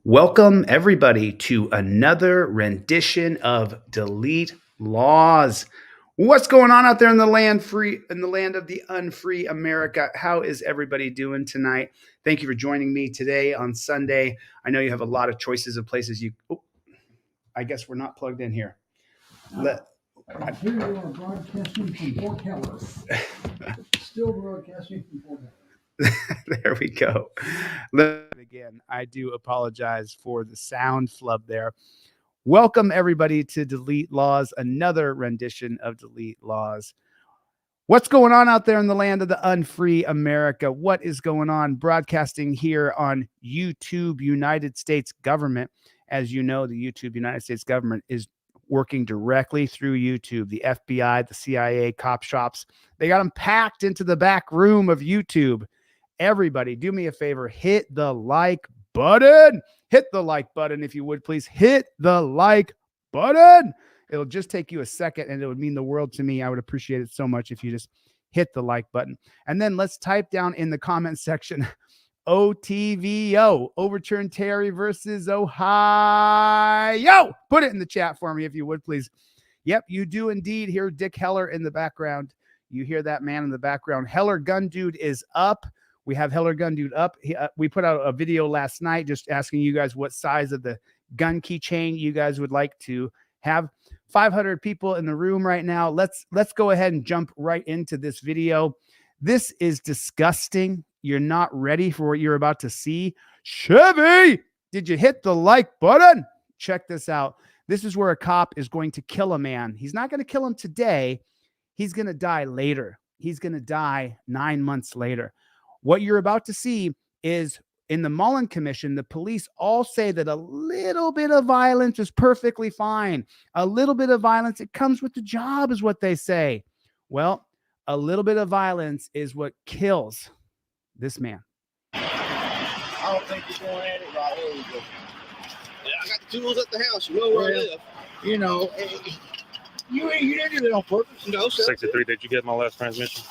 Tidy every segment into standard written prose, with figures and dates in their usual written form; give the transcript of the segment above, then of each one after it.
Welcome everybody to another rendition of Delete Laws. What's going on out there in the land of the unfree America? How is everybody doing tonight? Thank you for joining me today on Sunday. I know you have a lot of choices of places I guess we're not plugged in here. Here you are broadcasting from Fort Heller. Still broadcasting from Fort Heller. There we go. Again, I do apologize for the sound flub there. Welcome everybody to Delete Laws, another rendition of Delete Laws. What's going on out there in the land of the unfree America? What is going on? Broadcasting here on YouTube United States government. As you know, the YouTube United States government is working directly through YouTube. The FBI, the CIA, cop shops, they got them packed into the back room of YouTube. Everybody, do me a favor, hit the like button. Hit the like button if you would, please. Hit the like button. It'll just take you a second and it would mean the world to me. I would appreciate it so much if you just hit the like button. And then let's type down in the comment section, OTVO, overturn Terry versus Ohio. Put it in the chat for me if you would, please. Yep, you do indeed hear Dick Heller in the background. You hear that man in the background. Heller Gun Dude is up. We have Heller Gun Dude up. We put out a video last night just asking you guys what size of the gun keychain you guys would like to have. 500 people in the room right now. Let's go ahead and jump right into this video. This is disgusting. You're not ready for what you're about to see. Chevy, did you hit the like button? Check this out. This is where a cop is going to kill a man. He's not going to kill him today. He's going to die later. He's going to die 9 months later. What you're about to see is in the Mullen Commission, the police all say that a little bit of violence is perfectly fine. A little bit of violence, it comes with the job, is what they say. Well, a little bit of violence is what kills this man. I don't think you're going at it right. Here we go. Yeah, I got the tools at the house. You know where I live. You know, you didn't do it on purpose. No, 63, did you get my last transmission?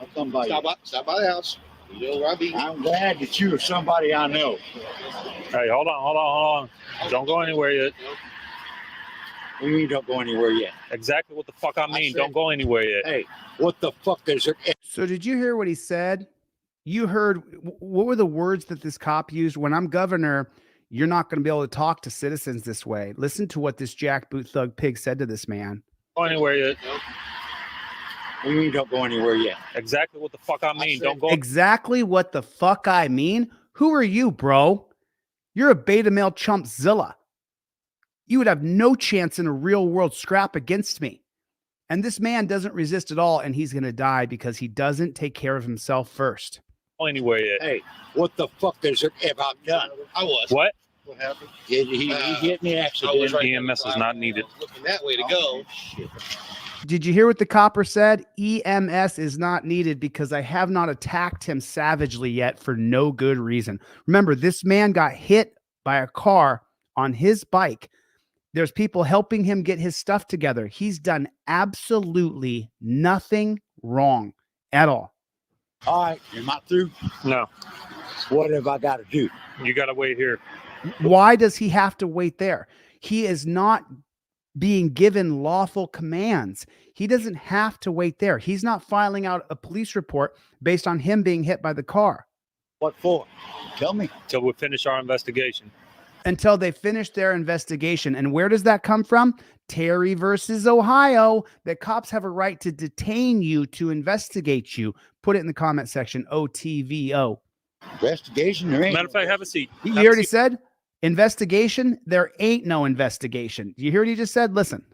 I'll come by. Stop by the house. You know where I be. I'm glad that you are somebody I know. Hey, hold on. Don't go anywhere yet. What do you mean don't go anywhere yet? Exactly what the fuck I mean. Don't go anywhere yet. Hey, what the fuck is it? So did you hear what he said? You heard, what were the words that this cop used? When I'm governor, you're not going to be able to talk to citizens this way. Listen to what this jackboot thug pig said to this man. Go anywhere yet. What do you mean don't go anywhere yet? Exactly what the fuck I mean. Don't go. Exactly what the fuck I mean? Who are you, bro? You're a beta male chumpzilla. You would have no chance in a real world scrap against me. And this man doesn't resist at all, and he's going to die because he doesn't take care of himself first. Go anywhere yet. Hey, what the fuck is it about done? I was. What? What happened? He hit me accident. EMS is not needed. Looking that way to go. Shit. Did you hear what the copper said? EMS is not needed because I have not attacked him savagely yet for no good reason. Remember, this man got hit by a car on his bike. There's people helping him get his stuff together. He's done absolutely nothing wrong at all. All right, am I through? No. What have I got to do? You got to wait here. Why does he have to wait there? He is not being given lawful commands. He doesn't have to wait there. He's not filing out a police report based on him being hit by the car. What for? Tell me. Till we finish our investigation. Until they finish their investigation. And where does that come from? Terry versus Ohio. That cops have a right to detain you to investigate you. Put it in the comment section. OTVO. Investigation? There ain't. Matter of fact, have a seat. You already said investigation. There ain't no investigation. You hear what he just said? Listen.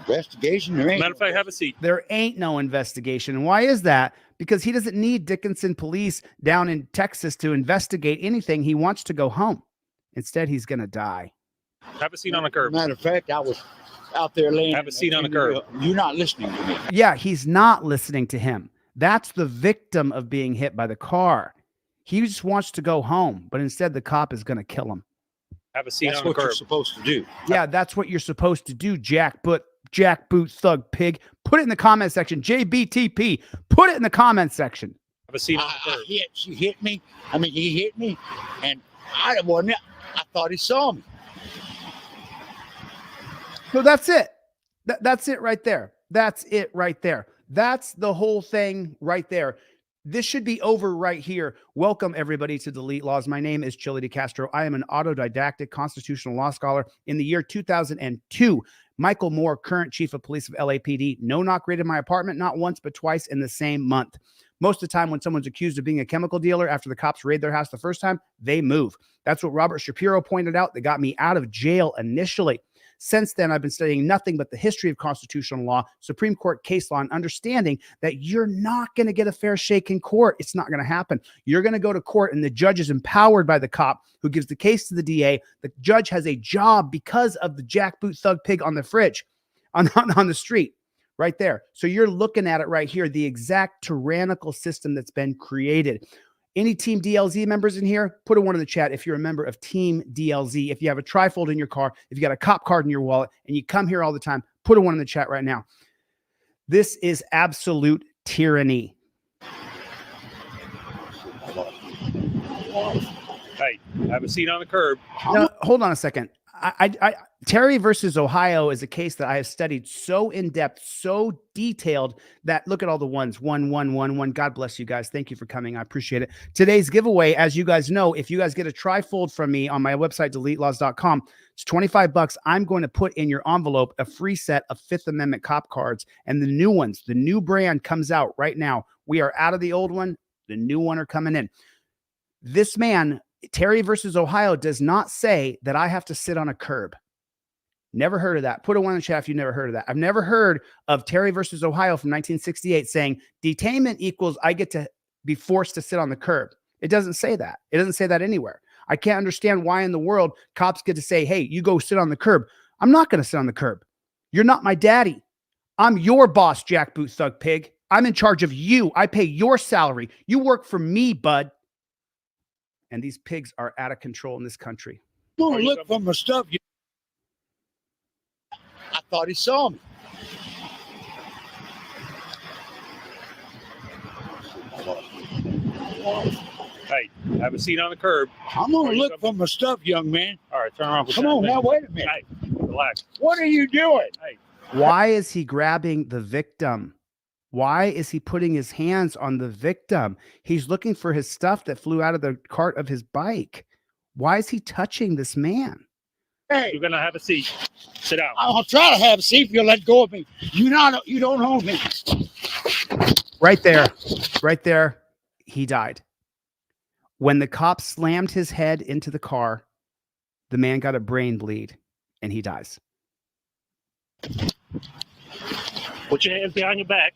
Investigation? There ain't. Matter of fact, have a seat. There ain't no investigation. And why is that? Because he doesn't need Dickinson police down in Texas to investigate anything. He wants to go home. Instead, he's going to die. Have a seat on the curb. Matter of fact, I was out there laying. Have a seat on the curb. You're not listening to me. Yeah, he's not listening to him. That's the victim of being hit by the car. He just wants to go home, but instead the cop is going to kill him. Have a seat That's on the what curb. you're supposed to do. Yeah, that's what you're supposed to do, jackboot thug pig. Put it in the comment section. JBTP. Put it in the comment section. Have a seat on the curb. She hit me. I mean, he hit me, and I thought he saw me. So that's it. That's it right there. That's it right there. That's the whole thing right there. This should be over right here. Welcome, everybody, to DeleteLawZ. My name is ChilleDeCastro. I am an autodidactic constitutional law scholar. In the year 2002, Michael Moore, current chief of police of LAPD, no-knock raided my apartment not once but twice in the same month. Most of the time when someone's accused of being a chemical dealer after the cops raid their house the first time, they move. That's what Robert Shapiro pointed out. That got me out of jail initially. Since then, I've been studying nothing but the history of constitutional law, Supreme Court case law, and understanding that you're not going to get a fair shake in court. It's not going to happen. You're going to go to court, and the judge is empowered by the cop who gives the case to the DA. The judge has a job because of the jackboot thug pig on the fridge, on the street, right there. So you're looking at it right here, the exact tyrannical system that's been created. Any Team DLZ members in here? Put a 1 in the chat if you're a member of Team DLZ. If you have a trifold in your car, if you got a cop card in your wallet, and you come here all the time, put a 1 in the chat right now. This is absolute tyranny. Hey, have a seat on the curb. Now, hold on a second. Terry versus Ohio is a case that I have studied so in depth, so detailed that look at all the ones. 1, 1, 1, 1. God bless you guys. Thank you for coming. I appreciate it. Today's giveaway, as you guys know, if you guys get a trifold from me on my website, DeleteLawZ.com, it's $25. I'm going to put in your envelope a free set of Fifth Amendment cop cards, and the new ones, the new brand comes out right now. We are out of the old one. The new one are coming in. This man, Terry versus Ohio, does not say that I have to sit on a curb. Never heard of that. Put a 1 in the chat if you never heard of that. I've never heard of Terry versus Ohio from 1968 saying detainment equals I get to be forced to sit on the curb. It doesn't say that. It doesn't say that anywhere. I can't understand why in the world cops get to say, hey, you go sit on the curb. I'm not going to sit on the curb. You're not my daddy. I'm your boss, jackboot thug pig. I'm in charge of you. I pay your salary. You work for me, bud. And these pigs are out of control in this country. Don't look for my stuff. I thought he saw me. Hey, have a seat on the curb. I'm going to look for my stuff, young man. All right, turn around. Come on, now, wait a minute. Hey, relax. What are you doing? Hey. Why is he grabbing the victim? Why is he putting his hands on the victim? He's looking for his stuff that flew out of the cart of his bike. Why is he touching this man? Hey, You're going to have a seat. Sit down. I'll try to have a seat if you'll let go of me. You don't own me. Right there, he died. When the cop slammed his head into the car, the man got a brain bleed and he dies. Put your hands behind your back.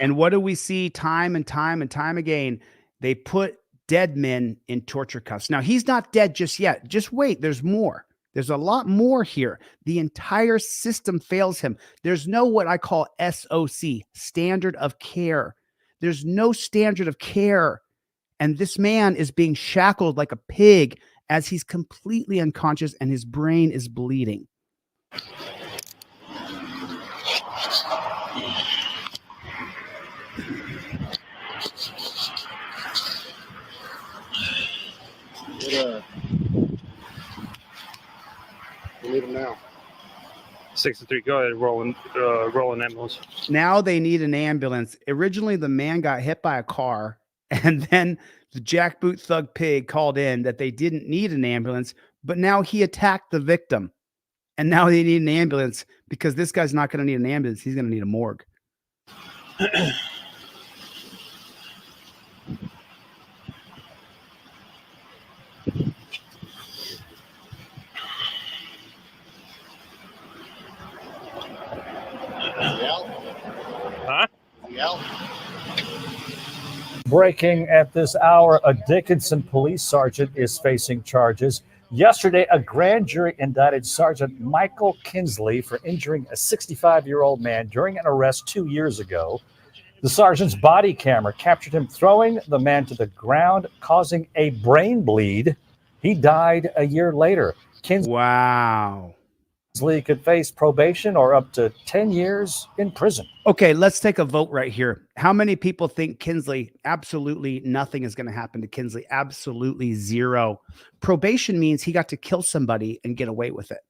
And what do we see time and time and time again? They put dead men in torture cuffs. Now, he's not dead just yet. Just wait. There's more. There's a lot more here. The entire system fails him. There's no what I call SOC, standard of care. There's no standard of care. And this man is being shackled like a pig as he's completely unconscious and his brain is bleeding. Leave him now. 63. Go ahead. Rolling ambulance. Now they need an ambulance. Originally, the man got hit by a car, and then the jackboot thug pig called in that they didn't need an ambulance, but now he attacked the victim. And now they need an ambulance because this guy's not going to need an ambulance. He's going to need a morgue. Huh? Breaking at this hour, a Dickinson police sergeant is facing charges. Yesterday, a grand jury indicted Sergeant Michael Kinsley for injuring a 65-year-old man during an arrest 2 years ago. The sergeant's body camera captured him throwing the man to the ground, causing a brain bleed. He died a year later. Wow. Kinsley could face probation or up to 10 years in prison. Okay, let's take a vote right here. How many people think Kinsley, absolutely nothing is going to happen to Kinsley? Absolutely zero. Probation means he got to kill somebody and get away with it.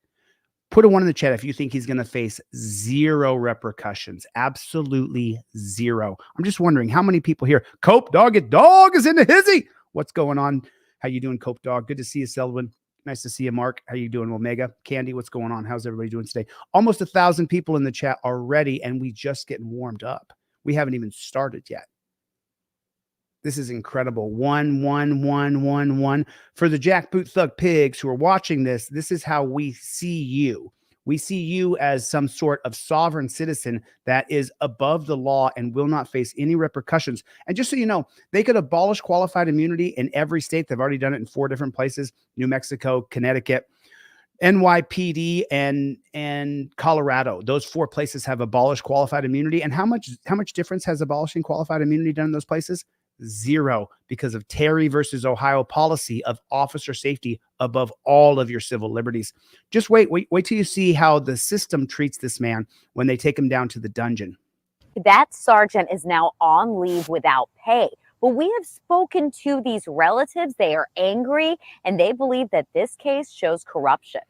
Put a 1 in the chat if you think he's going to face zero repercussions. Absolutely zero. I'm just wondering how many people here. Cope Dog, it dog is in the hizzy. What's going on? How you doing, Cope Dog? Good to see you, Selwyn. Nice to see you, Mark. How you doing, Omega? Candy, what's going on? How's everybody doing today? Almost 1,000 people in the chat already, and we just getting warmed up. We haven't even started yet. This is incredible. 1, 1, 1, 1, 1. For the Jackboot Thug Pigs who are watching this, this is how we see you. We see you as some sort of sovereign citizen that is above the law and will not face any repercussions. And just so you know, they could abolish qualified immunity in every state. They've already done it in 4 different places: New Mexico, Connecticut, NYPD, and Colorado. Those 4 places have abolished qualified immunity. And how much difference has abolishing qualified immunity done in those places? Zero, because of Terry versus Ohio policy of officer safety above all of your civil liberties. Just wait till you see how the system treats this man when they take him down to the dungeon. That sergeant is now on leave without pay. But we have spoken to these relatives. They are angry and they believe that this case shows corruption.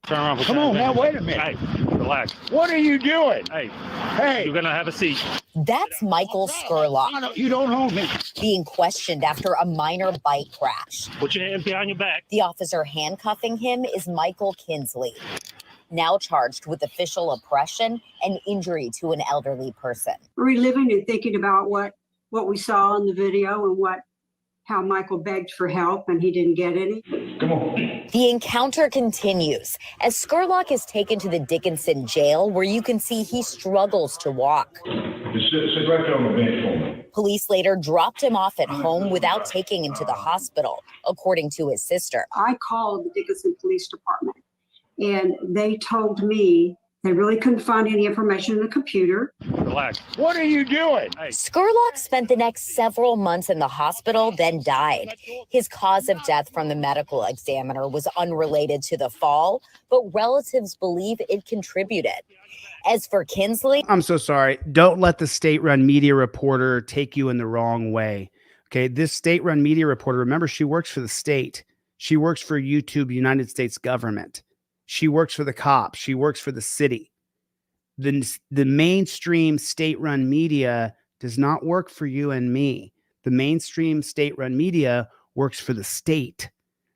Turn around. Come on now, wait a minute. Hey, relax. What are you doing? Hey, you're going to have a seat. That's Michael Scurlock You don't hold me. being questioned after a minor bike crash. Put your hands behind your back. The officer handcuffing him is Michael Kinsley, now charged with official oppression and injury to an elderly person. Reliving and thinking about what we saw in the video and how Michael begged for help and he didn't get any. Come on. The encounter continues as Scurlock is taken to the Dickinson jail, where you can see he struggles to walk. Sit right there on the bench for me. Police later dropped him off at home without taking him to the hospital, according to his sister. I called the Dickinson Police Department and they told me they really couldn't find any information in the computer. Relax. What are you doing? Scurlock spent the next several months in the hospital, then died. His cause of death from the medical examiner was unrelated to the fall, but relatives believe it contributed. As for Kinsley, I'm so sorry. Don't let the state-run media reporter take you in the wrong way. Okay, this state-run media reporter, remember, she works for the state. She works for YouTube, United States government. She works for the cops. She works for the city. The mainstream state-run media does not work for you and me. The mainstream state-run media works for the state.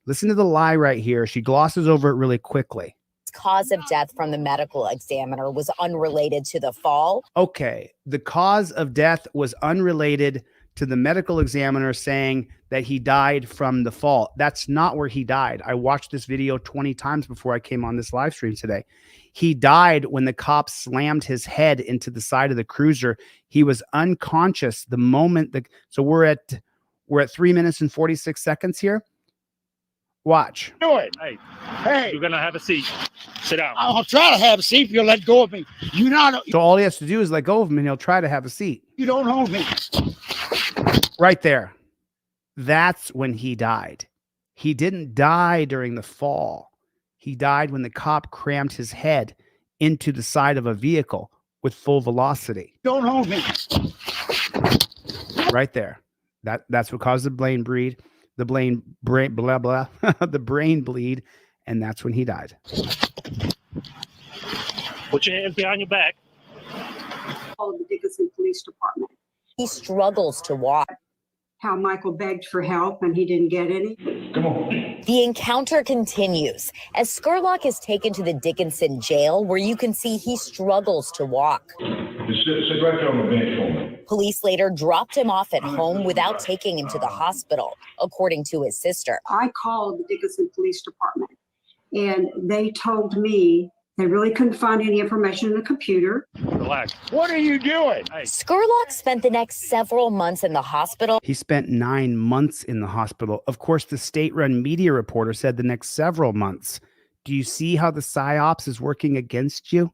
Listen to the lie right here. She glosses over it really quickly. his cause of death from the medical examiner was unrelated to the fall. Okay, the cause of death was unrelated to the medical examiner saying that he died from the fall. That's not where he died. I watched this video 20 times before I came on this live stream today. He died when the cop slammed his head into the side of the cruiser. He was unconscious the moment so we're at 3 minutes and 46 seconds here. Watch. Do it. Hey, you're gonna have a seat. Sit down. I'll try to have a seat if you'll let go of me. So all he has to do is let go of him and he'll try to have a seat. You don't hold me. Right there. That's when he died. He didn't die during the fall. He died when the cop crammed his head into the side of a vehicle with full velocity. Don't hold me. Right there. That's what caused the brain bleed. The brain blah blah. The brain bleed, and that's when he died. Put your hands behind your back. Called the Dickinson Police Department. He struggles to walk. How Michael begged for help and he didn't get any. Come on. The encounter continues as Scurlock is taken to the Dickinson jail, where you can see he struggles to walk. Sit right there on the bench for me. Police later dropped him off at home without taking him to the hospital, according to his sister. I called the Dickinson Police Department and they told me they really couldn't find any information in the computer. Relax. What are you doing? Scurlock spent the next several months in the hospital. He spent 9 months in the hospital. Of course, the state-run media reporter said the next several months. Do you see how the psyops is working against you?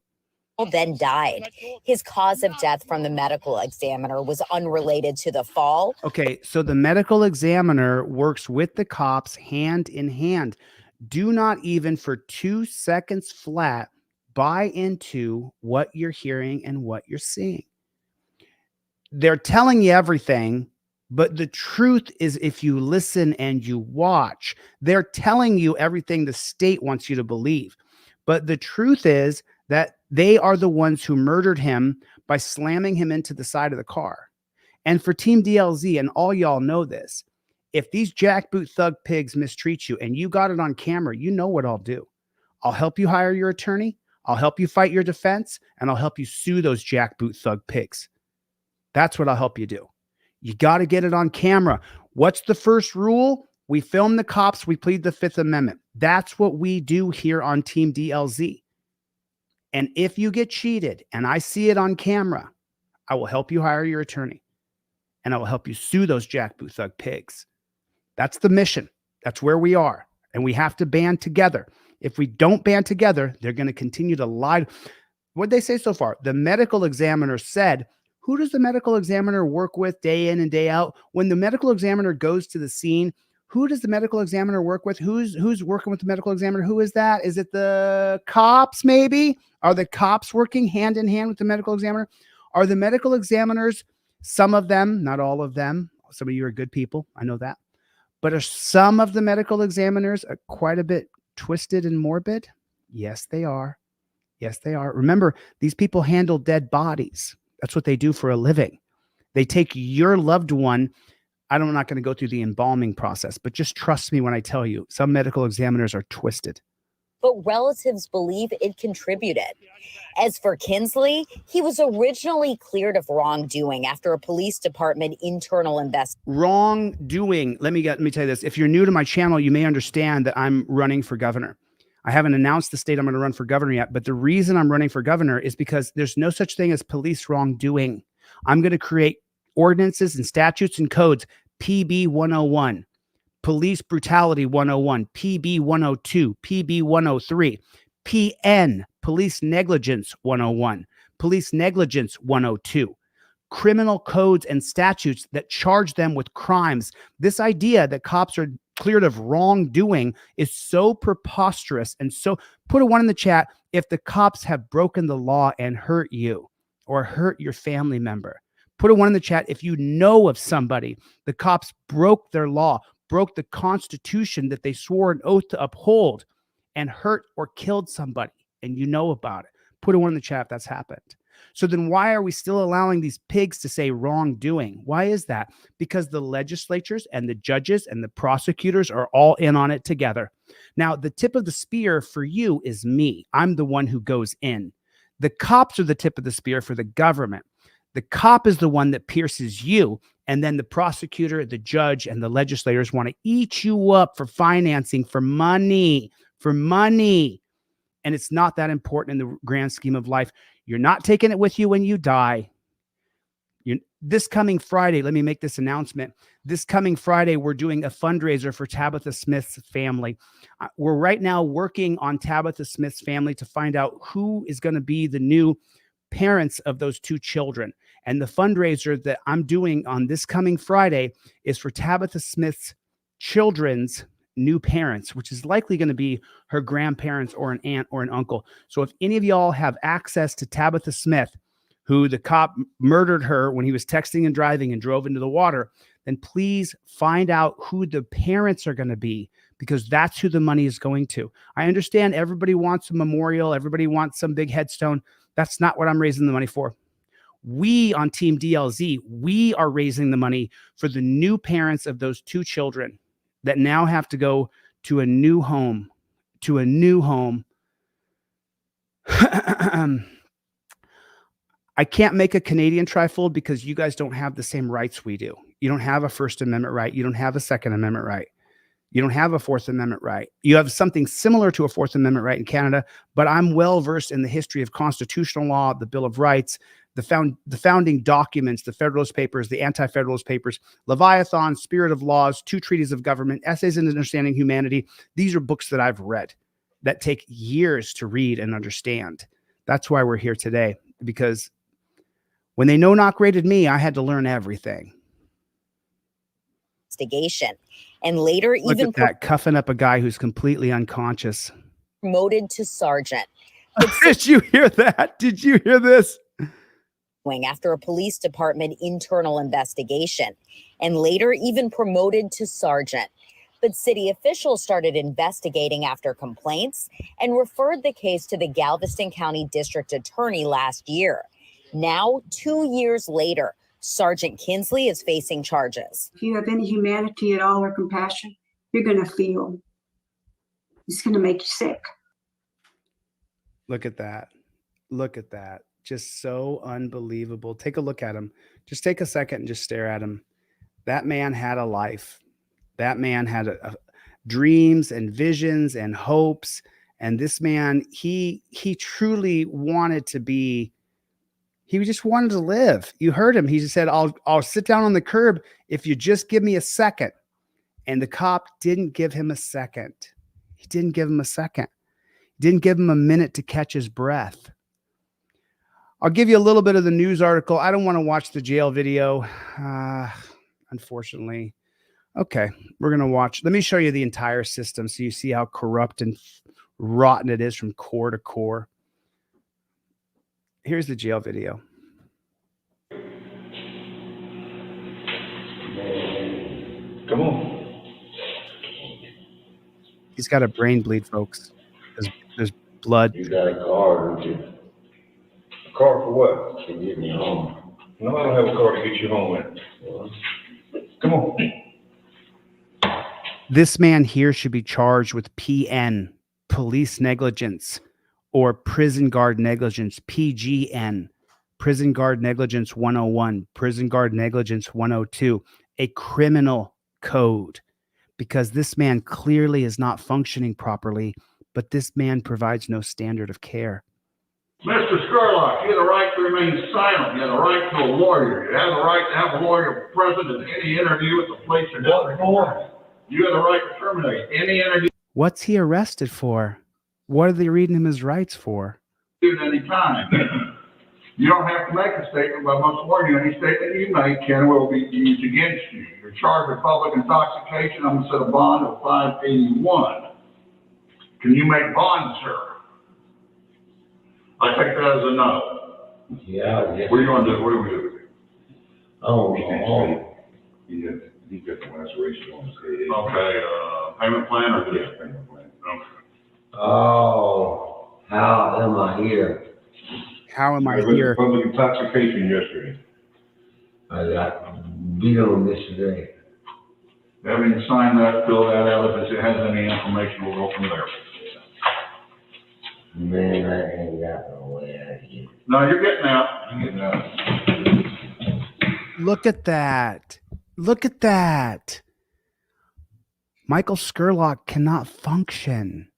Then died. His cause of death from the medical examiner was unrelated to the fall. Okay, so the medical examiner works with the cops hand in hand. Do not even for 2 seconds flat buy into what you're hearing and what you're seeing. They're telling you everything, but the truth is, if you listen and you watch, they're telling you everything the state wants you to believe. But the truth is that they are the ones who murdered him by slamming him into the side of the car. And for Team DLZ, and all y'all know this, if these jackboot thug pigs mistreat you and you got it on camera, you know what I'll do. I'll help you hire your attorney. I'll help you fight your defense, and I'll help you sue those jackboot thug pigs. That's what I'll help you do. You got to get it on camera. What's the first rule? We film the cops. We plead the Fifth Amendment. That's what we do here on Team DLZ. And if you get cheated and I see it on camera, I will help you hire your attorney, and I will help you sue those jackboot thug pigs. That's the mission. That's where we are. And we have to band together. If we don't band together, they're going to continue to lie. What did they say so far? The medical examiner said, who does the medical examiner work with day in and day out? When the medical examiner goes to the scene, who does the medical examiner work with? Who's working with the medical examiner? Who is that? Is it the cops maybe? Are the cops working hand in hand with the medical examiner? Are the medical examiners, some of them, not all of them, some of you are good people, I know that, but are some of the medical examiners quite a bit twisted and morbid? Yes, they are. Yes, they are. Remember, these people handle dead bodies. That's what they do for a living. They take your loved one. I'm not going to go through the embalming process, but just trust me when I tell you, some medical examiners are twisted. But relatives believe it contributed. As for Kinsley, he was originally cleared of wrongdoing after a police department internal investigation. Wrongdoing. Let me tell you this. If you're new to my channel, you may understand that I'm running for governor. I haven't announced the state I'm going to run for governor yet, but the reason I'm running for governor is because there's no such thing as police wrongdoing. I'm going to create ordinances and statutes and codes, PB 101, Police Brutality 101, PB 102, PB 103, PN, Police Negligence 101, Police Negligence 102, criminal codes and statutes that charge them with crimes. This idea that cops are cleared of wrongdoing is so preposterous. And so put a 1 in the chat if the cops have broken the law and hurt you or hurt your family member. Put a 1 in the chat if you know of somebody. The cops broke their law, broke the Constitution that they swore an oath to uphold, and hurt or killed somebody, and you know about it. Put a 1 in the chat if that's happened. So then why are we still allowing these pigs to say wrongdoing? Why is that? Because the legislatures and the judges and the prosecutors are all in on it together. Now, the tip of the spear for you is me. I'm the one who goes in. The cops are the tip of the spear for the government. The cop is the one that pierces you, and then the prosecutor, the judge, and the legislators want to eat you up for financing, for money. And it's not that important in the grand scheme of life. You're not taking it with you when you die. This coming Friday, let me make this announcement. This coming Friday, we're doing a fundraiser for Tabitha Smith's family. We're right now working on Tabitha Smith's family to find out who is going to be the new parents of those 2 children. And the fundraiser that I'm doing on this coming Friday is for Tabitha Smith's children's new parents, which is likely going to be her grandparents or an aunt or an uncle. So if any of y'all have access to Tabitha Smith, who the cop murdered her when he was texting and driving and drove into the water, then please find out who the parents are going to be, because that's who the money is going to. I understand everybody wants a memorial. Everybody wants some big headstone. That's not what I'm raising the money for. We on Team DLZ, we are raising the money for the new parents of those 2 children that now have to go to a new home, I can't make a Canadian trifold because you guys don't have the same rights we do. You don't have a First Amendment right. You don't have a Second Amendment right. You don't have a Fourth Amendment right. You have something similar to a Fourth Amendment right in Canada, but I'm well versed in the history of constitutional law, the Bill of Rights, the founding documents, the Federalist Papers, the Anti-Federalist Papers, Leviathan, Spirit of Laws, 2 Treaties of Government, Essays in Understanding Humanity. These are books that I've read that take years to read and understand. That's why we're here today, because when they no-knock raided me, I had to learn everything. and later Look even at that, cuffing up a guy who's completely unconscious. promoted to sergeant. Did you hear that? Did you hear this? After a police department internal investigation, and later even promoted to sergeant. But city officials started investigating after complaints and referred the case to the Galveston County District Attorney last year. Now, 2 years later, Sergeant Kinsley is facing charges. If you have any humanity at all or compassion, you're going to feel it's going to make you sick. Look at that. Look at that. Just so unbelievable. Take a look at him. Just take a second and just stare at him. That man had a life. That man had dreams and visions and hopes. And this man, he truly wanted to be, he just wanted to live. You heard him. He just said, I'll sit down on the curb if you just give me a second. And the cop didn't give him a second. He didn't give him a second. He didn't give him a minute to catch his breath. I'll give you a little bit of the news article. I don't want to watch the jail video, unfortunately. Okay, we're going to watch. Let me show you the entire system so you see how corrupt and rotten it is from core to core. Here's the jail video. Come on. He's got a brain bleed, folks. There's blood. You got a car, don't you? A car for what? To get me home. No, I don't have a car to get you home with. Come on. This man here should be charged with PN, police negligence, or prison guard negligence, PGN, prison guard negligence 101, prison guard negligence 102, a criminal code, because this man clearly is not functioning properly, but this man provides no standard of care. Mr. Skurlock, you have the right to remain silent. You have the right to a lawyer. You have the right to have a lawyer present in any interview at the place you're going. You have the right to terminate any interview What's he arrested for? What are they reading him his rights for? at any time. You don't have to make a statement, but I must warn you, any statement you make can and will be used against you. You're charged with public intoxication. I'm going to set a bond of $581. Can you make bond, sir? I take that as a no. Yeah. What are you going to do? What do we do? Oh. He got the laceration on his head. Okay, payment plan or this? Payment plan. Okay. Oh, how am I here? How am I here? Public intoxication yesterday. I got beat on this today. Having you sign that, fill that out, if it has any information, we'll go from there. Man, I ain't got no way out of here. No, you're getting out. You're getting out. Look at that. Look at that. Michael Skurlock cannot function,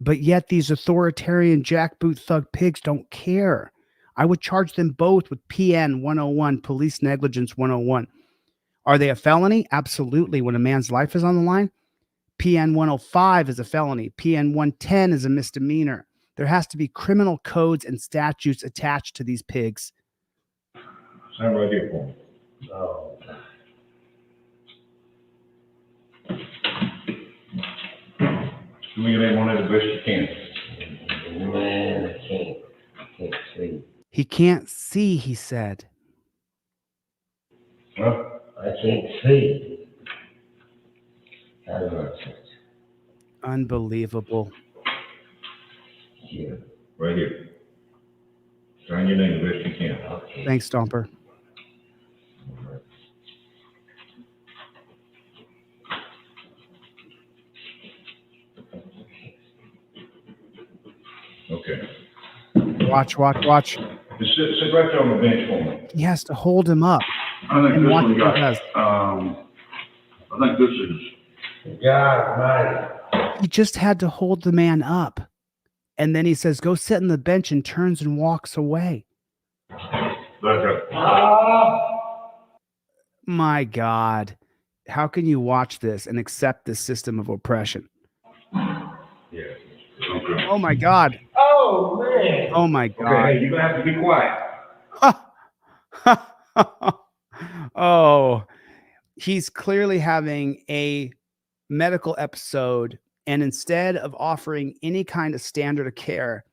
but yet these authoritarian jackboot thug pigs don't care. I would charge them both with PN 101, police negligence 101. Are they a felony? Absolutely. When a man's life is on the line, PN 105 is a felony. PN 110 is a misdemeanor. There has to be criminal codes and statutes attached to these pigs. Stand right here for me. Oh. Give me your name on it the best you can. Man, I can't see. He can't see, he said. Huh? I can't see. I don't know. Unbelievable. Yeah. Right here. Sign your name the best you can. Okay. Thanks, Stomper. Okay. Watch. Just sit right there on the bench for me. He has to hold him up. I think And this watch one what he got, does. I think this is, God, man. He just had to hold the man up. And then he says, go sit on the bench, and turns and walks away. that's it. My God. How can you watch this and accept this system of oppression? Yeah. Okay. Oh, my God. Oh, man. Oh, my Okay, God. hey, you're going to have to be quiet. Oh, he's clearly having a medical episode, and instead of offering any kind of standard of care,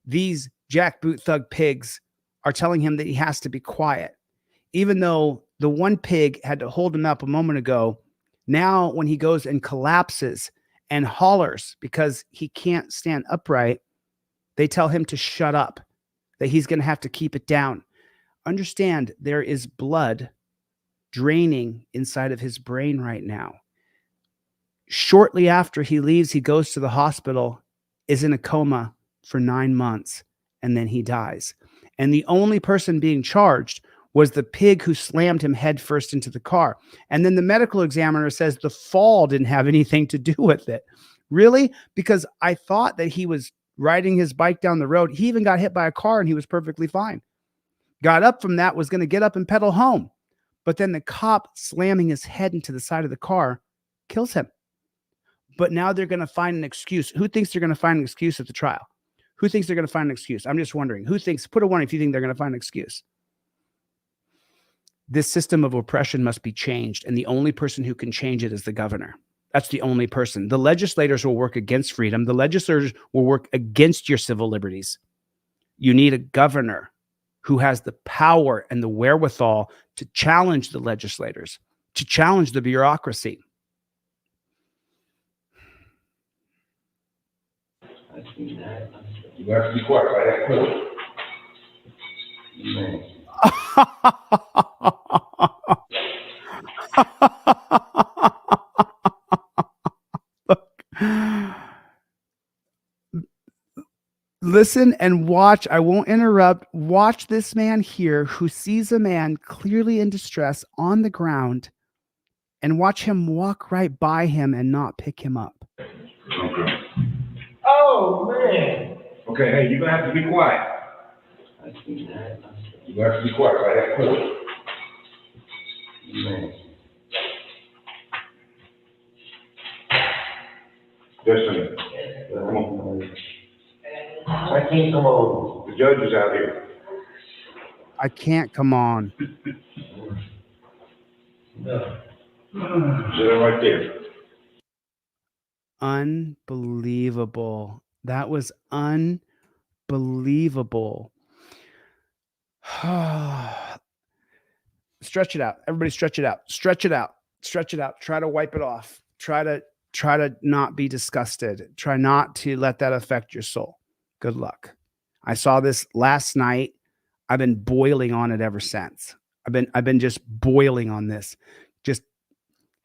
these jackboot thug pigs are telling him that he has to be quiet. Even though the one pig had to hold him up a moment ago, now when he goes and collapses and hollers because he can't stand upright, they tell him to shut up, that he's going to have to keep it down. Understand, there is blood draining inside of his brain right now. Shortly after he leaves, he goes to the hospital, is in a coma for 9 months, and then he dies. And the only person being charged was the pig who slammed him headfirst into the car. And then the medical examiner says the fall didn't have anything to do with it. Really? Because I thought that he was riding his bike down the road. He even got hit by a car and he was perfectly fine. Got up from that, was going to get up and pedal home. But then the cop slamming his head into the side of the car kills him. But now they're going to find an excuse. Who thinks they're going to find an excuse at the trial? Who thinks they're going to find an excuse? I'm just wondering. Who thinks, put a 1 if you think they're going to find an excuse. This system of oppression must be changed, and the only person who can change it is the governor. That's the only person. The legislators will work against freedom. The legislators will work against your civil liberties. You need a governor who has the power and the wherewithal to challenge the legislators, to challenge the bureaucracy. You have to be quiet, right? Listen and watch. I won't interrupt. Watch this man here who sees a man clearly in distress on the ground, and watch him walk right by him and not pick him up. Okay. Oh, man. Okay, hey, you're going to have to be quiet. You have to be quiet, right? Listen, come on. I can't come on. The judge is out here. I can't come on. No. Sit right there. Unbelievable. That was unbelievable. Stretch it out. Everybody stretch it out. Stretch it out. Stretch it out. Try to wipe it off. Try to not be disgusted. Try not to let that affect your soul. Good luck. I saw this last night. I've been boiling on it ever since. I've been just boiling on this. Just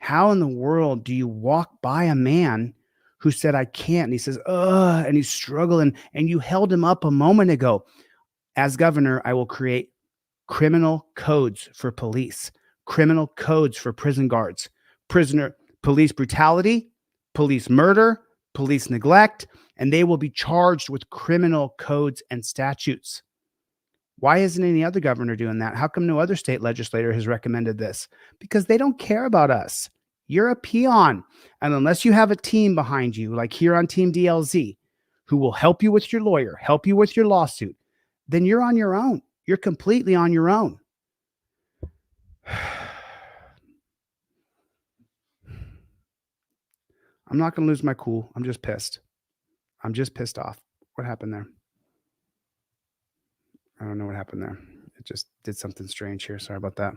how in the world do you walk by a man who said, I can't? And he says, ugh, and he's struggling, and you held him up a moment ago. As governor, I will create criminal codes for police, criminal codes for prison guards, police brutality, police murder, police neglect, and they will be charged with criminal codes and statutes. Why isn't any other governor doing that? How come no other state legislator has recommended this? Because they don't care about us. You're a peon. And unless you have a team behind you, like here on Team DLZ, who will help you with your lawyer, help you with your lawsuit, then you're on your own. You're completely on your own. I'm not going to lose my cool. I'm just pissed. I'm just pissed off. What happened there? I don't know what happened there. It just did something strange here. Sorry about that.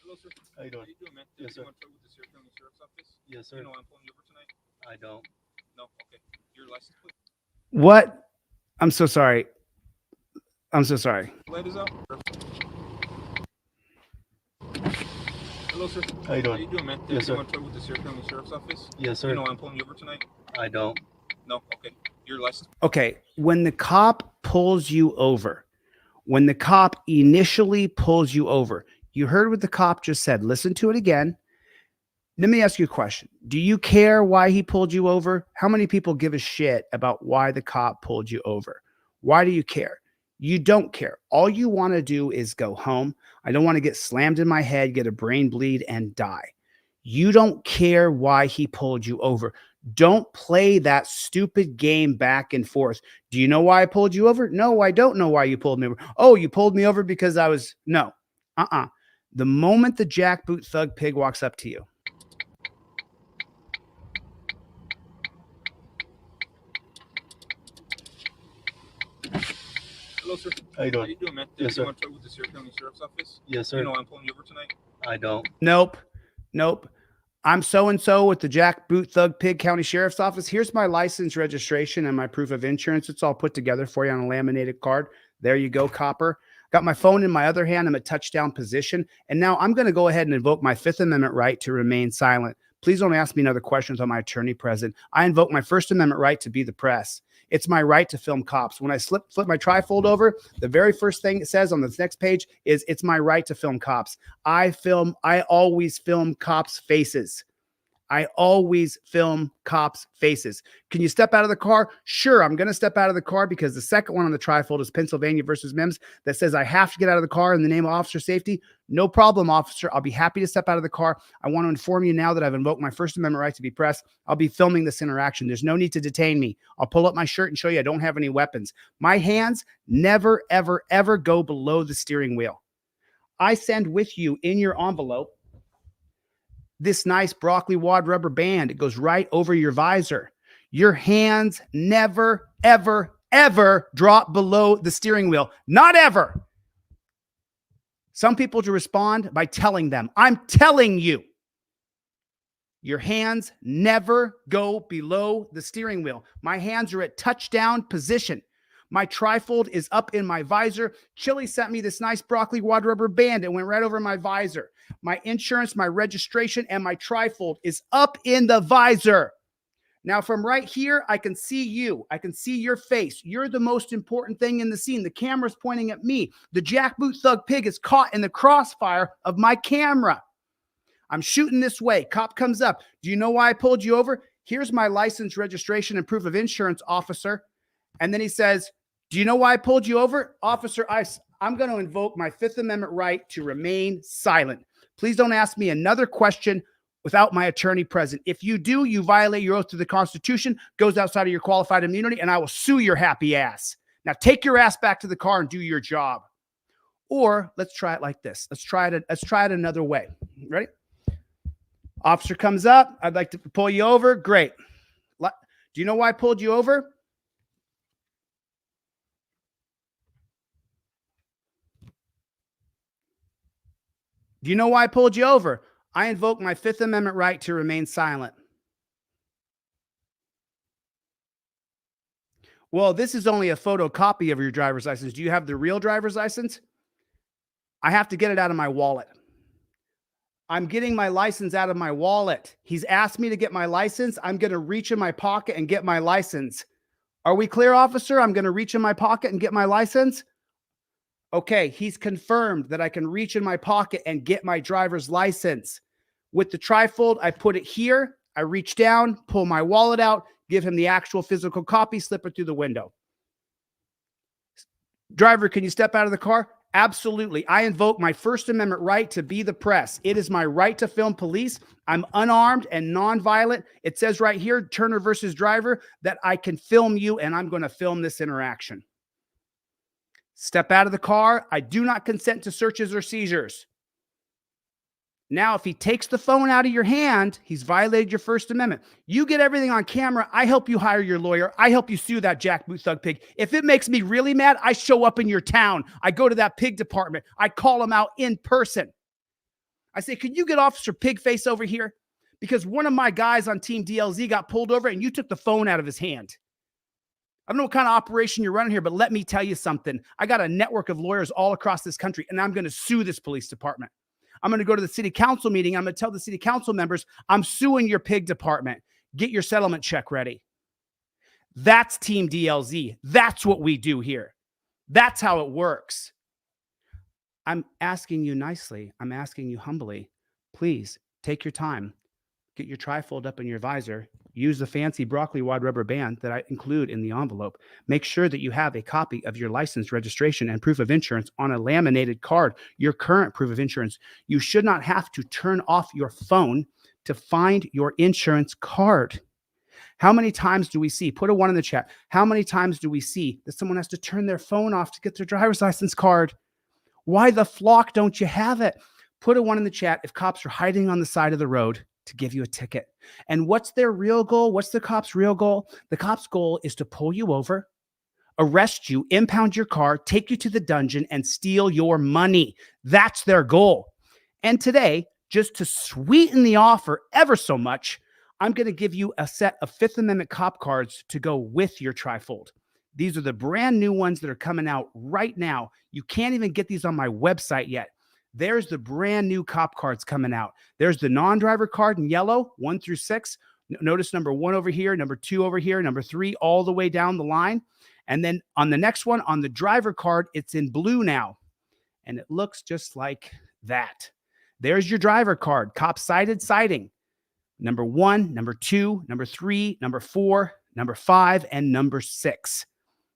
Hello, sir. How you doing? How you doing, man? Yes, sir. You want to talk with the Sierra County Sheriff's Office? Yes, sir. You know why I'm pulling you over tonight? I don't. No? Okay. Your license plate? What? I'm so sorry. I'm so sorry. Light is out. Hello, sir. How you doing? How you doing, man? Yes, sir. You want to talk with the Sierra County Sheriff's Office? Yes, sir. You know why I'm pulling you over tonight? I don't. No? Okay. Your license? Okay. When the cop pulls you over, when the cop initially pulls you over, you heard what the cop just said. Listen to it again. Let me ask you a question. Do you care why he pulled you over? How many people give a shit about why the cop pulled you over? Why do you care? You don't care. All you want to do is go home. I don't want to get slammed in my head, get a brain bleed, and die. You don't care why he pulled you over. Don't play that stupid game back and forth. Do you know why I pulled you over? No, I don't know why you pulled me over. Oh, you pulled me over because I was, no. The moment the jackboot thug pig walks up to you, Hello, sir. How you doing? How you doing, man? Yes, sir. Want to talk with the Sierra County Sheriff's Office? Yes, sir. You know why I'm pulling you over tonight? I don't. nope. I'm so-and-so with the jackboot thug pig county sheriff's office. Here's my license, registration, and my proof of insurance. It's all put together for you on a laminated card. There you go, copper. Got my phone in my other hand. I'm at touchdown position. And now I'm going to go ahead and invoke my Fifth Amendment right to remain silent. Please don't ask me another questions on my attorney present. I invoke my First Amendment right to be the press. It's my right to film cops. When I flip my trifold over, the very first thing it says on the next page is it's my right to film cops. I always film cops' faces. I always film cops' faces. Can you step out of the car? Sure, I'm going to step out of the car because the second one on the trifold is Pennsylvania versus Mims that says I have to get out of the car in the name of officer safety. No problem, officer. I'll be happy to step out of the car. I want to inform you now that I've invoked my First Amendment right to be press. I'll be filming this interaction. There's no need to detain me. I'll pull up my shirt and show you I don't have any weapons. My hands never, ever, ever go below the steering wheel. I send with you in your envelope this nice broccoli wad rubber band. It goes right over your visor. Your hands never, ever, ever drop below the steering wheel. Not ever. Some people to respond by telling them. I'm telling you. Your hands never go below the steering wheel. My hands are at touchdown position. My trifold is up in my visor. Chille sent me this nice broccoli wad rubber band. It went right over my visor. My insurance, my registration, and my trifold is up in the visor. Now, from right here, I can see you. I can see your face. You're the most important thing in the scene. The camera's pointing at me. The jackboot thug pig is caught in the crossfire of my camera. I'm shooting this way. Cop comes up. Do you know why I pulled you over? Here's my license, registration, and proof of insurance, officer. And then he says, do you know why I pulled you over? Officer, I'm going to invoke my Fifth Amendment right to remain silent. Please don't ask me another question without my attorney present. If you do, you violate your oath to the Constitution, goes outside of your qualified immunity, and I will sue your happy ass. Now take your ass back to the car and do your job. Or let's try it like this. Let's try it another way. Ready? Officer comes up. I'd like to pull you over. Great. Do you know why I pulled you over? Do you know why I pulled you over? I invoke my Fifth Amendment right to remain silent. Well, this is only a photocopy of your driver's license. Do you have the real driver's license? I have to get it out of my wallet. I'm getting my license out of my wallet. He's asked me to get my license. I'm going to reach in my pocket and get my license. Are we clear, officer? I'm going to reach in my pocket and get my license. Okay, he's confirmed that I can reach in my pocket and get my driver's license. With the trifold, I put it here. I reach down, pull my wallet out, give him the actual physical copy, slip it through the window. Driver, can you step out of the car? Absolutely. I invoke my First Amendment right to be the press. It is my right to film police. I'm unarmed and nonviolent. It says right here, Turner versus Driver, that I can film you, and I'm going to film this interaction. Step out of the car. I do not consent to searches or seizures. Now, if he takes the phone out of your hand, he's violated your First Amendment. You get everything on camera. I help you hire your lawyer. I help you sue that jackboot thug pig. If it makes me really mad, I show up in your town. I go to that pig department. I call him out in person. I say, could you get Officer Pigface over here? Because one of my guys on Team DLZ got pulled over and you took the phone out of his hand. I don't know what kind of operation you're running here, but let me tell you something. I got a network of lawyers all across this country, and I'm going to sue this police department. I'm going to go to the city council meeting. I'm going to tell the city council members, I'm suing your pig department. Get your settlement check ready. That's Team DLZ. That's what we do here. That's how it works. I'm asking you nicely. I'm asking you humbly. Please take your time. get your trifold up in your visor. Use the fancy broccoli wad rubber band that I include in the envelope. Make sure that you have a copy of your license, registration, and proof of insurance on a laminated card, your current proof of insurance. You should not have to turn off your phone to find your insurance card. How many times do we see, put a 1 in the chat, how many times do we see that someone has to turn their phone off to get their driver's license card? Why the flock don't you have it? Put a 1 in the chat if cops are hiding on the side of the road to give you a ticket. And what's their real goal? What's the cops' real goal? The cops' goal is to pull you over, arrest you, impound your car, take you to the dungeon, and steal your money. That's their goal. And today, just to sweeten the offer ever so much, I'm going to give you a set of Fifth Amendment cop cards to go with your trifold. These are the brand new ones that are coming out right now. You can't even get these on my website yet. There's the brand new cop cards coming out. There's the non-driver card in yellow, 1 through 6. Notice number 1 over here, number 2 over here, number 3 all the way down the line. And then on the next one, on the driver card, it's in blue now. And it looks just like that. There's your driver card, cop cited citing. Number 1, number 2, number 3, number 4, number 5, and number 6.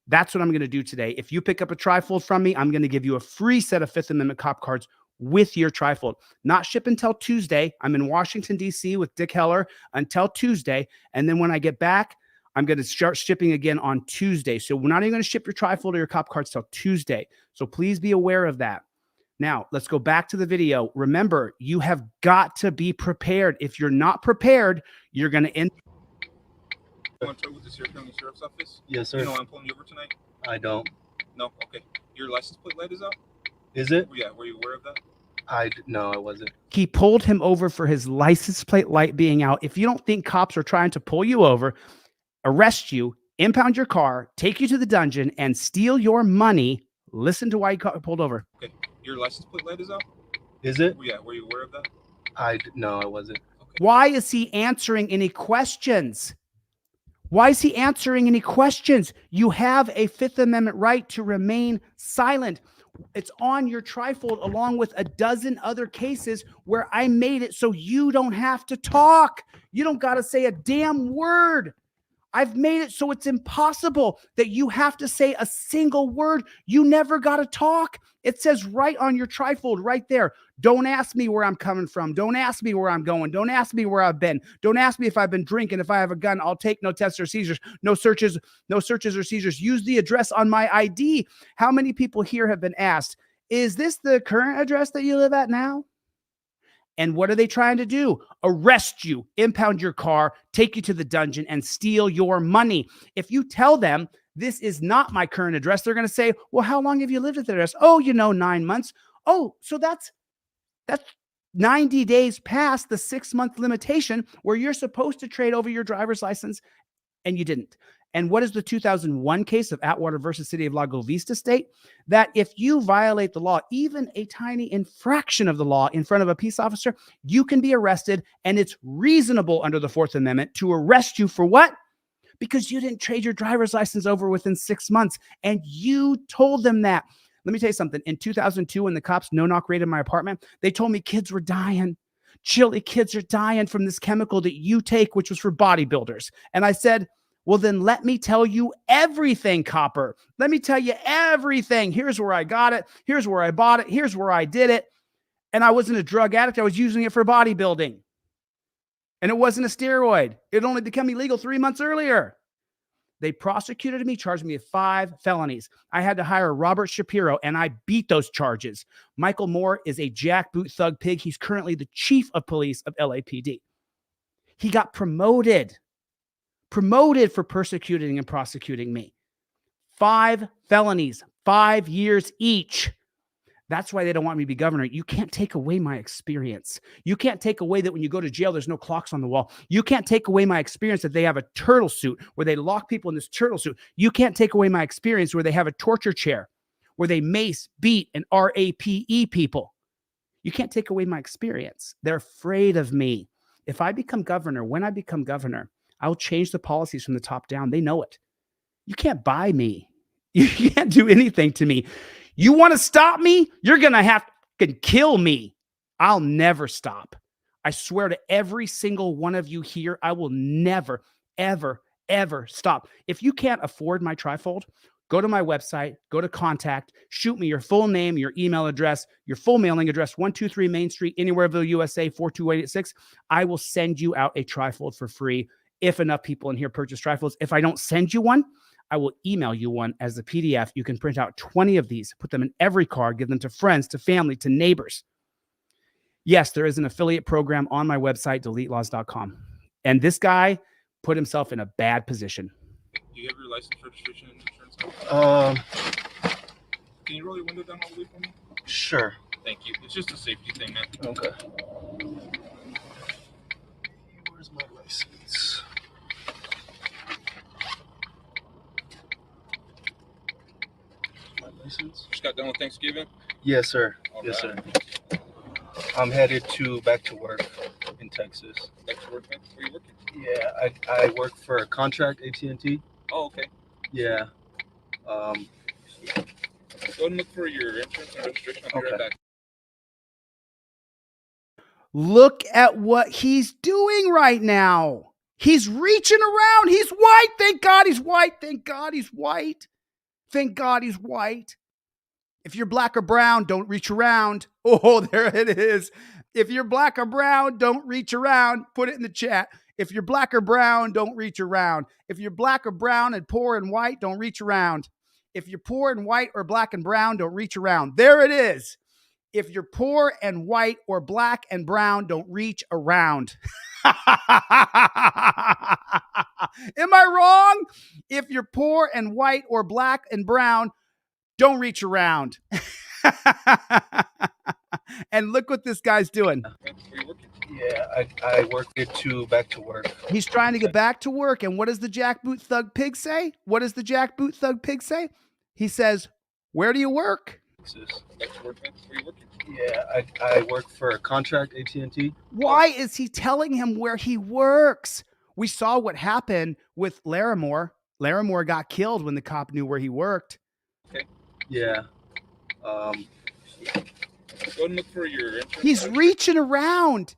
That's what I'm going to do today. If you pick up a trifold from me, I'm going to give you a free set of Fifth Amendment cop cards with your trifold. Not ship until Tuesday. I'm in Washington, D.C. with Dick Heller until Tuesday. And then when I get back, I'm going to start shipping again on Tuesday. So we're not even going to ship your trifold or your cop cards till Tuesday. So please be aware of that. Now, let's go back to the video. Remember, you have got to be prepared. If you're not prepared, you're going to end. You want to talk with the Sierra County Sheriff's Office? Yes, sir. You know I'm pulling you over tonight? I don't. No? Okay. Your license plate light is out? Is it? Yeah, were you aware of that? No, I wasn't. He pulled him over for his license plate light being out. If you don't think cops are trying to pull you over, arrest you, impound your car, take you to the dungeon, and steal your money, listen to why he got pulled over. Okay. Your license plate light is out? Is it? Yeah, were you aware of that? No, I wasn't. Okay. Why is he answering any questions? Why is he answering any questions? You have a Fifth Amendment right to remain silent. It's on your trifold along with a dozen other cases where I made it so you don't have to talk. You don't got to say a damn word. I've made it so it's impossible that you have to say a single word. You never got to talk. It says right on your trifold right there. Don't ask me where I'm coming from. Don't ask me where I'm going. Don't ask me where I've been. Don't ask me if I've been drinking. If I have a gun, I'll take no tests or seizures, no searches or seizures. Use the address on my ID. How many people here have been asked, is this the current address that you live at now? And what are they trying to do? Arrest you, impound your car, take you to the dungeon, and steal your money. If you tell them this is not my current address, they're going to say, well, how long have you lived at that address? Oh, 9 months. Oh, so that's 90 days past the 6-month limitation where you're supposed to trade over your driver's license, and you didn't. And what is the 2001 case of Atwater versus City of Lago Vista state? That if you violate the law, even a tiny infraction of the law in front of a peace officer, you can be arrested, and it's reasonable under the Fourth Amendment to arrest you for what? Because you didn't trade your driver's license over within 6 months, and you told them that. Let me tell you something. In 2002, when the cops no-knock raided my apartment, they told me kids were dying. Chille, kids are dying from this chemical that you take, which was for bodybuilders. And I said, well, then let me tell you everything, copper. Let me tell you everything. Here's where I got it. Here's where I bought it. Here's where I did it. And I wasn't a drug addict. I was using it for bodybuilding. And it wasn't a steroid. It only became illegal 3 months earlier. They prosecuted me, charged me with 5 felonies. I had to hire Robert Shapiro, and I beat those charges. Michael Moore is a jackboot thug pig. He's currently the chief of police of LAPD. He got promoted for persecuting and prosecuting me. 5 felonies, 5 years each. That's why they don't want me to be governor. You can't take away my experience. You can't take away that when you go to jail, there's no clocks on the wall. You can't take away my experience that they have a turtle suit where they lock people in this turtle suit. You can't take away my experience where they have a torture chair, where they mace, beat, and RAPE people. You can't take away my experience. They're afraid of me. If I become governor, when I become governor, I'll change the policies from the top down. They know it. You can't buy me. You can't do anything to me. You want to stop me? You're going to have to kill me. I'll never stop. I swear to every single one of you here, I will never, ever, ever stop. If you can't afford my trifold, go to my website, go to contact, shoot me your full name, your email address, your full mailing address, 123 Main Street, Anywhereville, USA, 42886. I will send you out a trifold for free if enough people in here purchase trifolds. If I don't send you one, I will email you one as a PDF. You can print out 20 of these, put them in every car, give them to friends, to family, to neighbors. Yes, there is an affiliate program on my website, DeleteLawZ.com. And this guy put himself in a bad position. Do you have your license, registration, and insurance? Can you roll your window down all the way for me? Sure. Thank you. It's just a safety thing, man. Okay. Where's my license? My license? Just got done with Thanksgiving? Yes, sir. All yes, right. sir. I'm headed back to work in Texas. Back to work, man? Where are you working? Yeah, I work for a contract AT&T. Oh, okay. Yeah. Go and look for your insurance and registration. I'll be right back. Look at what he's doing right now. He's reaching around. He's white. Thank God he's white. Thank God he's white. Thank God he's white. If you're black or brown, don't reach around. Oh, there it is. If you're black or brown, don't reach around. Put it in the chat. If you're black or brown, don't reach around. If you're black or brown and poor and white, don't reach around. If you're poor and white or black and brown, don't reach around. There it is. If you're poor and white or black and brown, don't reach around. Am I wrong? If you're poor and white or black and brown, don't reach around. And look what this guy's doing. Yeah, I work back to work. He's trying to get back to work. And what does the jackboot thug pig say? What does the jackboot thug pig say? He says, where do you work? Back to work, man? Where are you working? Yeah, I work for a contract AT&T. Why is he telling him where he works? We saw what happened with Larimore. Larimore got killed when the cop knew where he worked. Okay. Yeah. Go and look for your insurance. He's reaching around.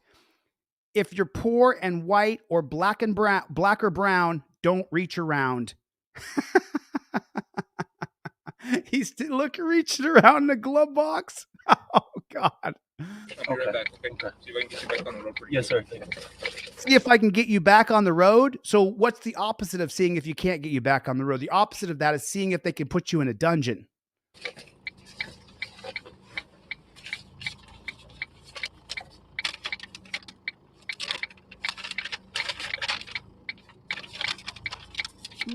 If you're poor and white or black or brown, don't reach around. He's still reaching around in the glove box. Oh God. I'll be right back. Okay. See if I can get you back on the road for you. Yes, sir. See if I can get you back on the road. So what's the opposite of seeing if you can't get you back on the road? The opposite of that is seeing if they can put you in a dungeon.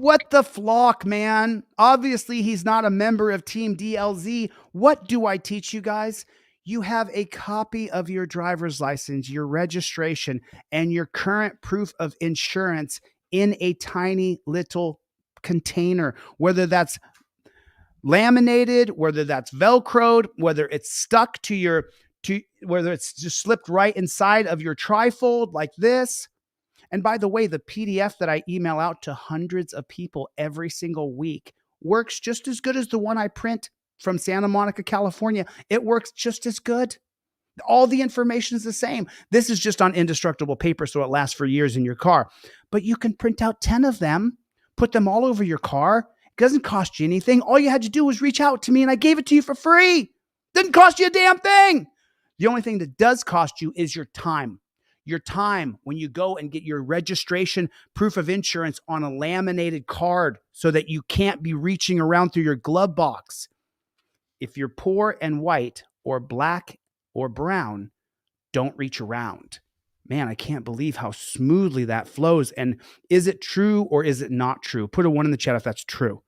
What the flock, man? Obviously, he's not a member of Team DLZ. What do I teach you guys? You have a copy of your driver's license, your registration, and your current proof of insurance in a tiny little container, whether that's laminated, whether that's Velcroed, whether it's stuck to whether it's just slipped right inside of your trifold like this. And by the way, the PDF that I email out to hundreds of people every single week works just as good as the one I print from Santa Monica, California. It works just as good. All the information is the same. This is just on indestructible paper, so it lasts for years in your car. But you can print out 10 of them, put them all over your car. It doesn't cost you anything. All you had to do was reach out to me, and I gave it to you for free. Didn't cost you a damn thing. The only thing that does cost you is your time. Your time when you go and get your registration proof of insurance on a laminated card so that you can't be reaching around through your glove box. If you're poor and white or black or brown, don't reach around. Man, I can't believe how smoothly that flows. And is it true or is it not true? Put a 1 in the chat if that's true.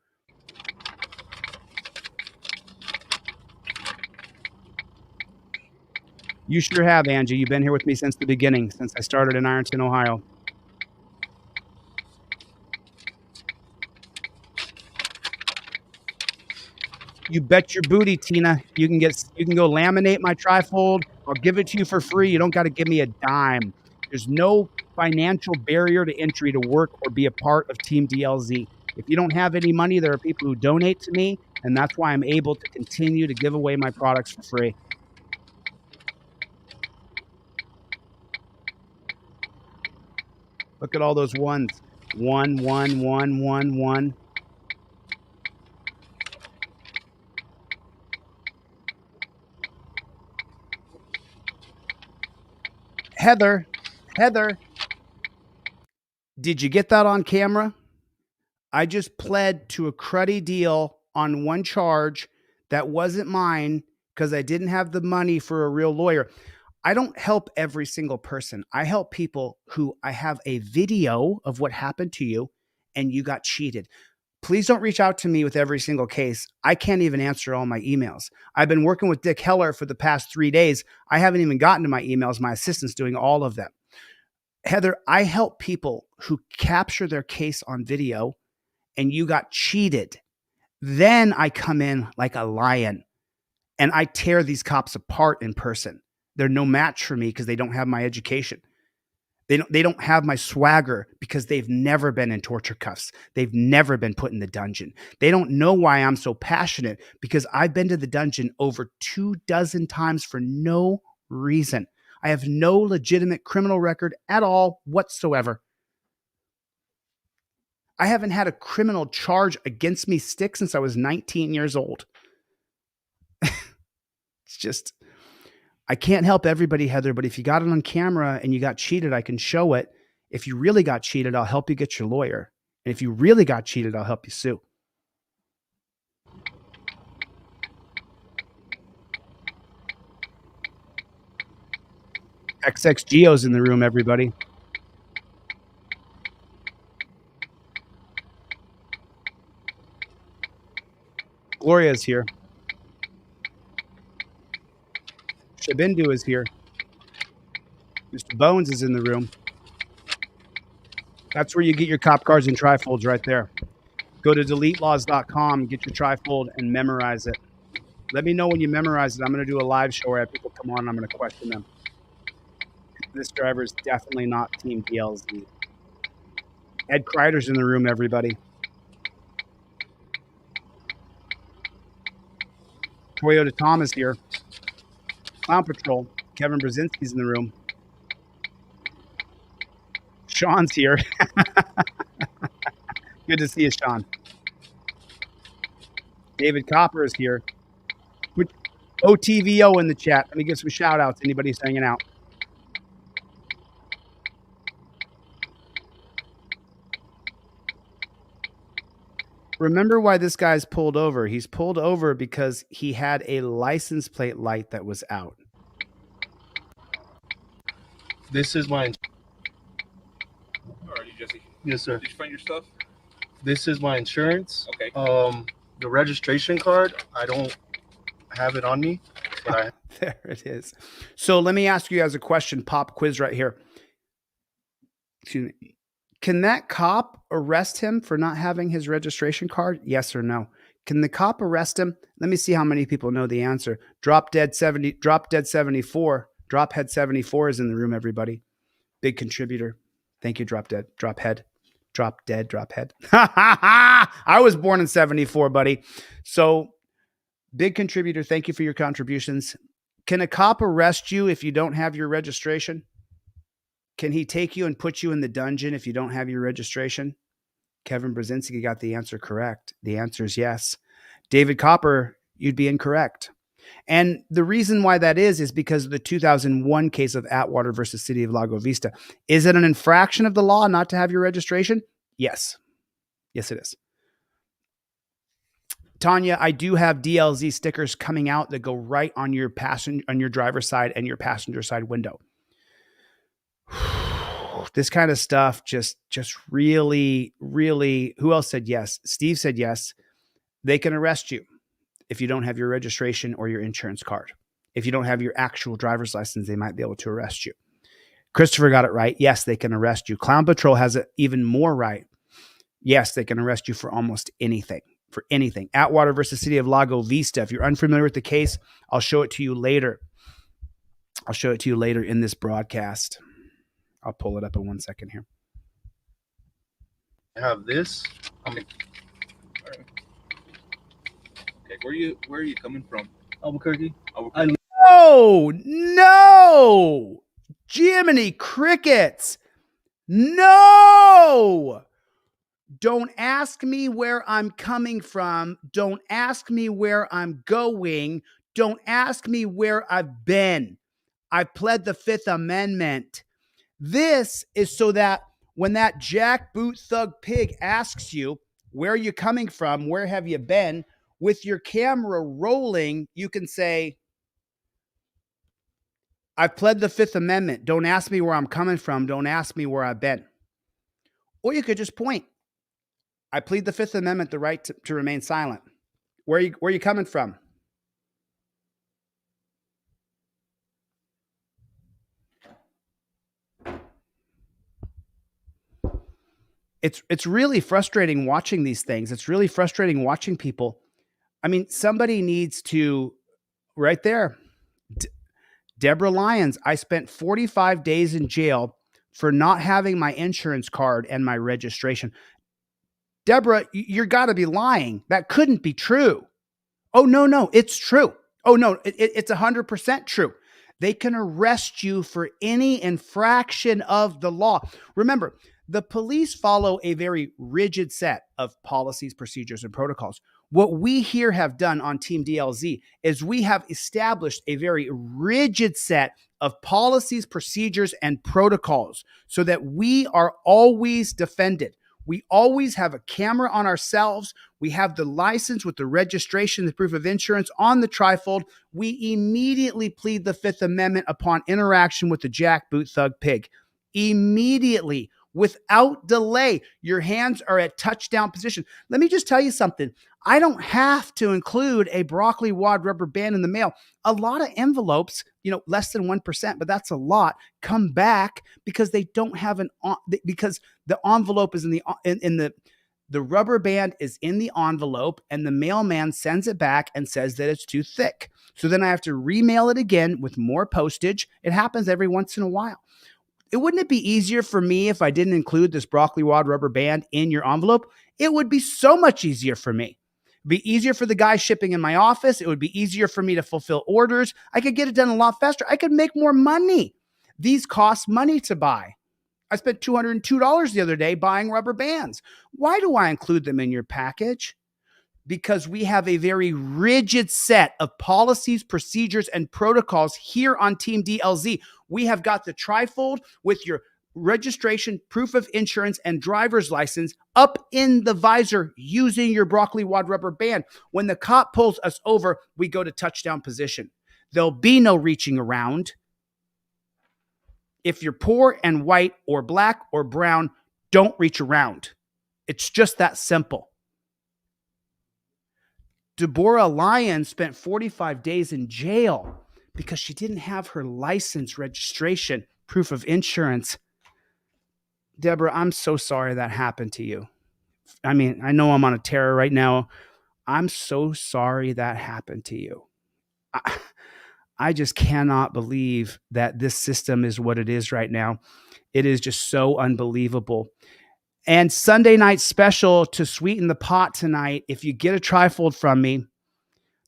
You sure have, Angie. You've been here with me since the beginning, since I started in Ironton, Ohio. You bet your booty, Tina. You can go laminate my trifold. I'll give it to you for free. You don't got to give me a dime. There's no financial barrier to entry to work or be a part of Team DLZ. If you don't have any money, there are people who donate to me, and that's why I'm able to continue to give away my products for free. Look at all those ones. 1, 1, 1, 1, 1. Heather, did you get that on camera? I just pled to a cruddy deal on one charge that wasn't mine because I didn't have the money for a real lawyer. I don't help every single person. I help people who I have a video of what happened to you and you got cheated. Please don't reach out to me with every single case. I can't even answer all my emails. I've been working with Dick Heller for the past 3 days. I haven't even gotten to my emails. My assistant's doing all of them. Heather, I help people who capture their case on video and you got cheated. Then I come in like a lion and I tear these cops apart in person. They're no match for me because they don't have my education. They don't have my swagger because they've never been in torture cuffs. They've never been put in the dungeon. They don't know why I'm so passionate because I've been to the dungeon over 24 times for no reason. I have no legitimate criminal record at all whatsoever. I haven't had a criminal charge against me stick since I was 19 years old. It's just, I can't help everybody, Heather, but if you got it on camera and you got cheated, I can show it. If you really got cheated, I'll help you get your lawyer. And if you really got cheated, I'll help you sue. XX Geo's in the room, everybody. Gloria's here. Shabindu is here. Mr. Bones is in the room. That's where you get your cop cards and trifolds right there. Go to DeleteLawZ.com, get your trifold, and memorize it. Let me know when you memorize it. I'm going to do a live show where I have people come on and I'm going to question them. This driver is definitely not Team DLZ. Ed Kreider's in the room, everybody. Toyota Tom is here. Clown Patrol. Kevin Brzezinski's in the room. Sean's here. Good to see you, Sean. David Copper is here. Put OTVO in the chat. Let me give some shout outs. Anybody's hanging out. Remember why this guy's pulled over. He's pulled over because he had a license plate light that was out. This is my... Alrighty, Jesse. Yes, sir. Did you find your stuff? This is my insurance. Okay. The registration card, I don't have it on me, but There it is. So let me ask you guys a question. Pop quiz right here. Excuse me. Can that cop arrest him for not having his registration card? Yes or no? Can the cop arrest him? Let me see how many people know the answer. Drop Dead 74. Drophead 74 is in the room, everybody. Big contributor. Thank you, Drop Dead. Drophead. Drop Dead. Drophead. I was born in 74, buddy. So big contributor. Thank you for your contributions. Can a cop arrest you if you don't have your registration? Can he take you and put you in the dungeon if you don't have your registration? Kevin Brzezinski got the answer correct. The answer is yes. David Copper, you'd be incorrect. And the reason why that is because of the 2001 case of Atwater versus City of Lago Vista. Is it an infraction of the law not to have your registration? Yes. Yes, it is. Tanya, I do have DLZ stickers coming out that go right on your driver's side and your passenger side window. This kind of stuff just really, who else said yes? Steve said yes. They can arrest you if you don't have your registration or your insurance card. If you don't have your actual driver's license, they might be able to arrest you. Christopher got it right. Yes, they can arrest you. Clown Patrol has it even more right. Yes, they can arrest you for almost anything. For anything. Atwater versus City of Lago Vista. If you're unfamiliar with the case, I'll show it to you later. I'll show it to you later in this broadcast. I'll pull it up in 1 second here. I have this. Okay, where are you coming from? Albuquerque. Oh, no! Jiminy crickets! No! Don't ask me where I'm coming from. Don't ask me where I'm going. Don't ask me where I've been. I pled the Fifth Amendment. This is so that when that jackboot thug pig asks you, where are you coming from? Where have you been? With your camera rolling, you can say, I've pled the Fifth Amendment. Don't ask me where I'm coming from. Don't ask me where I've been. Or you could just point. I plead the Fifth Amendment, the right to remain silent. Where are you coming from? It's really frustrating watching these things. It's really frustrating watching people. I mean, somebody needs to, right there, Deborah Lyons, I spent 45 days in jail for not having my insurance card and my registration. Deborah, you're got to be lying. That couldn't be true. Oh, no, it's true. Oh, no, it's 100% true. They can arrest you for any infraction of the law. Remember, the police follow a very rigid set of policies, procedures, and protocols. What we here have done on Team DLZ is we have established a very rigid set of policies, procedures, and protocols so that we are always defended. We always have a camera on ourselves. We have the license with the registration, the proof of insurance on the trifold. We immediately plead the Fifth Amendment upon interaction with the jackboot thug pig. Immediately, without delay, your hands are at touchdown position. Let me just tell you something. I don't have to include a broccoli wad rubber band in the mail. A lot of envelopes, less than 1%, but that's a lot, come back because they don't have because the envelope is the rubber band is in the envelope and the mailman sends it back and says that it's too thick. So then I have to remail it again with more postage. It happens every once in a while. Wouldn't it be easier for me if I didn't include this broccoli wad rubber band in your envelope? It would be so much easier for me. It'd be easier for the guy shipping in my office. It would be easier for me to fulfill orders. I could get it done a lot faster. I could make more money. These cost money to buy. I spent $202 the other day buying rubber bands. Why do I include them in your package? Because we have a very rigid set of policies, procedures, and protocols here on Team DLZ. We have got the trifold with your registration, proof of insurance, and driver's license up in the visor using your broccoli wad rubber band. When the cop pulls us over, we go to touchdown position. There'll be no reaching around. If you're poor and white or black or brown, don't reach around. It's just that simple. Deborah Lyons spent 45 days in jail because she didn't have her license, registration, proof of insurance. Deborah, I'm so sorry that happened to you. I mean, I know I'm on a tear right now. I'm so sorry that happened to you. I just cannot believe that this system is what it is right now. It is just so unbelievable. And Sunday night special to sweeten the pot tonight, if you get a trifold from me,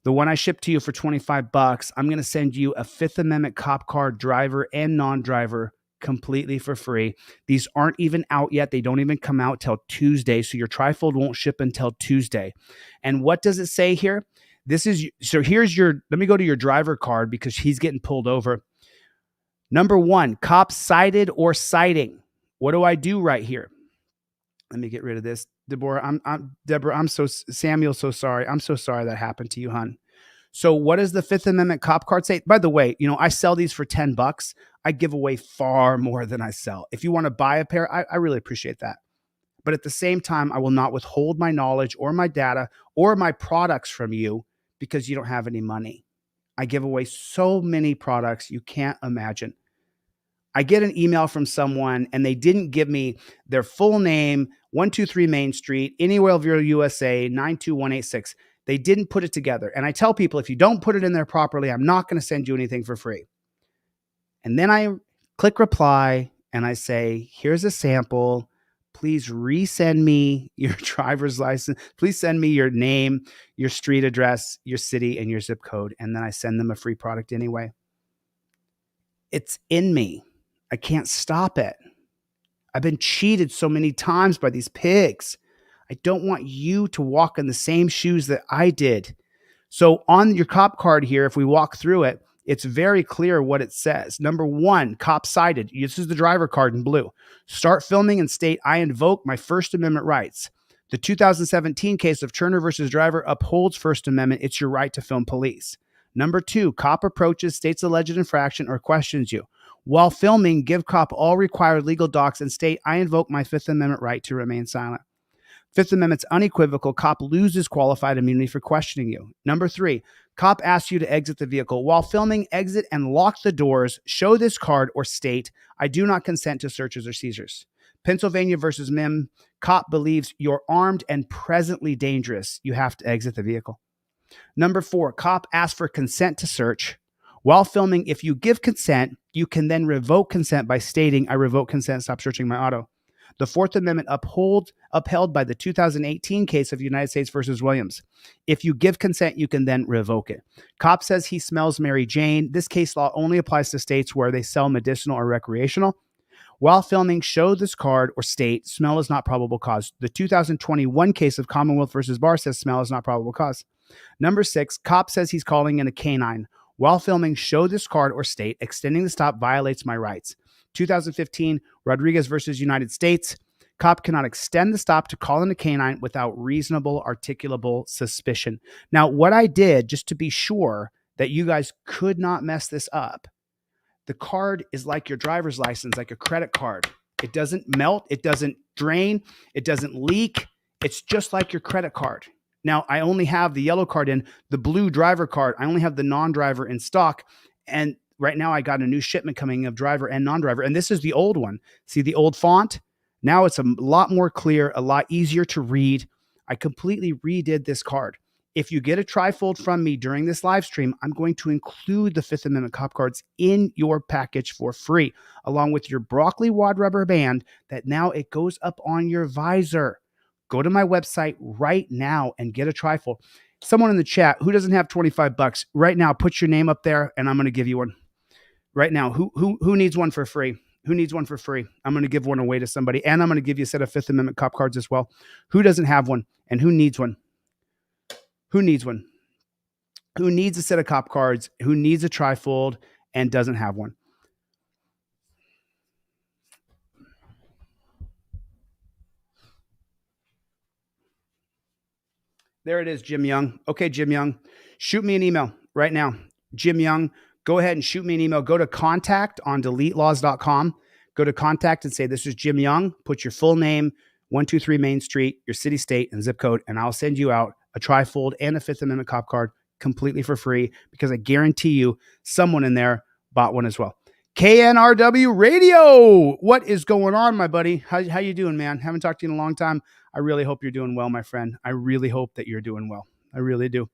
the one I shipped to you for $25, I'm going to send you a Fifth Amendment cop car, driver and non-driver, completely for free. These aren't even out yet. They don't even come out till Tuesday. So your trifold won't ship until Tuesday. And what does it say here? Let me go to your driver card because he's getting pulled over. Number 1, cop cited or citing. What do I do right here? Let me get rid of this. Deborah, Samuel, so sorry. I'm so sorry that happened to you, hon. So what does the Fifth Amendment cop card say? By the way, I sell these for $10. I give away far more than I sell. If you want to buy a pair, I really appreciate that. But at the same time, I will not withhold my knowledge or my data or my products from you because you don't have any money. I give away so many products you can't imagine. I get an email from someone and they didn't give me their full name, 123 Main Street, Anywhereville, USA, 92186. They didn't put it together. And I tell people, if you don't put it in there properly, I'm not going to send you anything for free. And then I click reply and I say, here's a sample. Please resend me your driver's license. Please send me your name, your street address, your city, and your zip code. And then I send them a free product anyway. It's in me. I can't stop it. I've been cheated so many times by these pigs. I don't want you to walk in the same shoes that I did. So on your cop card here, if we walk through it, it's very clear what it says. Number 1, cop cited. This is the driver card in blue. Start filming and state, I invoke my First Amendment rights. The 2017 case of Turner versus Driver upholds First Amendment. It's your right to film police. Number 2, cop approaches, states alleged infraction, or questions you. While filming, give cop all required legal docs and state, I invoke my Fifth Amendment right to remain silent. Fifth Amendment's unequivocal. Cop loses qualified immunity for questioning you. Number 3, cop asks you to exit the vehicle. While filming, exit and lock the doors. Show this card or state, I do not consent to searches or seizures. Pennsylvania versus Mim. Cop believes you're armed and presently dangerous. You have to exit the vehicle. Number 4, cop asks for consent to search. While filming, if you give consent, you can then revoke consent by stating, I revoke consent, stop searching my auto. The Fourth Amendment upheld by the 2018 case of United States versus Williams. If you give consent, you can then revoke it. Cop says he smells Mary Jane. This case law only applies to states where they sell medicinal or recreational. While filming, show this card or state, smell is not probable cause. The 2021 case of Commonwealth versus Barr says smell is not probable cause. Number 6, cop says he's calling in a canine. While filming, show this card or state, extending the stop violates my rights. 2015, Rodriguez versus United States. Cop cannot extend the stop to call in a canine without reasonable articulable suspicion. Now, what I did, just to be sure that you guys could not mess this up, the card is like your driver's license, like a credit card. It doesn't melt. It doesn't drain. It doesn't leak. It's just like your credit card. Now, I only have the yellow card in, the blue driver card. I only have the non-driver in stock. And right now I got a new shipment coming of driver and non-driver. And this is the old one. See the old font? Now it's a lot more clear, a lot easier to read. I completely redid this card. If you get a trifold from me during this live stream, I'm going to include the Fifth Amendment cop cards in your package for free, along with your broccoli wad rubber band that now it goes up on your visor. Go to my website right now and get a trifold. Someone in the chat who doesn't have $25 right now, put your name up there and I'm going to give you one right now. Who needs one for free? Who needs one for free? I'm going to give one away to somebody, and I'm going to give you a set of Fifth Amendment cop cards as well. Who doesn't have one and who needs one? Who needs one? Who needs a set of cop cards? Who needs a trifold and doesn't have one? There it is, Jim Young. Okay, Jim Young, shoot me an email right now. Jim Young, go ahead and shoot me an email. Go to contact on DeleteLawZ.com. Go to contact and say, this is Jim Young. Put your full name, 123 Main Street, your city, state, and zip code, and I'll send you out a trifold and a Fifth Amendment cop card completely for free, because I guarantee you someone in there bought one as well. KNRW Radio. What is going on, my buddy? How you doing, man? Haven't talked to you in a long time. I really hope you're doing well, my friend. I really hope that you're doing well. I really do.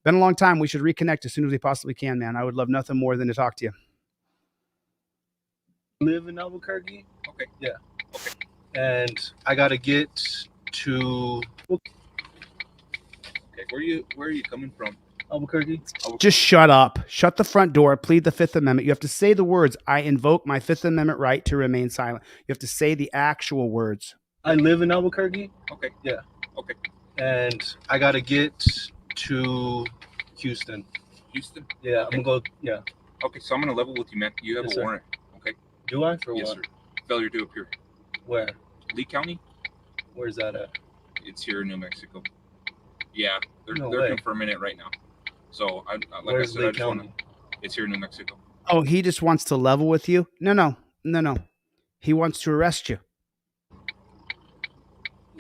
Been a long time. We should reconnect as soon as we possibly can, man. I would love nothing more than to talk to you. Live in Albuquerque? Okay, yeah. Okay. And I got to get to... Okay, where are you coming from? Albuquerque? Just shut up. Shut the front door. Plead the Fifth Amendment. You have to say the words, I invoke my Fifth Amendment right to remain silent. You have to say the actual words. I live in Albuquerque? Okay. Yeah. Okay. And I got to get to Houston. Houston? Yeah, Okay. I'm going to go, yeah. Okay, so I'm going to level with you, man. You have Yes, a sir. warrant. Okay. Do I? For Yes, what? sir. Failure to appear. Where? Lee County? Where's that at? It's here in New Mexico. Yeah, they're No way. confirming it right now. So, like Where's I said, Lee I just want to. County? It's here in New Mexico. Oh, he just wants to level with you? No. He wants to arrest you.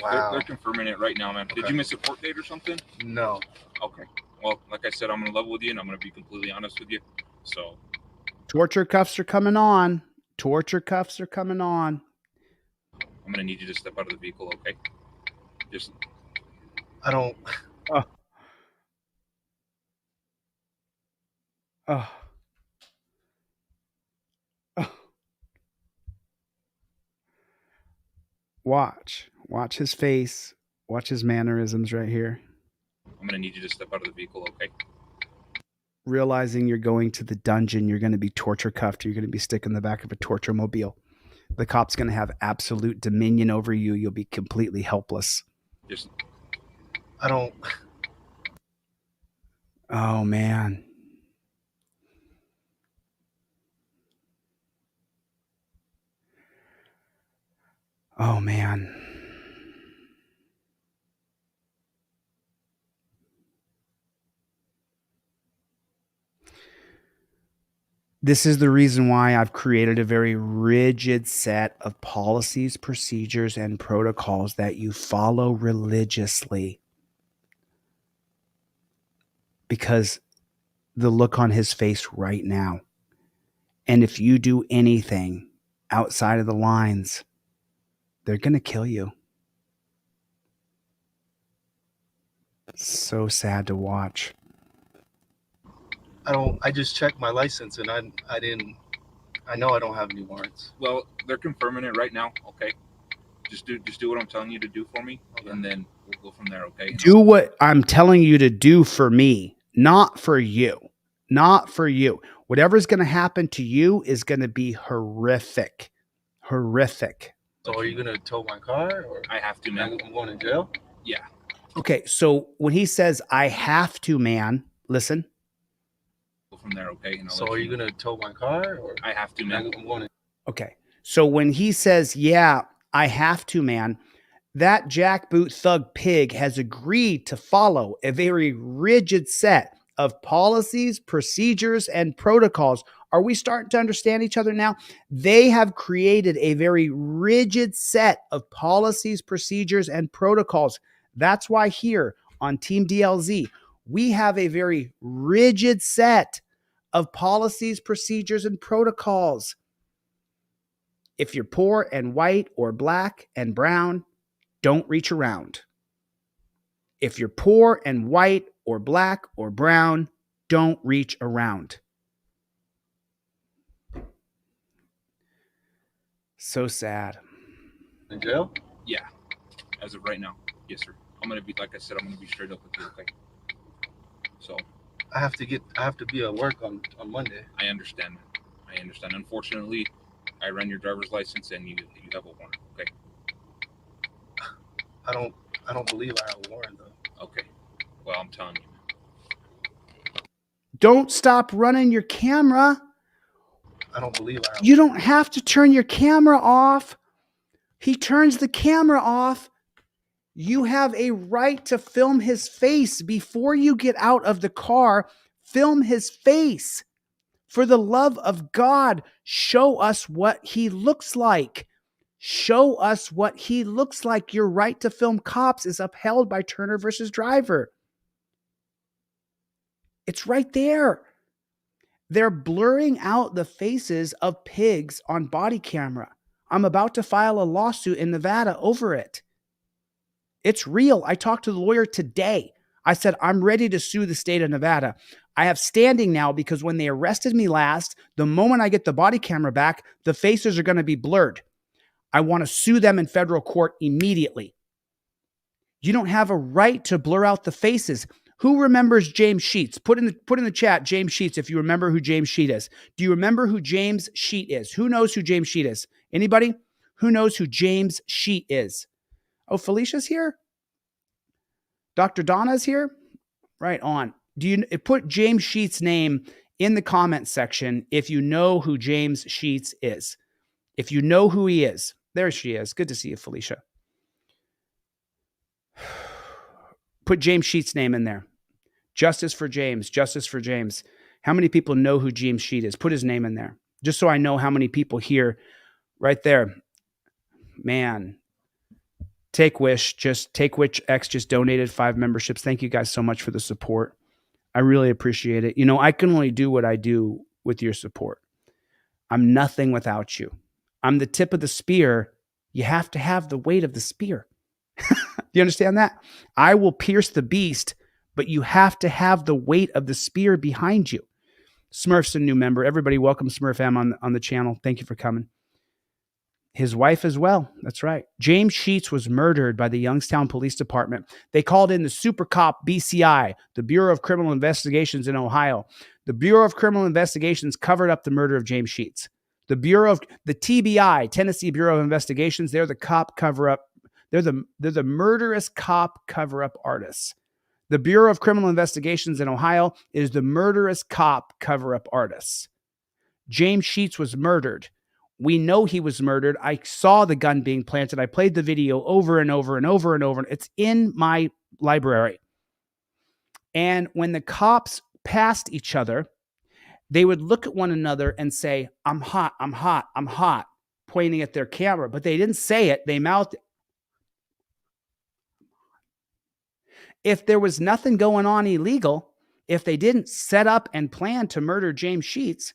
Wow. They're confirming it right now, man. Okay. Did you miss a court date or something? No. Okay. Well, like I said, I'm going to level with you, and I'm going to be completely honest with you. So, Torture cuffs are coming on. Torture cuffs are coming on. I'm going to need you to step out of the vehicle, okay? Just. I don't... Oh. Watch his face. Watch his mannerisms right here. I'm going to need you to step out of the vehicle, okay? Realizing you're going to the dungeon, you're going to be torture cuffed. You're going to be stuck in the back of a torture mobile. The cop's going to have absolute dominion over you. You'll be completely helpless. Just I don't. Oh, man. Oh, man. This is the reason why I've created a very rigid set of policies, procedures, and protocols that you follow religiously. Because the look on his face right now, and if you do anything outside of the lines, they're going to kill you. So sad to watch. I just checked my license and I didn't. I know I don't have any warrants. well, they're confirming it right now. Okay, just do what I'm telling you to do for me, and then we'll go from there. Okay. Do what I'm telling you to do for me, not for you. Not for you. Whatever's going to happen to you is going to be horrific. Horrific. So are you gonna tow my car, or I have to, man. I'm going to jail? Yeah. Okay, so when he says, I have to, man, listen. Go from there. Okay. And I'll So let are you gonna tow my car, or I have to, man. I'm going to. Okay, so when he says, yeah, I have to, man, that jackboot thug pig has agreed to follow a very rigid set of policies, procedures, and protocols. Are we starting to understand each other now? They have created a very rigid set of policies, procedures, and protocols. That's why here on Team DLZ, we have a very rigid set of policies, procedures, and protocols. If you're poor and white or black and brown, don't reach around. If you're poor and white or black or brown, don't reach around. So sad. In jail? Yeah. As of right now, yes, sir. I'm gonna be, like I said, I'm gonna be straight up with you. Okay. So I have to be at work on Monday. I understand, man. I understand. Unfortunately, I ran your driver's license, and you have a warrant. Okay. I don't believe I have a warrant though. Okay. Well, I'm telling you. Don't stop running your camera. I don't believe I have. You don't have to turn your camera off. He turns the camera off. You have a right to film his face before you get out of the car. Film his face. For the love of God, show us what he looks like. Show us what he looks like. Your right to film cops is upheld by Turner versus Driver. It's right there. They're blurring out the faces of pigs on body camera. I'm about to file a lawsuit in Nevada over it. It's real. I talked to the lawyer today. I said, I'm ready to sue the state of Nevada. I have standing now because when they arrested me last, the moment I get the body camera back, the faces are going to be blurred. I want to sue them in federal court immediately. You don't have a right to blur out the faces. Who remembers James Sheets? Put in the chat, James Sheets, if you remember who James Sheet is. Do you remember who James Sheet is? Who knows who James Sheet is? Anybody? Who knows who James Sheet is? Oh, Felicia's here? Dr. Donna's here? Right on. Do you put James Sheets' name in the comment section if you know who James Sheets is? If you know who he is. There she is. Good to see you, Felicia. Put James Sheets' name in there. Justice for James. Justice for James. How many people know who James Sheet is? Put his name in there. Just so I know how many people here. Right there. Man. Take Wish X just donated 5 memberships. Thank you guys so much for the support. I really appreciate it. You know, I can only do what I do with your support. I'm nothing without you. I'm the tip of the spear. You have to have the weight of the spear. Do you understand that? I will pierce the beast, but you have to have the weight of the spear behind you. Smurf's a new member. Everybody welcome Smurf M on the channel. Thank you for coming. His wife as well. That's right. James Sheets was murdered by the Youngstown Police Department. They called in the Super Cop BCI, the Bureau of Criminal Investigations in Ohio. The Bureau of Criminal Investigations covered up the murder of James Sheets. The TBI, Tennessee Bureau of Investigations, they're the cop cover-up. They're the murderous cop cover-up artists. The Bureau of Criminal Investigations in Ohio is the murderous cop cover-up artists. James Sheets was murdered. We know he was murdered. I saw the gun being planted. I played the video over and over and over and over. It's in my library. And when the cops passed each other, they would look at one another and say, I'm hot, I'm hot, I'm hot, pointing at their camera. But they didn't say it. They mouthed it. If there was nothing going on illegal, if they didn't set up and plan to murder James Sheets,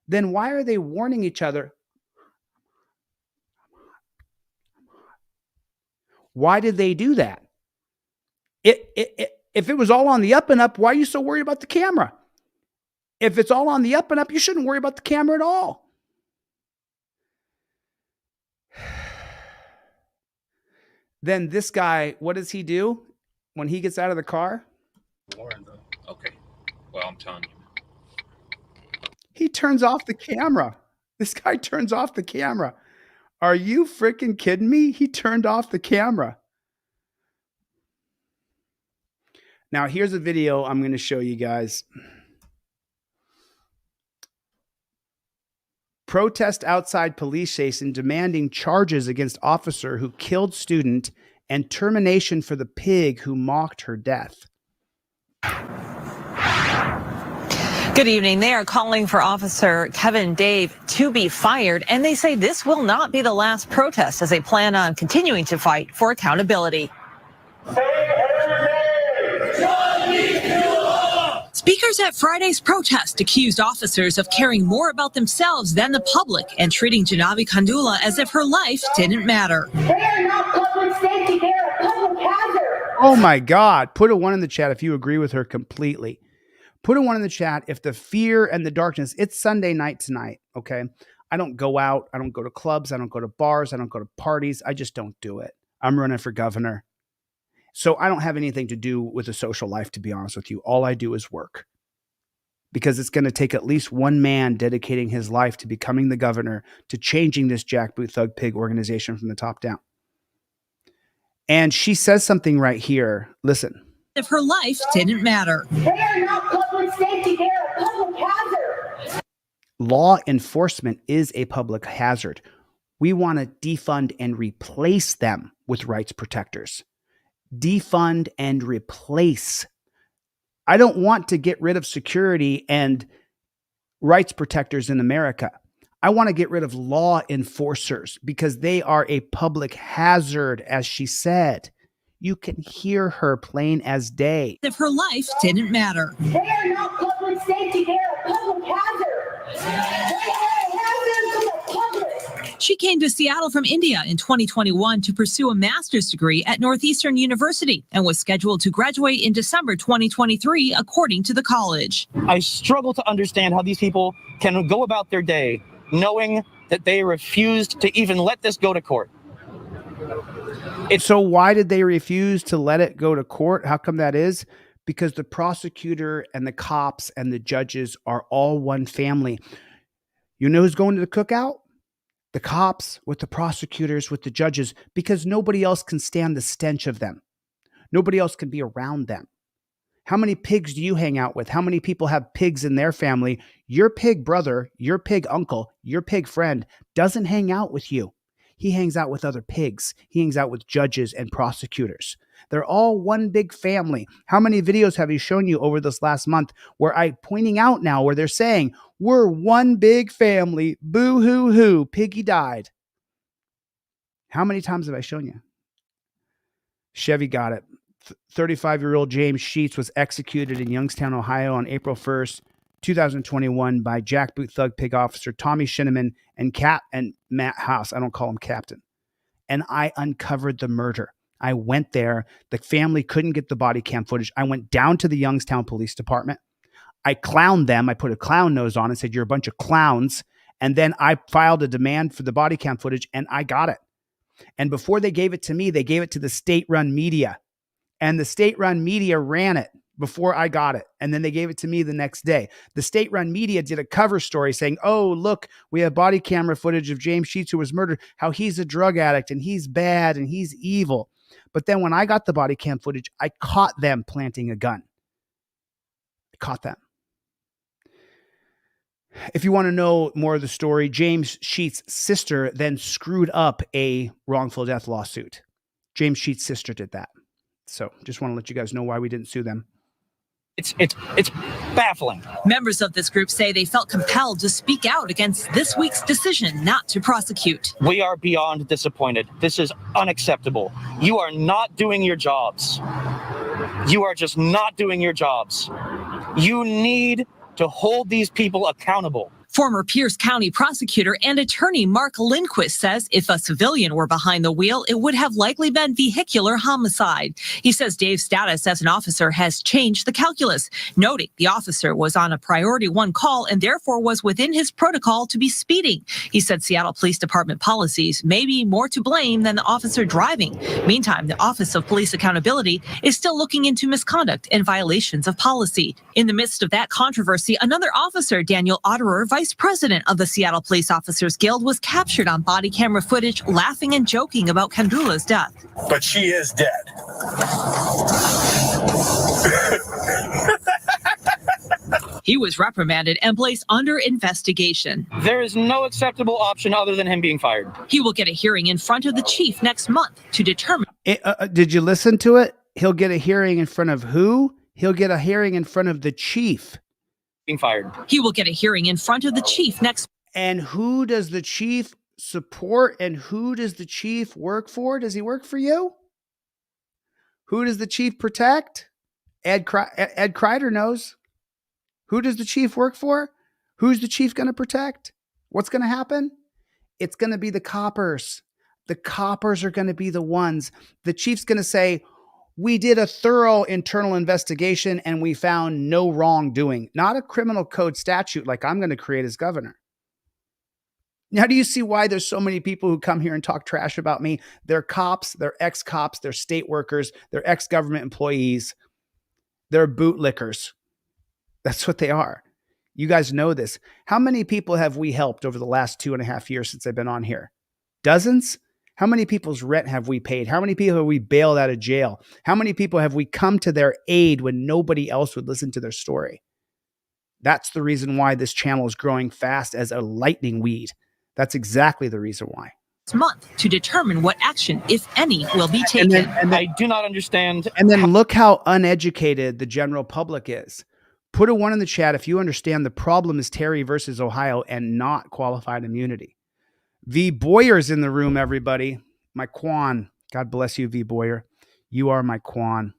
then why are they warning each other? Why did they do that? If it was all on the up and up, why are you so worried about the camera? If it's all on the up and up, you shouldn't worry about the camera at all. Then this guy, what does he do when he gets out of the car? Okay. Well, I'm telling you. He turns off the camera. This guy turns off the camera. Are you freaking kidding me? He turned off the camera. Now, here's a video I'm going to show you guys. Protest outside police station demanding charges against officer who killed student and termination for the pig who mocked her death. Good evening. They are calling for Officer Kevin Dave to be fired, and they say this will not be the last protest as they plan on continuing to fight for accountability. Speakers at Friday's protest accused officers of caring more about themselves than the public and treating Janavi Kandula as if her life didn't matter. They are not public safety, they are a public hazard. Oh my God. Put a 1 in the chat if you agree with her completely. Put a 1 in the chat if the fear and the darkness, it's Sunday night tonight, okay? I don't go out. I don't go to clubs. I don't go to bars. I don't go to parties. I just don't do it. I'm running for governor. So I don't have anything to do with a social life, to be honest with you. All I do is work. Because it's going to take at least one man dedicating his life to becoming the governor, to changing this jackboot thug pig organization from the top down. And she says something right here. Listen. If her life didn't matter. They are not public safety, they are a public hazard. Law enforcement is a public hazard. We want to defund and replace them with rights protectors. Defund and replace. I don't want to get rid of security and rights protectors in America. I want to get rid of law enforcers because they are a public hazard, as she said. You can hear her plain as day. If her life didn't matter. They are not public safety, they are a public hazard. They are a hazard to the public. She came to Seattle from India in 2021 to pursue a master's degree at Northeastern University and was scheduled to graduate in December 2023, according to the college. I struggle to understand how these people can go about their day knowing that they refused to even let this go to court. So why did they refuse to let it go to court? How come that is? Because the prosecutor and the cops and the judges are all one family. You know who's going to the cookout? The cops with the prosecutors, with the judges, because nobody else can stand the stench of them. Nobody else can be around them. How many pigs do you hang out with? How many people have pigs in their family? Your pig brother, your pig uncle, your pig friend doesn't hang out with you. He hangs out with other pigs. He hangs out with judges and prosecutors. They're all one big family. How many videos have you shown you over this last month where I'm pointing out now where they're saying, we're one big family, boo hoo hoo, piggy died. How many times have I shown you? Chevy got it. 35-year-old James Sheets was executed in Youngstown, Ohio on April 1st, 2021 by jackboot thug pig officer Tommy Shinneman and Matt House. I don't call him captain. And I uncovered the murder. I went there. The family couldn't get the body cam footage. I went down to the Youngstown Police Department. I clowned them. I put a clown nose on and said, you're a bunch of clowns. And then I filed a demand for the body cam footage and I got it. And before they gave it to me, they gave it to the state-run media. And the state-run media ran it. before I got it. And then they gave it to me the next day. The state-run media did a cover story saying, oh, look, we have body camera footage of James Sheets who was murdered, how he's a drug addict and he's bad and he's evil. But then when I got the body cam footage, I caught them planting a gun. I caught them. If you want to know more of the story, James Sheets' sister then screwed up a wrongful death lawsuit. James Sheets' sister did that. So just want to let you guys know why we didn't sue them. It's baffling. Members of this group say they felt compelled to speak out against this week's decision not to prosecute. We are beyond disappointed. This is unacceptable. You are not doing your jobs. You are just not doing your jobs. You need to hold these people accountable. Former Pierce County prosecutor and attorney Mark Lindquist says if a civilian were behind the wheel, it would have likely been vehicular homicide. He says Dave's status as an officer has changed the calculus, noting the officer was on a priority 1 call and therefore was within his protocol to be speeding. He said Seattle Police Department policies may be more to blame than the officer driving. Meantime, the Office of Police Accountability is still looking into misconduct and violations of policy. In the midst of that controversy, another officer, Daniel Otterer, vice president of the Seattle Police Officers Guild, was captured on body camera footage laughing and joking about Kandrula's death. But she is dead. He was reprimanded and placed under investigation. There is no acceptable option other than him being fired. He will get a hearing in front of the chief next month to determine. Did you listen to it? He'll get a hearing in front of who? He'll get a hearing in front of the chief. Being fired. He will get a hearing in front of the chief next. And who does the chief support and who does the chief work for? Does he work for you? Who does the chief protect? Ed Kreider knows. Who does the chief work for? Who's the chief going to protect? What's going to happen? It's going to be the coppers. The coppers are going to be the ones. The chief's going to say, we did a thorough internal investigation and we found no wrongdoing. Not a criminal code statute like I'm going to create as governor. Now, do you see why there's so many people who come here and talk trash about me? They're cops, they're ex-cops, they're state workers, they're ex-government employees. They're bootlickers. That's what they are. You guys know this. How many people have we helped over the last 2.5 years since I've been on here? Dozens? How many people's rent have we paid? How many people have we bailed out of jail? How many people have we come to their aid when nobody else would listen to their story? That's the reason why this channel is growing fast as a lightning weed. That's exactly the reason why. Month to determine what action, if any, will be taken. And I do not understand. And then look how uneducated the general public is. Put a 1 in the chat if you understand the problem is Terry versus Ohio and not qualified immunity. V. Boyer's in the room, everybody. My Quan. God bless you, V. Boyer. You are my Quan.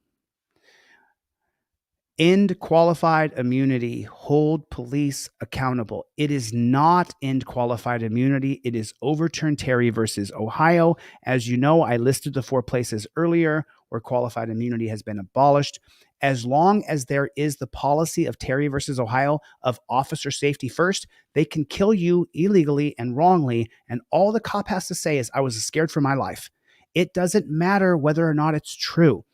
End qualified immunity. Hold police accountable. It is not end qualified immunity. It is overturn Terry versus Ohio. As you know, I listed the 4 places earlier where qualified immunity has been abolished. As long as there is the policy of Terry versus Ohio of officer safety first, they can kill you illegally and wrongly. And all the cop has to say is, I was scared for my life. It doesn't matter whether or not it's true.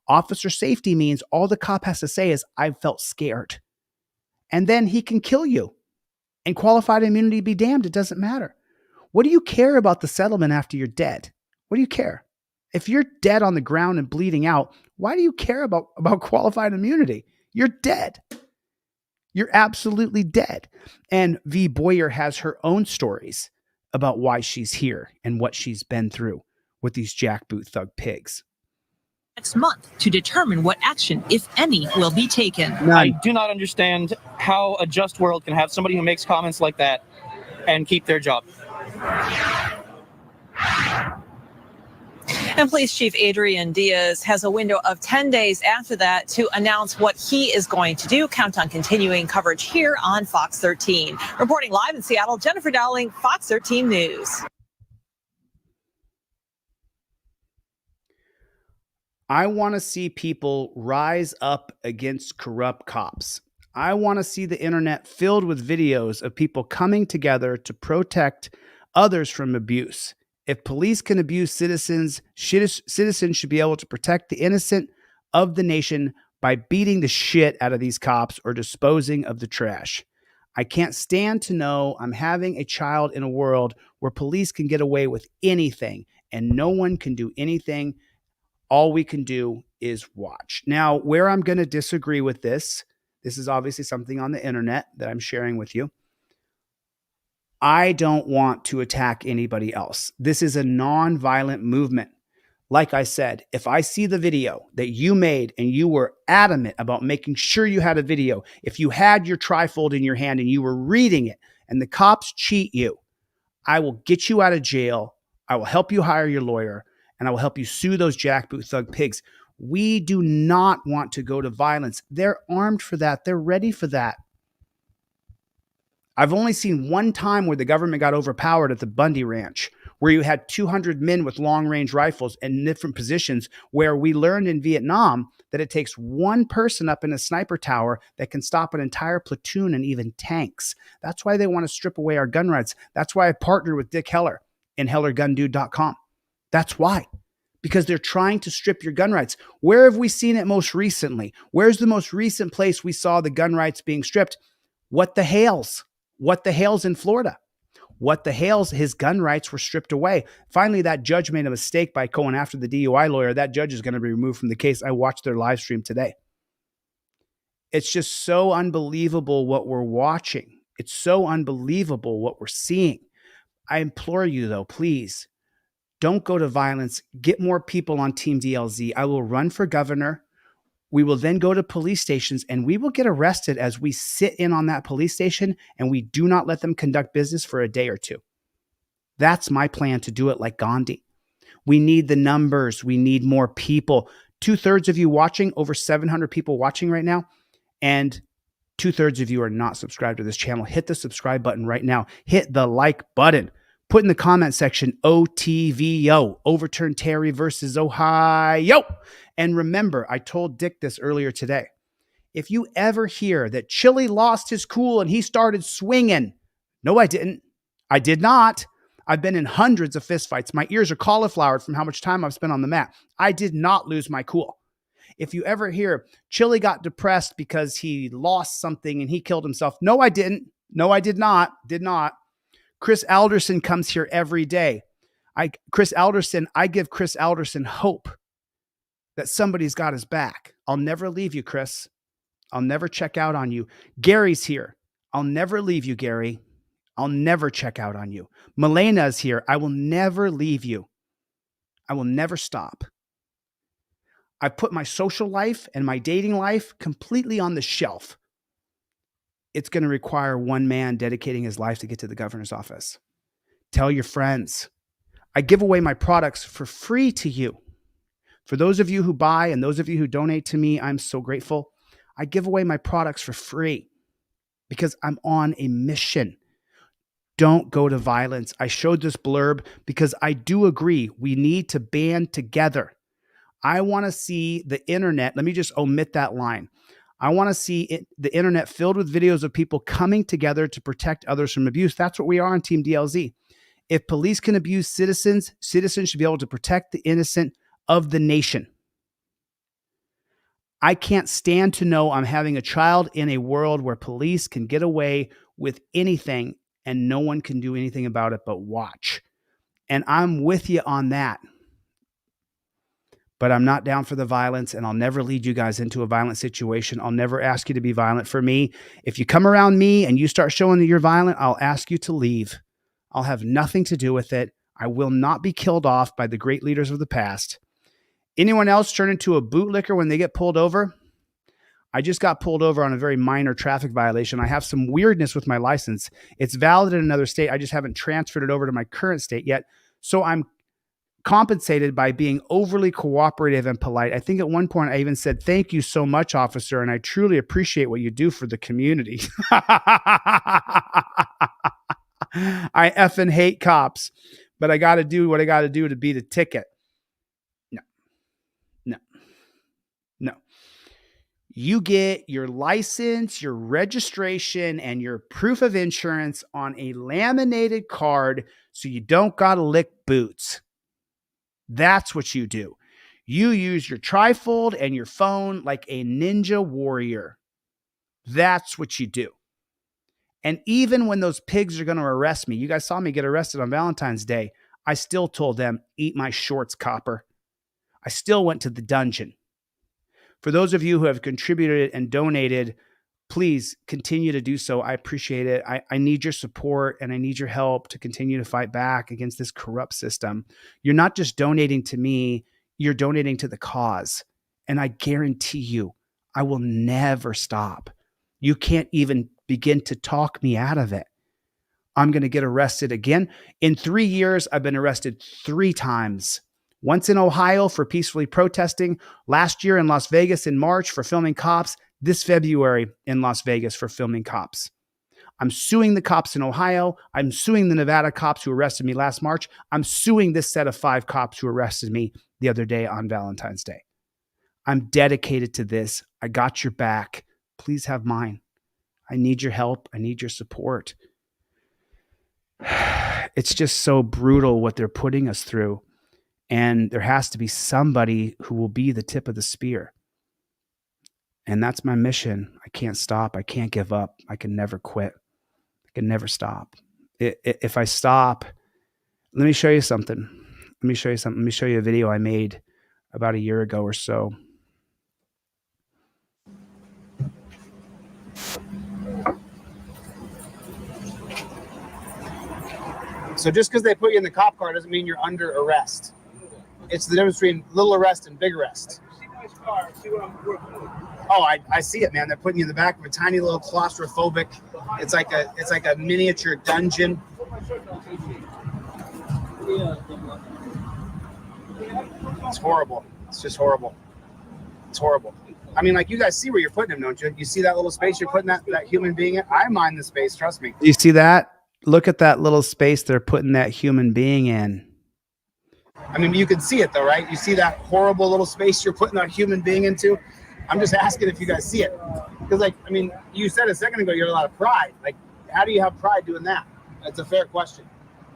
Officer safety means all the cop has to say is, I felt scared. And then he can kill you. And qualified immunity be damned, it doesn't matter. What do you care about the settlement after you're dead? What do you care? If you're dead on the ground and bleeding out, why do you care about qualified immunity? You're dead. You're absolutely dead. And V. Boyer has her own stories about why she's here and what she's been through with these jackboot thug pigs. Next month to determine what action, if any, will be taken. I do not understand how a just world can have somebody who makes comments like that and keep their job. And Police Chief Adrian Diaz has a window of 10 days after that to announce what he is going to do. Count on continuing coverage here on Fox 13. Reporting live in Seattle, Jennifer Dowling, Fox 13 News. I want to see people rise up against corrupt cops. I want to see the internet filled with videos of people coming together to protect others from abuse. If police can abuse citizens, citizens should be able to protect the innocent of the nation by beating the shit out of these cops or disposing of the trash. I can't stand to know I'm having a child in a world where police can get away with anything and no one can do anything. All we can do is watch. Now, where I'm going to disagree with this is obviously something on the internet that I'm sharing with you. I don't want to attack anybody else. This is a non-violent movement. Like I said, if I see the video that you made and you were adamant about making sure you had a video, if you had your trifold in your hand and you were reading it and the cops cheat you, I will get you out of jail. I will help you hire your lawyer and I will help you sue those jackboot thug pigs. We do not want to go to violence. They're armed for that. They're ready for that. I've only seen one time where the government got overpowered at the Bundy Ranch, where you had 200 men with long-range rifles in different positions, where we learned in Vietnam that it takes one person up in a sniper tower that can stop an entire platoon and even tanks. That's why they want to strip away our gun rights. That's why I partnered with Dick Heller and HellerGunDude.com. That's why. Because they're trying to strip your gun rights. Where have we seen it most recently? Where's the most recent place we saw the gun rights being stripped? What the Hales? What the Hales in Florida? What the Hales, his gun rights were stripped away. Finally, that judge made a mistake by going after the DUI lawyer. That judge is going to be removed from the case. I watched their live stream today. It's just so unbelievable what we're watching. It's so unbelievable what we're seeing. I implore you, though, please, don't go to violence. Get more people on Team DLZ. I will run for governor. We will then go to police stations and we will get arrested as we sit in on that police station and we do not let them conduct business for a day or two. That's my plan, to do it like Gandhi. We need the numbers. We need more people. 2/3 of you watching, over 700 people watching right now, and 2/3 of you are not subscribed to this channel. Hit the subscribe button right now. Hit the like button. Put in the comment section, OTVO, overturn Terry versus Ohio. And remember, I told Dick this earlier today. If you ever hear that Chille lost his cool and he started swinging, no, I didn't. I did not. I've been in hundreds of fistfights. My ears are cauliflowered from how much time I've spent on the mat. I did not lose my cool. If you ever hear Chille got depressed because he lost something and he killed himself, no, I didn't. No, I did not. Did not. Chris Alderson comes here every day. I give Chris Alderson hope that somebody's got his back. I'll never leave you, Chris. I'll never check out on you. Gary's here. I'll never leave you, Gary. I'll never check out on you. Melena's here. I will never leave you. I will never stop. I've put my social life and my dating life completely on the shelf. It's going to require one man dedicating his life to get to the governor's office. Tell your friends. I give away my products for free to you. For those of you who buy and those of you who donate to me, I'm so grateful. I give away my products for free because I'm on a mission. Don't go to violence. I showed this blurb because I do agree we need to band together. I want to see the internet. Let me just omit that line. I want to see the internet filled with videos of people coming together to protect others from abuse. That's what we are on Team DLZ. If police can abuse citizens, citizens should be able to protect the innocent of the nation. I can't stand to know I'm having a child in a world where police can get away with anything and no one can do anything about it but watch. And I'm with you on that. But I'm not down for the violence, and I'll never lead you guys into a violent situation. I'll never ask you to be violent. For me, if you come around me and you start showing that you're violent, I'll ask you to leave. I'll have nothing to do with it. I will not be killed off by the great leaders of the past. Anyone else turn into a bootlicker when they get pulled over? I just got pulled over on a very minor traffic violation. I have some weirdness with my license. It's valid in another state. I just haven't transferred it over to my current state yet. So I'm compensated by being overly cooperative and polite. I think at one point I even said, "Thank you so much, officer, and I truly appreciate what you do for the community." I effing hate cops, but I got to do what I got to do to beat a ticket. No. You get your license, your registration, and your proof of insurance on a laminated card so you don't got to lick boots. That's what you do. You use your trifold and your phone like a ninja warrior. That's what you do. And even when those pigs are going to arrest me, you guys saw me get arrested on Valentine's Day. I still told them, eat my shorts, copper. I still went to the dungeon. For those of you who have contributed and donated, please continue to do so. I appreciate it. I need your support and I need your help to continue to fight back against this corrupt system. You're not just donating to me, you're donating to the cause. And I guarantee you, I will never stop. You can't even begin to talk me out of it. I'm going to get arrested again. In 3 years, I've been arrested 3 times. Once in Ohio for peacefully protesting, last year in Las Vegas in March for filming cops, this February in Las Vegas for filming cops. I'm suing the cops in Ohio. I'm suing the Nevada cops who arrested me last March. I'm suing this set of 5 cops who arrested me the other day on Valentine's Day. I'm dedicated to this. I got your back. Please have mine. I need your help. I need your support. It's just so brutal what they're putting us through. And there has to be somebody who will be the tip of the spear. And that's my mission. I can't stop. I can't give up. I can never quit. I can never stop. If I stop, let me show you something. Let me show you a video I made about a year ago or so. So just because they put you in the cop car doesn't mean you're under arrest. It's the difference between little arrest and big arrest. Oh, I see it, man. They're putting you in the back of a tiny little claustrophobic. It's like a miniature dungeon. It's horrible. It's just horrible. It's horrible. I mean, like, you guys see where you're putting him, don't you? You see that little space you're putting that human being in? I mind the space, trust me. You see that? Look at that little space they're putting that human being in. I mean, you can see it though, right? You see that horrible little space you're putting that human being into? I'm just asking if you guys see it. Because, like, I mean, you said a second ago you had a lot of pride. Like, how do you have pride doing that? That's a fair question.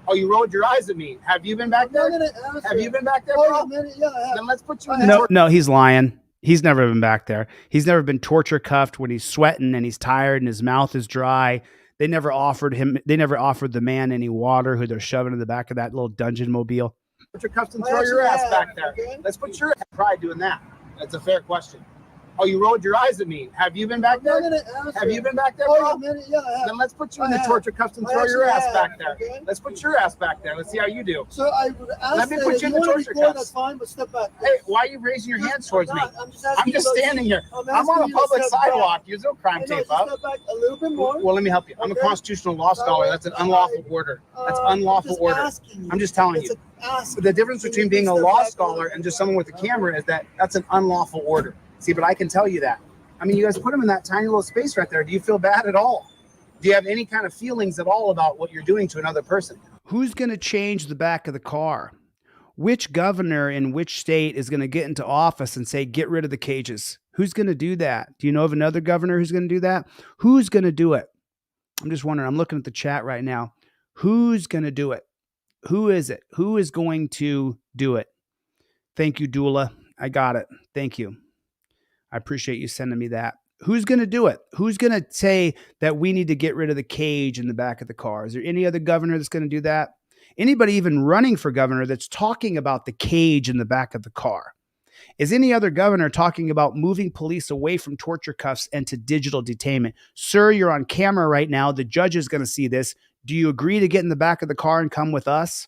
Oh, you rolled your eyes at me. Have you been back there? Have you been back there, bro? Then let's put you in the No, he's lying. He's never been back there. He's never been torture cuffed when he's sweating and he's tired and his mouth is dry. They never offered the man any water who they're shoving in the back of that little dungeon mobile. Put your cuffs and throw your ass back there. Let's put your pride doing that. That's a fair question. Oh, you rolled your eyes at me. Have you been back there? Have you been back there, bro? Then let's put you in the torture cuffs and throw your ass back there. Let's put your ass back there. Let's see how you do. So I would ask Let me put you in the torture cuffs. That's fine, but step back. Hey, why are you raising your hands towards me? I'm just standing here. I'm on a public sidewalk. There's no crime tape up. Step back a little bit more. Well, let me help you. I'm a constitutional law scholar. That's an unlawful order. That's unlawful order. I'm just telling you. The difference between being a law scholar and just someone with a camera is that that's an unlawful order. See, but I can tell you that. I mean, you guys put him in that tiny little space right there. Do you feel bad at all? Do you have any kind of feelings at all about what you're doing to another person? Who's going to change the back of the car? Which governor in which state is going to get into office and say, get rid of the cages? Who's going to do that? Do you know of another governor who's going to do that? Who's going to do it? I'm just wondering. I'm looking at the chat right now. Who's going to do it? Who is it? Who is going to do it? Thank you, Dula. I got it. Thank you. I appreciate you sending me that. Who's going to do it? Who's going to say that we need to get rid of the cage in the back of the car? Is there any other governor that's going to do that? Anybody even running for governor that's talking about the cage in the back of the car? Is any other governor talking about moving police away from torture cuffs and to digital detainment? Sir, you're on camera right now. The judge is going to see this. Do you agree to get in the back of the car and come with us?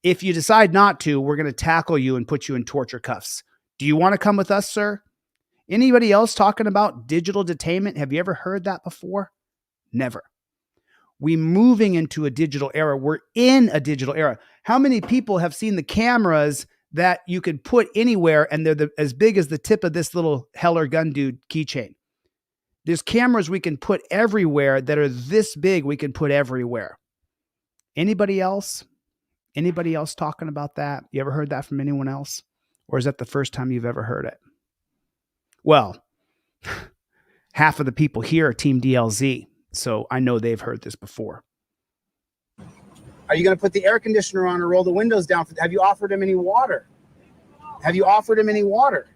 If you decide not to, we're going to tackle you and put you in torture cuffs. Do you want to come with us, sir? Anybody else talking about digital detainment? Have you ever heard that before? Never. We're moving into a digital era. We're in a digital era. How many people have seen the cameras that you can put anywhere and they're as big as the tip of this little Heller gun dude keychain? There's cameras we can put everywhere that are this big we can put everywhere. Anybody else? Anybody else talking about that? You ever heard that from anyone else? Or is that the first time you've ever heard it? Well, half of the people here are Team DLZ, so I know they've heard this before. Are you going to put the air conditioner on or roll the windows down? Have you offered him any water? Have you offered him any water?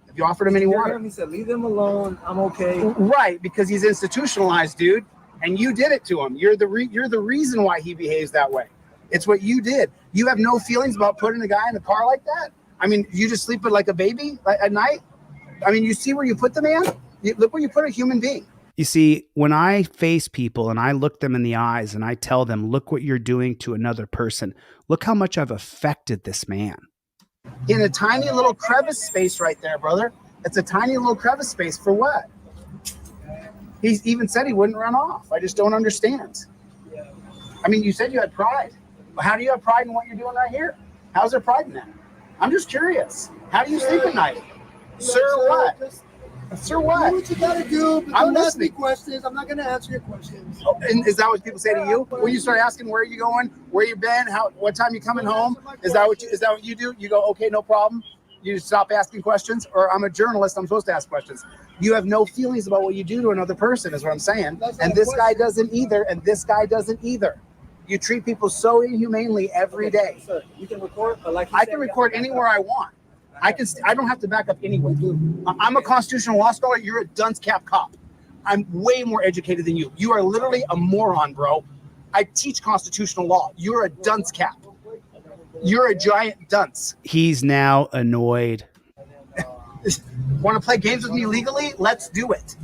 Have you offered him any water? He said, leave him alone. I'm okay. Right, because he's institutionalized, dude, and you did it to him. You're the reason why he behaves that way. It's what you did. You have no feelings about putting a guy in a car like that? I mean, you just sleep with like a baby at night? I mean, you see where you put the man? Look where you put a human being. You see, when I face people and I look them in the eyes and I tell them, look what you're doing to another person. Look how much I've affected this man. In a tiny little crevice space right there, brother. It's a tiny little crevice space for what? He's even said he wouldn't run off. I just don't understand. I mean, you said you had pride. How do you have pride in what you're doing right here? How's there pride in that? I'm just curious. How do you sleep at night? Sir, what? Sir, what? Do what you gotta do. But I'm don't ask me listening. questions. I'm not gonna answer your questions. Oh, and is that what people say to you when you start asking where you going, where you been, what time you coming home? Is that what you do? You go, okay, no problem. You just stop asking questions. Or I'm a journalist. I'm supposed to ask questions. You have no feelings about what you do to another person, is what I'm saying. And this guy doesn't either. And this guy doesn't either. You treat people so inhumanely every day. Sir, you can record, but like I can record anywhere I want. I don't have to back up anywhere. I'm a constitutional law scholar. You're a dunce cap cop. I'm way more educated than you. You are literally a moron, bro. I teach constitutional law. You're a dunce cap. You're a giant dunce. He's now annoyed. Want to play games with me legally? Let's do it.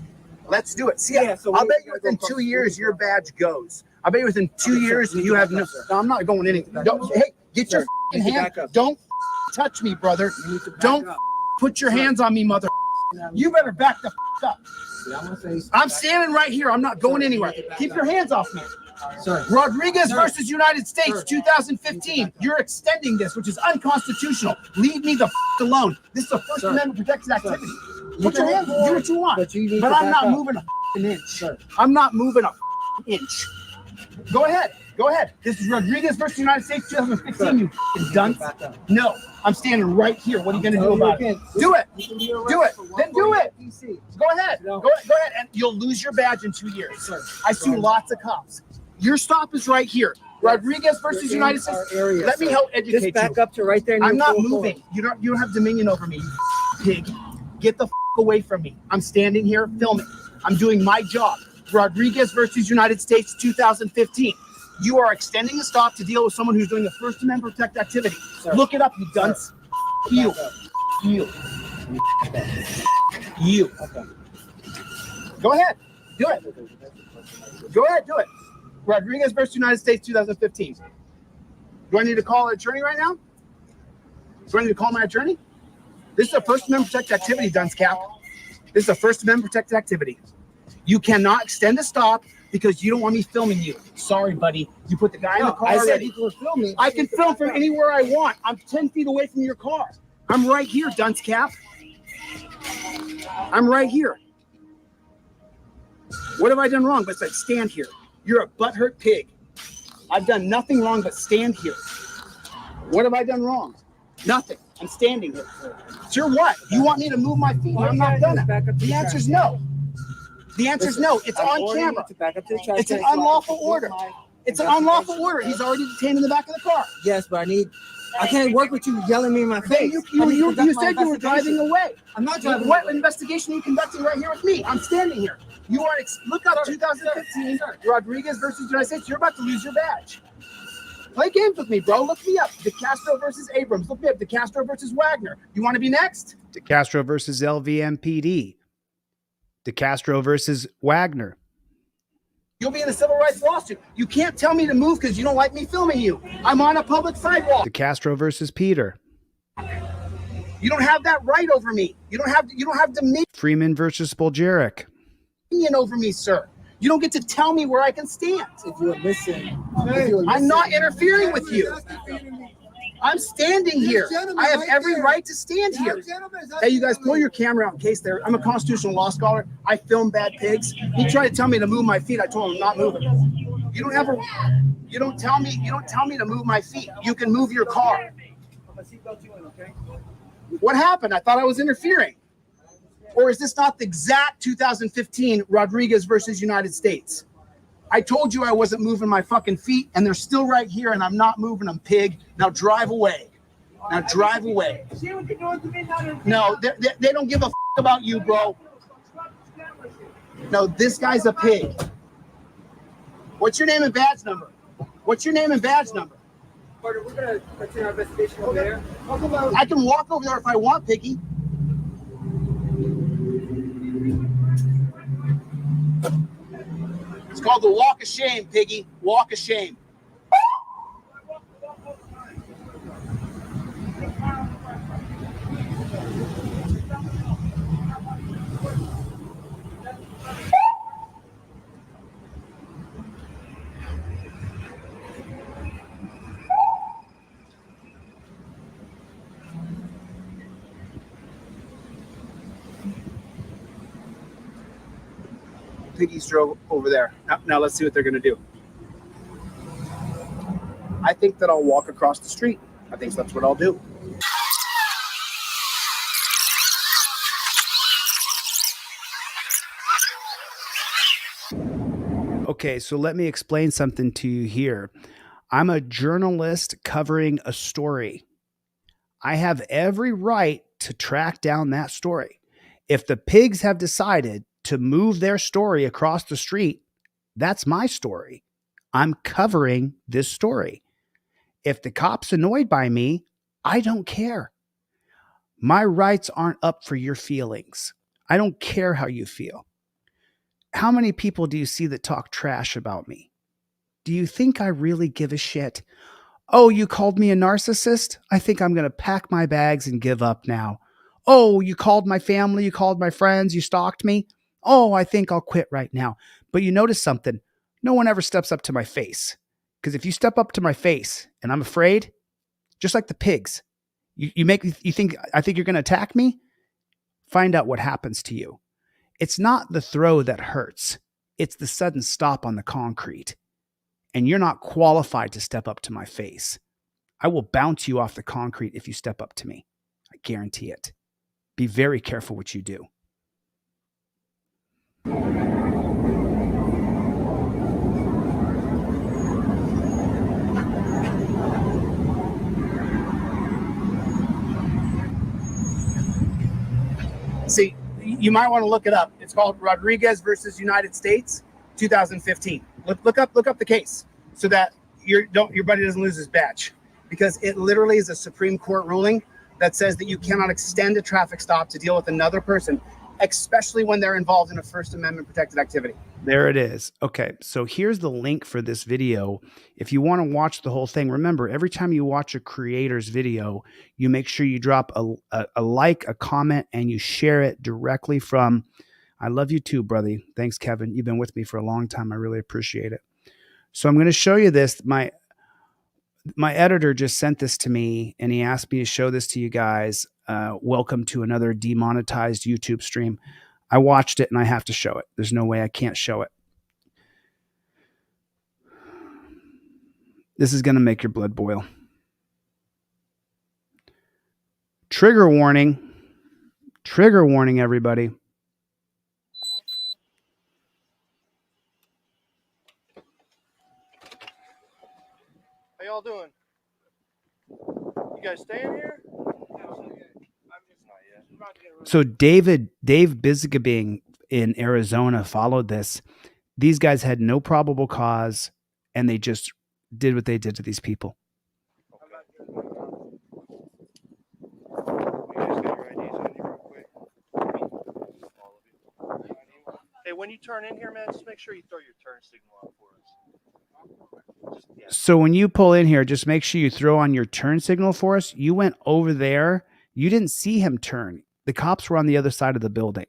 Let's do it. See, I'll bet you within 2 years your badge goes. I bet you within 2 years you have no. I'm not going anywhere. Hey, get your hand. Don't touch me, brother. Don't put your hands on me, mother. You better back the up. I'm standing right here. I'm not going anywhere. Keep your hands off me. Sir. Rodriguez versus United States, 2015. You're extending this, which is unconstitutional. Leave me the alone. This is a First Amendment protected activity. Put your hands. Do what you want. But I'm not moving an inch. I'm not moving an inch. Go ahead. Go ahead. This is Rodriguez versus United States, 2015. You dunce. No, I'm standing right here. What are you going to do about it? Do it. Do it. Then do it. Go ahead. Go ahead. And you'll lose your badge in 2 years. I sue lots of cops. Your stop is right here. Rodriguez versus United States. Let me help educate you. Just back up to right there. I'm not moving. You don't have dominion over me, you pig. Get the away from me. I'm standing here filming. I'm doing my job. Rodriguez versus United States, 2015. You are extending a stop to deal with someone who's doing a First Amendment protected activity. Look it up, you dunce. You. Okay. Go ahead. Do it. Go ahead. Do it. Rodriguez versus United States, 2015. Do I need to call an attorney right now? Do I need to call my attorney? This is a First Amendment protected activity, dunce cap. This is a First Amendment protected activity. You cannot extend a stop because you don't want me filming you. Sorry, buddy. You put the guy in the car. I said already. you can film me. I can film from anywhere I want. I'm 10 feet away from your car. I'm right here, dunce cap. I'm right here. What have I done wrong besides stand here? You're a butthurt pig. I've done nothing wrong but stand here. What have I done wrong? Nothing. I'm standing here. Sure, what? You want me to move my feet? I'm not gonna. The answer's no. The answer's no. It's on camera. It's an unlawful order. It's an unlawful order. He's already detained in the back of the car. Yes, but I can't work with you yelling me in my face. You said you were driving away. I'm not driving. What investigation are you conducting right here with me? I'm standing here. You are, look up 2015, Rodriguez versus United States. You're about to lose your badge. Play games with me, bro. Look me up. DeCastro versus Abrams. Look me up. DeCastro versus Wagner. You want to be next? DeCastro versus LVMPD. DeCastro versus Wagner. You'll be in a civil rights lawsuit. You can't tell me to move because you don't like me filming you. I'm on a public sidewalk. DeCastro versus Peter. You don't have that right over me. You don't have dominion Freeman versus Spoljaric. Over me, sir. You don't get to tell me where I can stand. If you would listen. I'm not interfering with you. I'm standing here. I have every right to stand here. Hey, you guys, pull your camera out in case they're. I'm a constitutional law scholar. I film bad pigs. He tried to tell me to move my feet. I told him I'm not moving. You don't tell me to move my feet. You can move your car. What happened? I thought I was interfering. Or is this not the exact 2015 Rodriguez versus United States? I told you I wasn't moving my fucking feet, and they're still right here, and I'm not moving them, pig. Now drive away. Now drive away. No, they don't give a about you, bro. No, this guy's a pig. What's your name and badge number? What's your name and badge number? We're gonna continue our investigation over there. I can walk over there if I want, Piggy. It's called the walk of shame, Piggy. Walk of shame. Piggy's drove over there. Now let's see what they're going to do. I think that I'll walk across the street. I think that's what I'll do. Okay, so let me explain something to you here. I'm a journalist covering a story. I have every right to track down that story. If the pigs have decided to move their story across the street, that's my story. I'm covering this story. If the cop's annoyed by me, I don't care. My rights aren't up for your feelings. I don't care how you feel. How many people do you see that talk trash about me? Do you think I really give a shit? Oh, you called me a narcissist? I think I'm going to pack my bags and give up now. Oh, you called my family, you called my friends, you stalked me? Oh, I think I'll quit right now. But you notice something. No one ever steps up to my face. Because if you step up to my face and I'm afraid, just like the pigs, I think you're going to attack me? Find out what happens to you. It's not the throw that hurts. It's the sudden stop on the concrete. And you're not qualified to step up to my face. I will bounce you off the concrete if you step up to me. I guarantee it. Be very careful what you do. See, you might want to look it up. It's called Rodriguez versus United States, 2015. Look up the case so that your buddy doesn't lose his badge, because it literally is a Supreme Court ruling that says that you cannot extend a traffic stop to deal with another person, especially when they're involved in a First Amendment protected activity. There it is. Okay, so here's the link for this video. If you want to watch the whole thing, remember, every time you watch a creator's video, you make sure you drop a like, a comment, and you share it directly from, I love you too, brother. Thanks, Kevin. You've been with me for a long time. I really appreciate it. So I'm going to show you this. My editor just sent this to me, and he asked me to show this to you guys. Welcome to another demonetized YouTube stream. I watched it and I have to show it. There's no way I can't show it. This is going to make your blood boil. Trigger warning. Trigger warning, everybody. How y'all doing? You guys staying here? So Dave Bisgabing in Arizona followed this. These guys had no probable cause, and they just did what they did to these people. Hey, when you turn in here, man, just make sure you throw your turn signal on for us. So when you pull in here, just make sure you throw on your turn signal for us. You went over there. You didn't see him turn. The cops were on the other side of the building.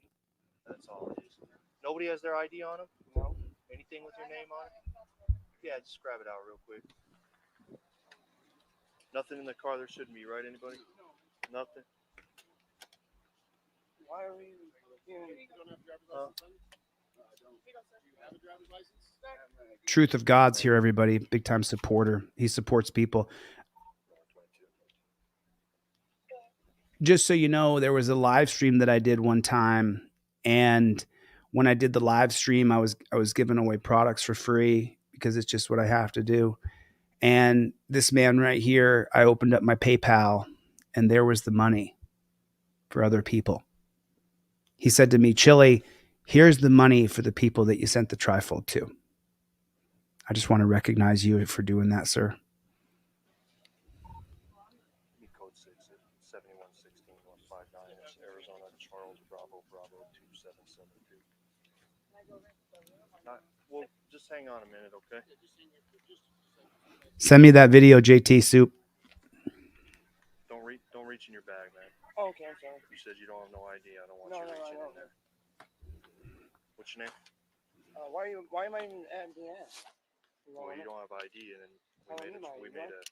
That's all it is. Nobody has their ID on them? No? Anything with your name on it? Yeah, just grab it out real quick. Nothing in the car there shouldn't be, right? Anybody? Nothing? Why are we... Truth of God's here, everybody. Big time supporter. He supports people. Just so you know, there was a live stream that I did one time, and when I did the live stream, I was giving away products for free because it's just what I have to do. And this man right here, I opened up my PayPal, and there was the money for other people. He said to me, Chille, here's the money for the people that you sent the trifold to. I just want to recognize you for doing that, sir. Code 67116-159 is Arizona Charles Bravo 2772. Well, just hang on a minute, okay? Send me that video, JT Soup. Don't reach in your bag, man. Oh, okay, I'm sorry. You said you don't have no ID. I don't want you reaching in there. What's your name? Why am I even being asked? Well, you don't have ID, and then we made a.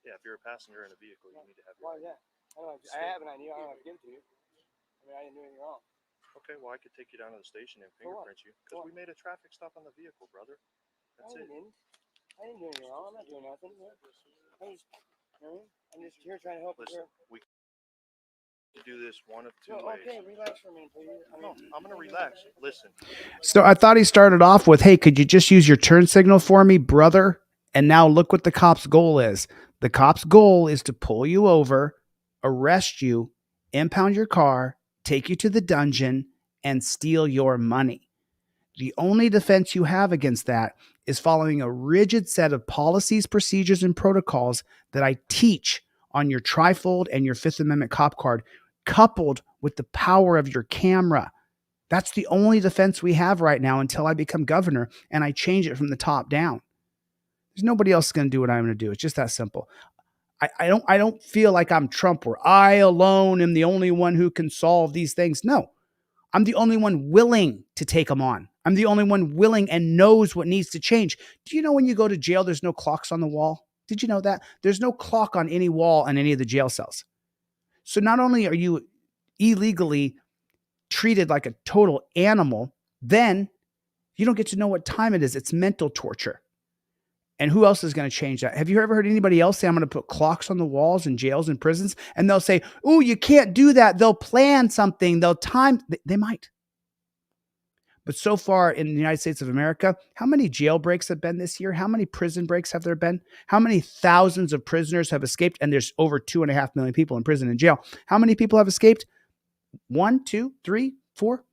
Yeah, if you're a passenger in a vehicle, you need to have. Why is that? I have an ID. I don't have to give it to you. I mean, I didn't do anything wrong. Okay, well, I could take you down to the station and fingerprint you because we made a traffic stop on the vehicle, brother. That's it. I didn't do anything wrong. I'm not doing nothing. I'm just here trying to help. Listen, we do this one of two ways. Okay, relax for a minute, please. No, I'm gonna relax. Listen. So I thought he started off with, hey, could you just use your turn signal for me, brother? And now look what the cop's goal is. The cop's goal is to pull you over, arrest you, impound your car, take you to the dungeon, and steal your money. The only defense you have against that is following a rigid set of policies, procedures, and protocols that I teach on your trifold and your Fifth Amendment cop card, coupled with the power of your camera. That's the only defense we have right now until I become governor and I change it from the top down. There's nobody else going to do what I'm going to do. It's just that simple. I don't feel like I'm Trump where I alone am the only one who can solve these things. No, I'm the only one willing to take them on. I'm the only one willing and knows what needs to change. Do you know when you go to jail, there's no clocks on the wall? Did you know that? There's no clock on any wall in any of the jail cells. So not only are you illegally treated like a total animal, then you don't get to know what time it is. It's mental torture. And who else is going to change that? Have you ever heard anybody else say, I'm going to put clocks on the walls in jails and prisons? And they'll say, oh, you can't do that. They'll plan something. They'll time. They might. But so far in the United States of America, how many jail breaks have been this year? How many prison breaks have there been? How many thousands of prisoners have escaped? And there's over 2.5 million people in prison and jail. How many people have escaped? 1, 2, 3, 4.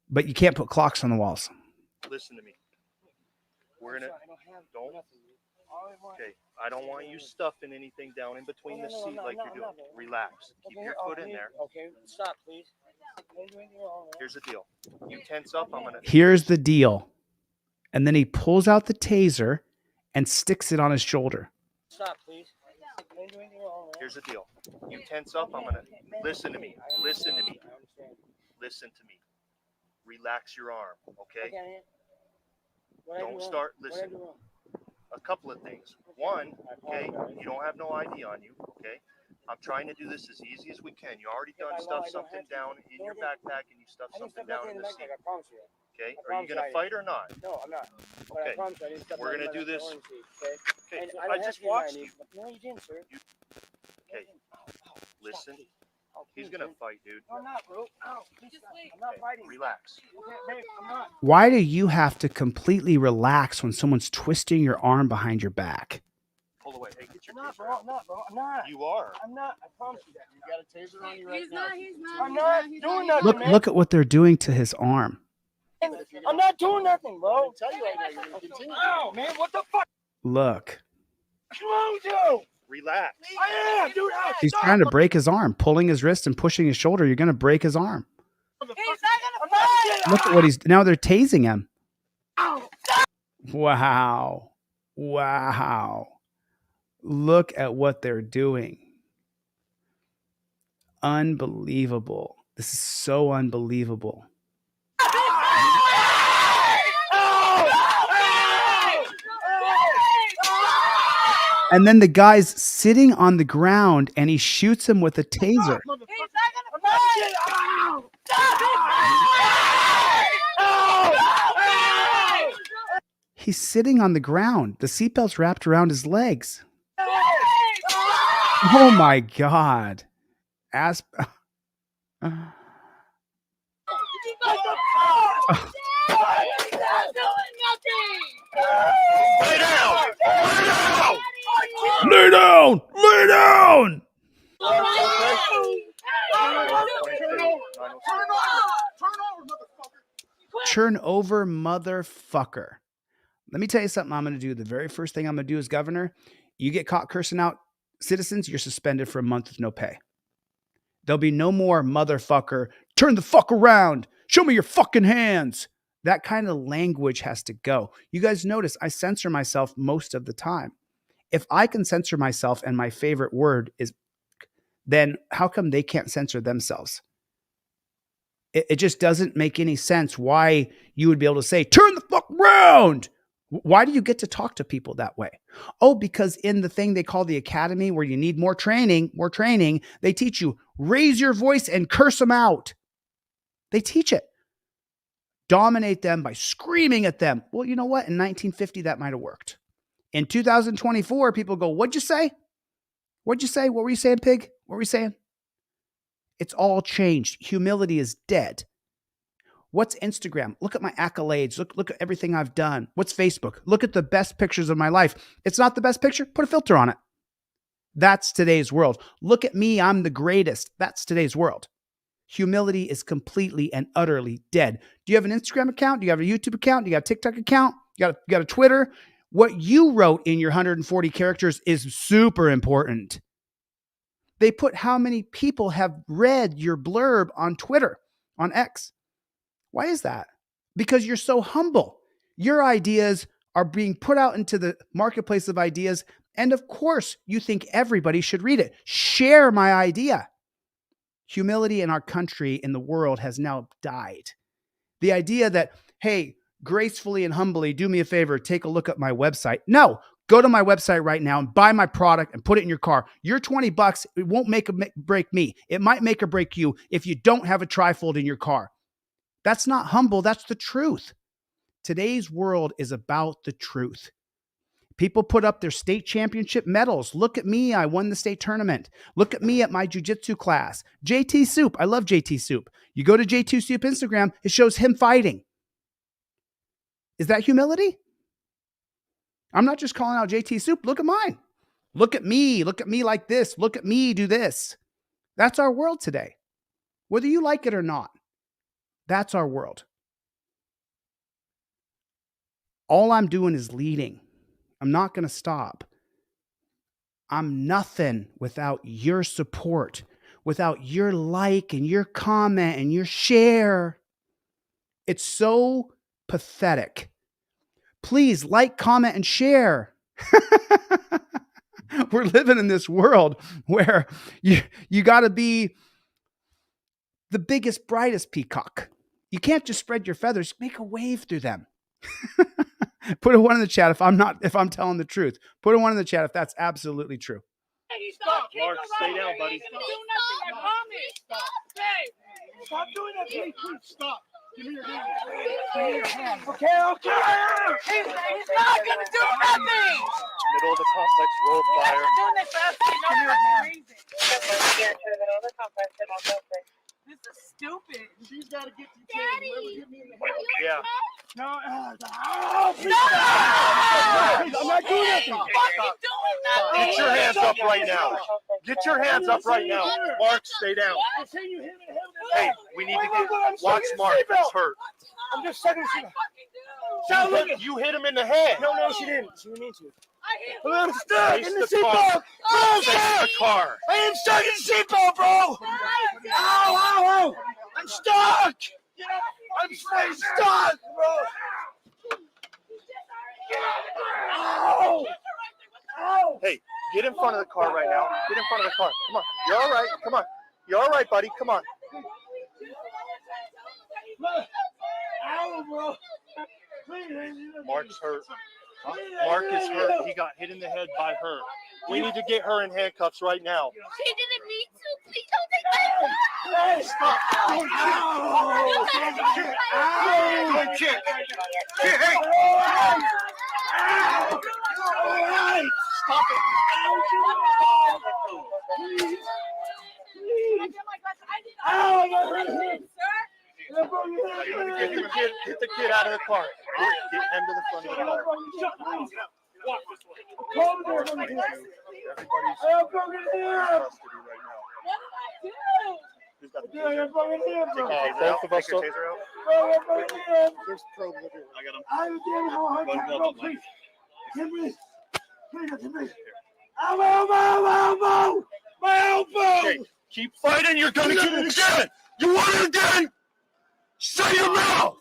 But you can't put clocks on the walls. Listen to me. We're in it. Okay, I don't want you stuffing anything down in between the seat like you're doing. Relax. Keep your foot in there. Okay, stop, please. Here's the deal. You tense up, I'm gonna. Here's the deal. And then he pulls out the taser and sticks it on his shoulder. Stop, please. Here's the deal. You tense up, I'm gonna. Listen to me. Listen to me. Listen to me. Relax your arm, okay? Don't start. Listen. A couple of things. One, okay, you don't have no ID on you, okay? I'm trying to do this as easy as we can. You already done stuff something down in your backpack and you stuff something down in the seat. Okay, are you gonna fight or not? No, I'm not. Okay, we're gonna do this. Okay, I just watched you. No, you didn't, sir. Okay, listen. He's gonna fight, dude. I'm not, bro. I'm not fighting. Relax. Babe, I'm not. Why do you have to completely relax when someone's twisting your arm behind your back? Pull away. Hey, get your I'm not, bro. I'm not, bro. I'm not. You are. I'm not. I promise you that. You got a taser on you right now. He's not. I'm not doing nothing, man. Look at what they're doing to his arm. I'm not doing nothing, bro. I'll tell you right now, you're gonna continue. Oh, man, what the fuck? Look. What's wrong with you? Relax. I am, dude. He's trying to break his arm, pulling his wrist and pushing his shoulder. You're going to break his arm. He's not gonna fight. Look at what he's now. They're tasing him. Wow. Wow. Look at what they're doing. Unbelievable. This is so unbelievable. And then the guy's sitting on the ground and he shoots him with a taser. He's sitting on the ground. The seatbelt's wrapped around his legs. Oh my God. Lay down! Lay down! Lay Lay down. Turn over, motherfucker. Let me tell you something I'm going to do. The very first thing I'm going to do as governor, you get caught cursing out citizens, you're suspended for a month with no pay. There'll be no more motherfucker, turn the fuck around, show me your fucking hands. That kind of language has to go. You guys notice I censor myself most of the time. If I can censor myself and my favorite word is, then how come they can't censor themselves? It just doesn't make any sense why you would be able to say, turn the fuck around. Why do you get to talk to people that way? Oh, because in the thing they call the academy where you need more training, they teach you raise your voice and curse them out. They teach it. Dominate them by screaming at them. Well, you know what? In 1950, that might have worked. In 2024, people go, what'd you say? What'd you say? What were you saying, pig? What were you saying? It's all changed. Humility is dead. What's Instagram? Look at my accolades. Look at everything I've done. What's Facebook? Look at the best pictures of my life. It's not the best picture? Put a filter on it. That's today's world. Look at me. I'm the greatest. That's today's world. Humility is completely and utterly dead. Do you have an Instagram account? Do you have a YouTube account? Do you got a TikTok account? You got a Twitter? What you wrote in your 140 characters is super important. They put how many people have read your blurb on Twitter, on X. Why is that? Because you're so humble. Your ideas are being put out into the marketplace of ideas. And of course, you think everybody should read it. Share my idea. Humility in our country, in the world, has now died. The idea that, hey, gracefully and humbly, do me a favor, take a look at my website. No, go to my website right now and buy my product and put it in your car. Your $20, it won't make or break me. It might make or break you if you don't have a trifold in your car. That's not humble. That's the truth. Today's world is about the truth. People put up their state championship medals. Look at me. I won the state tournament. Look at me at my jiu-jitsu class. JT Soup. I love JT Soup. You go to JT Soup Instagram, it shows him fighting. Is that humility? I'm not just calling out JT Soup. Look at mine. Look at me. Look at me like this. Look at me do this. That's our world today. Whether you like it or not, that's our world. All I'm doing is leading. I'm not going to stop. I'm nothing without your support, without your like and your comment and your share. It's so pathetic. Please like, comment, and share. We're living in this world where you got to be the biggest, brightest peacock. You can't just spread your feathers. Make a wave through them. Put a 1 in the chat if I'm telling the truth. Put a 1 in the chat if that's absolutely true. Hey, stop, Mark. Stay down, buddy. Do nothing. I promise. Stop. Hey. Stop doing that, please. Stop. Give me your hand. Give me your hand. Okay. He's not gonna do nothing. Middle of the complex, roll fire. Doing this fast. Give me your hand. This is stupid. She's got to get you. Daddy. Yeah. No. Please, I'm not doing anything. Get your hands up right now. Get your hands up right now. Mark, stay down. Hey, we need to get. Watch Mark. He's hurt. I'm just sucking shit. You hit him in the head. No, she didn't. She didn't need to. I'm stuck in the seatbelt. Face the car. I am stuck in the seatbelt, bro. Ow. I'm stuck. I'm stuck, bro. Ow. Hey, get in front of the car right now. Get in front of the car. Come on. You're all right. Come on. You're all right, buddy. Come on. Ow, bro. Mark's hurt. Mark is hurt. He got hit in the head by her. We need to get her in handcuffs right now. She didn't mean to. Please don't take my phone. Stop. Kick. Hey. All right. Stop it. Please. Ow, I got hit. Get the kid out of the car. Get him to the front of the car. Everybody's I'm fucking in here. custody right now. What did I do? Who's got the Dude, I'm fucking here, bro. both of us? Take your taser out. Bro, I'm fucking here. There's probes over here. I got him. I'm getting hard. Let him Bro, go. please. Please. Please. Ow, ow, ow, ow, ow. My elbow. Okay, keep fighting. You're gonna get it again. You want it again? Shut your mouth.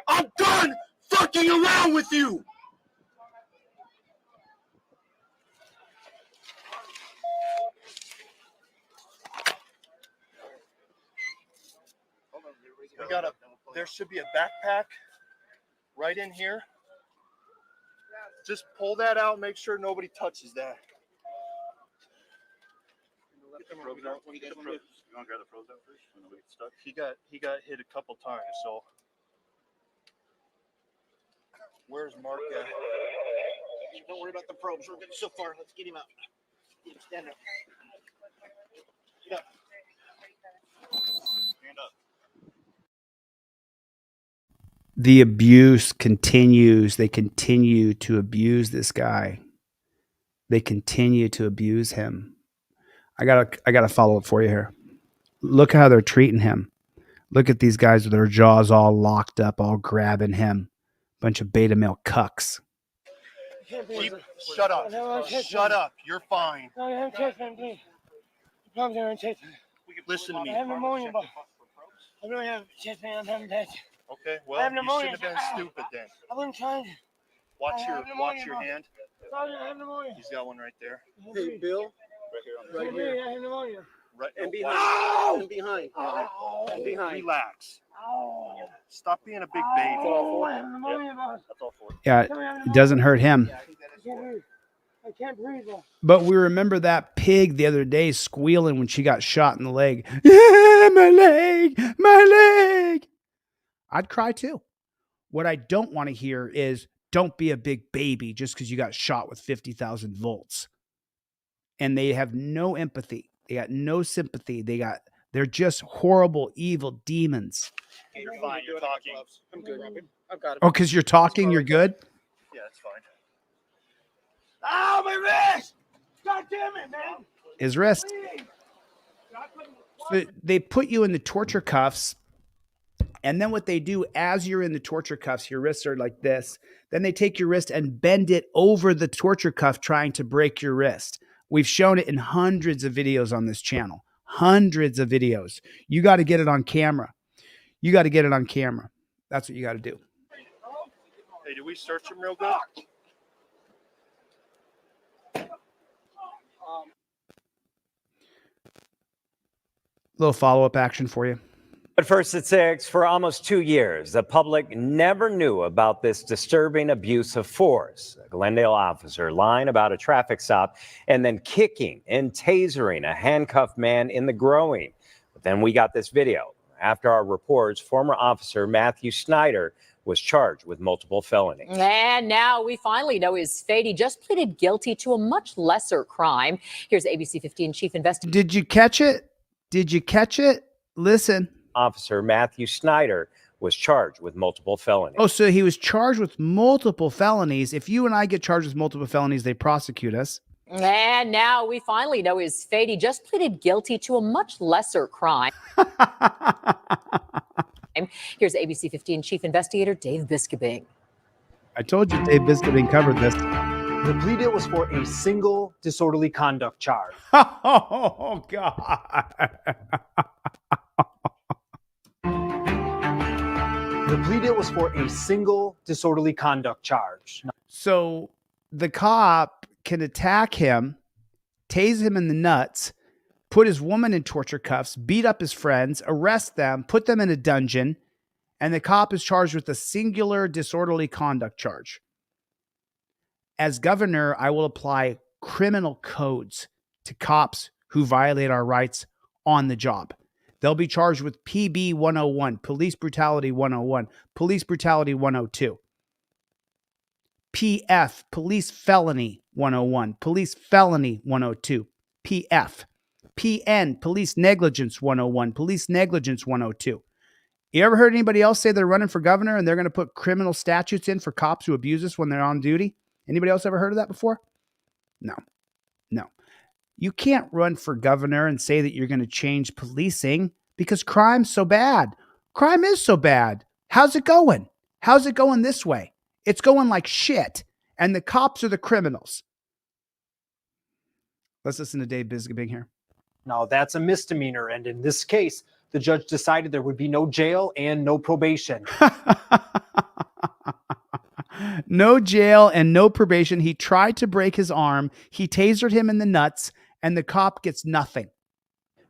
I'm done fucking around with you. There should be a backpack right in here. Just pull that out, make sure nobody touches that. Get the probes out. You want to grab the probes out first? When nobody gets stuck? He got hit a couple times, so. Where's Mark at? Don't worry about the probes. We're getting so far. Let's get him out. Get him, stand up. Get up. Stand up. The abuse continues. They continue to abuse this guy. They continue to abuse him. I gotta follow up for you here. Look how they're treating him. Look at these guys with their jaws all locked up, all grabbing him. Bunch of beta male cucks. Shut up. Shut up. You're fine. No, I have chest pain, please. The probes are in chest pain. Listen to me. I have pneumonia, but I really have chest pain. I'm having that. Okay, I well, have you pneumonia. shouldn't have been stupid then. I've been trying. Watch I have your pneumonia, hand. Sergeant, I have pneumonia. He's got one right there. Hey, Bill. Right here. I have pneumonia. Right And behind. Ow! And behind. Ow! And behind. Relax. Ow! Stop being a big baby. Oh, I have pneumonia, boss. That's all for it. Yeah, it doesn't hurt him. I can't breathe, boss. But we remember that pig the other day squealing when she got shot in the leg. Yeah, my leg, my leg. I'd cry too. What I don't want to hear is don't be a big baby just because you got shot with 50,000 volts. And they have no empathy. They got no sympathy. They're just horrible, evil demons. You're fine. You're talking. I'm good. I've got it. Oh, because you're talking, you're good? Yeah, that's fine. Ow, my wrist! God damn it, man! His wrist. So they put you in the torture cuffs. And then what they do as you're in the torture cuffs, your wrists are like this. Then they take your wrist and bend it over the torture cuff, trying to break your wrist. We've shown it in hundreds of videos on this channel. Hundreds of videos. You got to get it on camera. You got to get it on camera. That's what you got to do. Hey, did we search him real good? Little follow-up action for you. But first at 6, for almost 2 years, the public never knew about this disturbing abuse of force. A Glendale officer lying about a traffic stop and then kicking and tasering a handcuffed man in the groin. But then we got this video. After our reports, former officer Matthew Snyder was charged with multiple felonies. And now we finally know his fate. He just pleaded guilty to a much lesser crime. Here's ABC 15 chief investigator. Did you catch it? Did you catch it? Listen. Officer Matthew Snyder was charged with multiple felonies. Oh, so he was charged with multiple felonies. If you and I get charged with multiple felonies, they prosecute us. And now we finally know his fate. He just pleaded guilty to a much lesser crime. Here's ABC 15 chief investigator Dave Biskobing. I told you Dave Biskobing covered this. The plea deal was for a single disorderly conduct charge. Oh, God. The plea deal was for a single disorderly conduct charge. So the cop can attack him, tase him in the nuts, put his woman in torture cuffs, beat up his friends, arrest them, put them in a dungeon, and the cop is charged with a singular disorderly conduct charge. As governor, I will apply criminal codes to cops who violate our rights on the job. They'll be charged with PB 101, Police Brutality 101, Police Brutality 102. PF, Police Felony 101, Police Felony 102, PF. PN, Police Negligence 101, Police Negligence 102. You ever heard anybody else say they're running for governor and they're going to put criminal statutes in for cops who abuse us when they're on duty? Anybody else ever heard of that before? No. You can't run for governor and say that you're going to change policing because crime's so bad. Crime is so bad. How's it going? How's it going this way? It's going like shit. And the cops are the criminals. Let's listen to Dave Bisgabing here. Now, that's a misdemeanor. And in this case, the judge decided there would be no jail and no probation. No jail and no probation. He tried to break his arm. He tasered him in the nuts, and the cop gets nothing.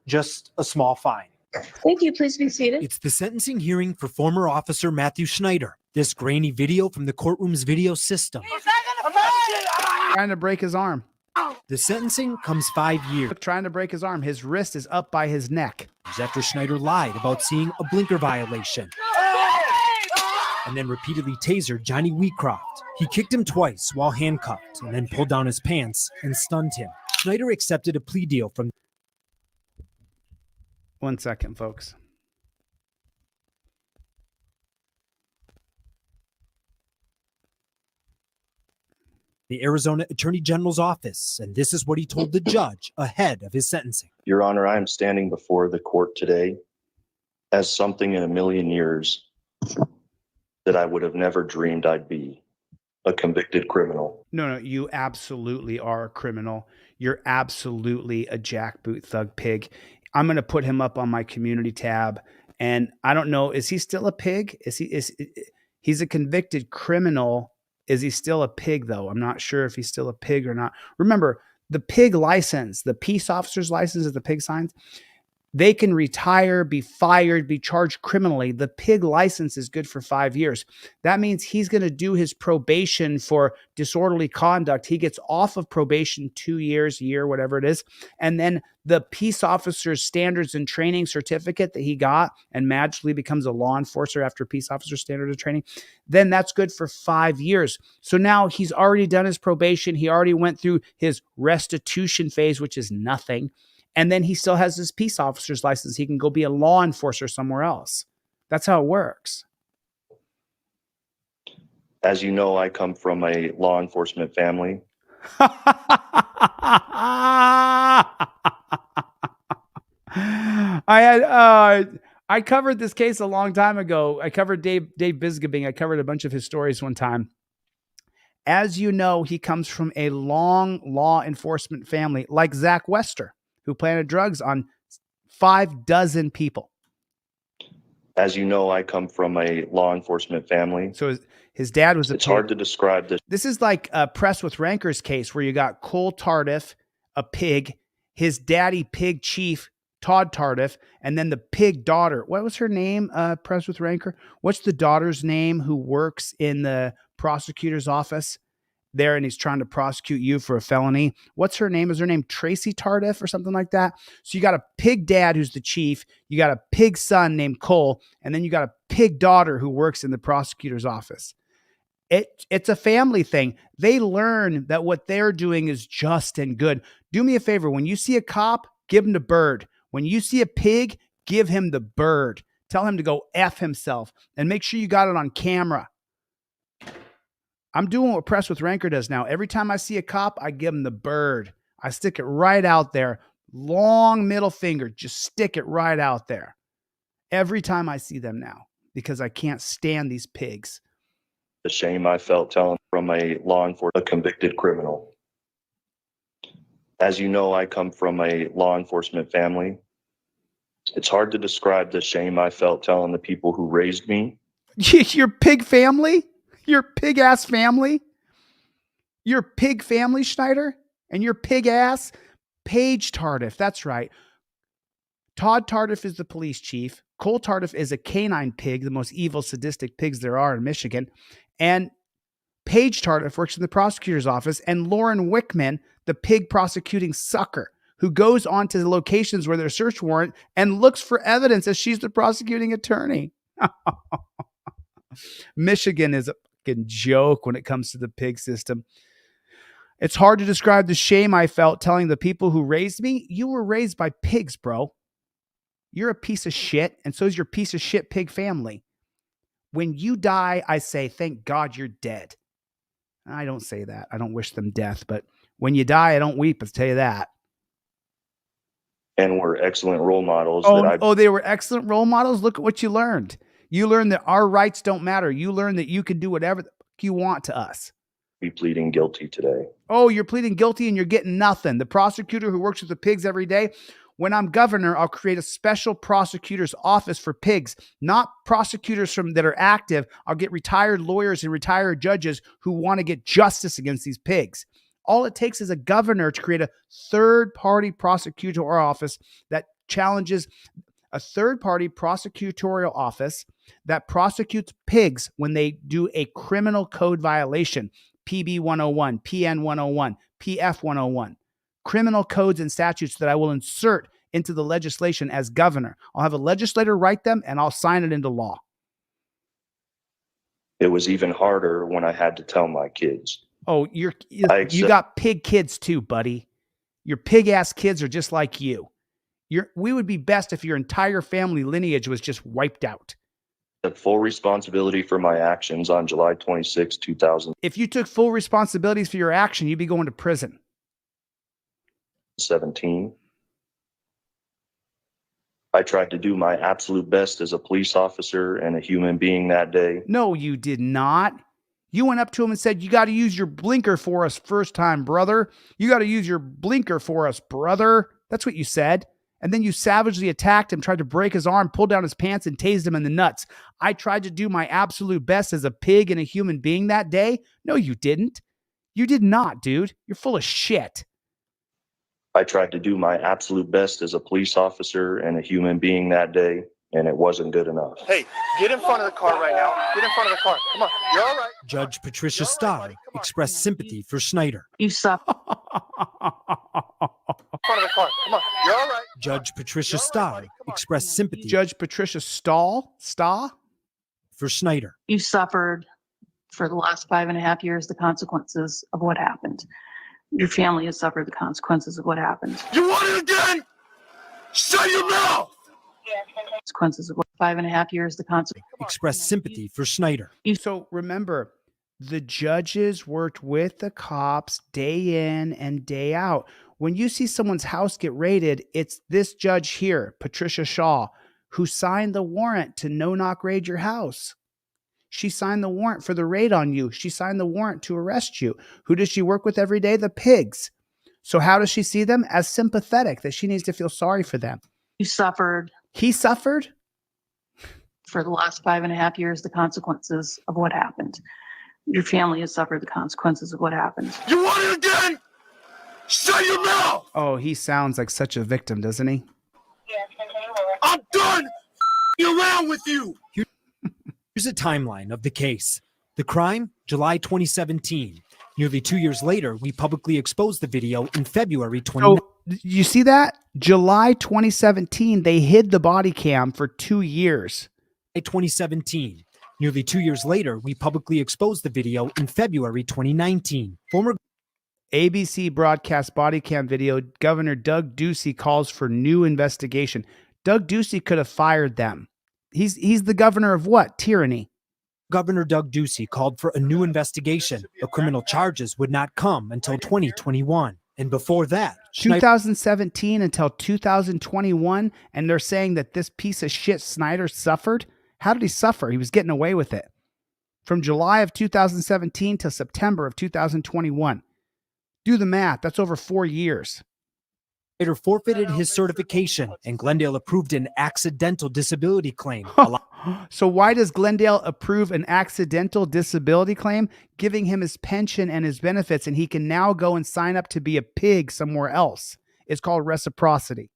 Just a small fine. Thank you. Please be seated. It's the sentencing hearing for former officer Matthew Schneider. This grainy video from the courtroom's video system. Trying to break his arm. The sentencing comes 5 years. Trying to break his arm. His wrist is up by his neck. After Schneider lied about seeing a blinker violation. And then repeatedly tasered Johnny Wheatcroft. He kicked him twice while handcuffed and then pulled down his pants and stunned him. Schneider accepted a plea deal from... 1 second, folks. the Arizona Attorney General's office, and this is what he told the judge ahead of his sentencing. Your Honor, I am standing before the court today as something in a million years that I would have never dreamed I'd be, a convicted criminal. No, you absolutely are a criminal. You're absolutely a jackboot thug pig. I'm going to put him up on my community tab. And I don't know, is he still a pig? He's a convicted criminal. Is he still a pig though? I'm not sure if he's still a pig or not. Remember, the pig license, the peace officer's license is the pig signs. They can retire, be fired, be charged criminally. The pig license is good for 5 years. That means he's going to do his probation for disorderly conduct. He gets off of probation 2 years, a year, whatever it is. And then the peace officer's standards and training certificate that he got and magically becomes a law enforcer after peace officer standard of training, then that's good for 5 years. So now he's already done his probation. He already went through his restitution phase, which is nothing. And then he still has his peace officer's license. He can go be a law enforcer somewhere else. That's how it works. As you know, I come from a law enforcement family. I covered this case a long time ago. I covered Dave Bisgabing. I covered a bunch of his stories one time. As you know, he comes from a long law enforcement family like Zach Wester, who planted drugs on 5 dozen people. As you know, I come from a law enforcement family. So his dad was a It's pig. hard to describe this. This is like a Press with Rancors case where you got Cole Tardif, a pig, his daddy pig chief, Todd Tardif, and then the pig daughter. What was her name, Press with Rancor? What's the daughter's name who works in the prosecutor's office there, and he's trying to prosecute you for a felony? What's her name? Is her name Tracy Tardif or something like that? So you got a pig dad who's the chief, you got a pig son named Cole, and then you got a pig daughter who works in the prosecutor's office. It's a family thing. They learn that what they're doing is just and good. Do me a favor. When you see a cop, give him the bird. When you see a pig, give him the bird. Tell him to go F himself, and make sure you got it on camera. I'm doing what Press with Rancor does now. Every time I see a cop, I give him the bird. I stick it right out there. Long middle finger. Just stick it right out there. Every time I see them now, because I can't stand these pigs. The shame I felt telling from a law enforcement, a convicted criminal. As you know, I come from a law enforcement family. It's hard to describe the shame I felt telling the people who raised me. Your pig family? Your pig ass family? Your pig family, Schneider? And your pig ass? Paige Tardif. That's right. Todd Tardif is the police chief. Cole Tardif is a canine pig, the most evil, sadistic pigs there are in Michigan. And Paige Tardif works in the prosecutor's office. And Lauren Wickman, the pig prosecuting sucker, who goes on to the locations where there's a search warrant and looks for evidence as she's the prosecuting attorney. Michigan is a fucking joke when it comes to the pig system. It's hard to describe the shame I felt telling the people who raised me, you were raised by pigs, bro. You're a piece of shit, and so is your piece of shit pig family. When you die, I say, thank God you're dead. I don't say that. I don't wish them death, but when you die, I don't weep, I'll tell you that. and were excellent role models that they were excellent role models. Look at what you learned. You learned that our rights don't matter. You learned that you can do whatever the fuck you want to us. be pleading guilty today. Oh, you're pleading guilty and you're getting nothing. The prosecutor who works with the pigs every day, when I'm governor, I'll create a special prosecutor's office for pigs, not prosecutors that are active. I'll get retired lawyers and retired judges who want to get justice against these pigs. All it takes is a governor to create a third-party prosecutorial office that challenges a third-party prosecutorial office that prosecutes pigs when they do a criminal code violation, PB 101, PN 101, PF 101, criminal codes and statutes that I will insert into the legislation as governor. I'll have a legislator write them and I'll sign it into law. It was even harder when I had to tell my kids. Oh, you got pig kids too, buddy. Your pig ass kids are just like you. We would be best if your entire family lineage was just wiped out. Took full responsibility for my actions on July 26, 2017. If you took full responsibilities for your action, you'd be going to prison. I tried to do my absolute best as a police officer and a human being that day. No, you did not. You went up to him and said, "You got to use your blinker for us first time, brother. You got to use your blinker for us, brother." That's what you said. And then you savagely attacked him, tried to break his arm, pulled down his pants, and tased him in the nuts. I tried to do my absolute best as a pig and a human being that day. No, you didn't. You did not, dude. You're full of shit. I tried to do my absolute best as a police officer and a human being that day, and it wasn't good enough. Hey, get in front of the car right now. Get in front of the car. Come on. You're all right. Judge Patricia Starr expressed sympathy for Snyder. You suffer. Front of the car. Come on. You're all right. Judge Patricia Starr expressed sympathy. Judge Patricia Starr for Snyder. You suffered for the last 5.5 years the consequences of what happened. Your family has suffered the consequences of what happened. You want it again? Shut your mouth! Consequences of what 5.5 years the consequences. Expressed sympathy for Snyder. So remember, the judges worked with the cops day in and day out. When you see someone's house get raided, it's this judge here, Patricia Shaw, who signed the warrant to no-knock raid your house. She signed the warrant for the raid on you. She signed the warrant to arrest you. Who does she work with every day? The pigs. So how does she see them? As sympathetic, that she needs to feel sorry for them. You suffered. He suffered? For the last 5.5 years the consequences of what happened. Your family has suffered the consequences of what happened. You want it again? Shut your mouth! Oh, he sounds like such a victim, doesn't he? I'm done around with you. Here's a timeline of the case. The crime, July 2017. Nearly 2 years later, we publicly exposed the video in February 2019. So, you see that? July 2017, they hid the body cam for 2 years. 2017. Nearly 2 years later, we publicly exposed the video in February 2019. Former ABC broadcast body cam video, Governor Doug Ducey calls for new investigation. Doug Ducey could have fired them. He's the governor of what? Tyranny. Governor Doug Ducey called for a new investigation. The criminal charges would not come until 2021. And before that, 2017 until 2021, and they're saying that this piece of shit Snyder suffered? How did he suffer? He was getting away with it. From July of 2017 to September of 2021. Do the math. That's over 4 years. Snyder forfeited his certification, and Glendale approved an accidental disability claim. So why does Glendale approve an accidental disability claim? Giving him his pension and his benefits, and he can now go and sign up to be a pig somewhere else. It's called reciprocity.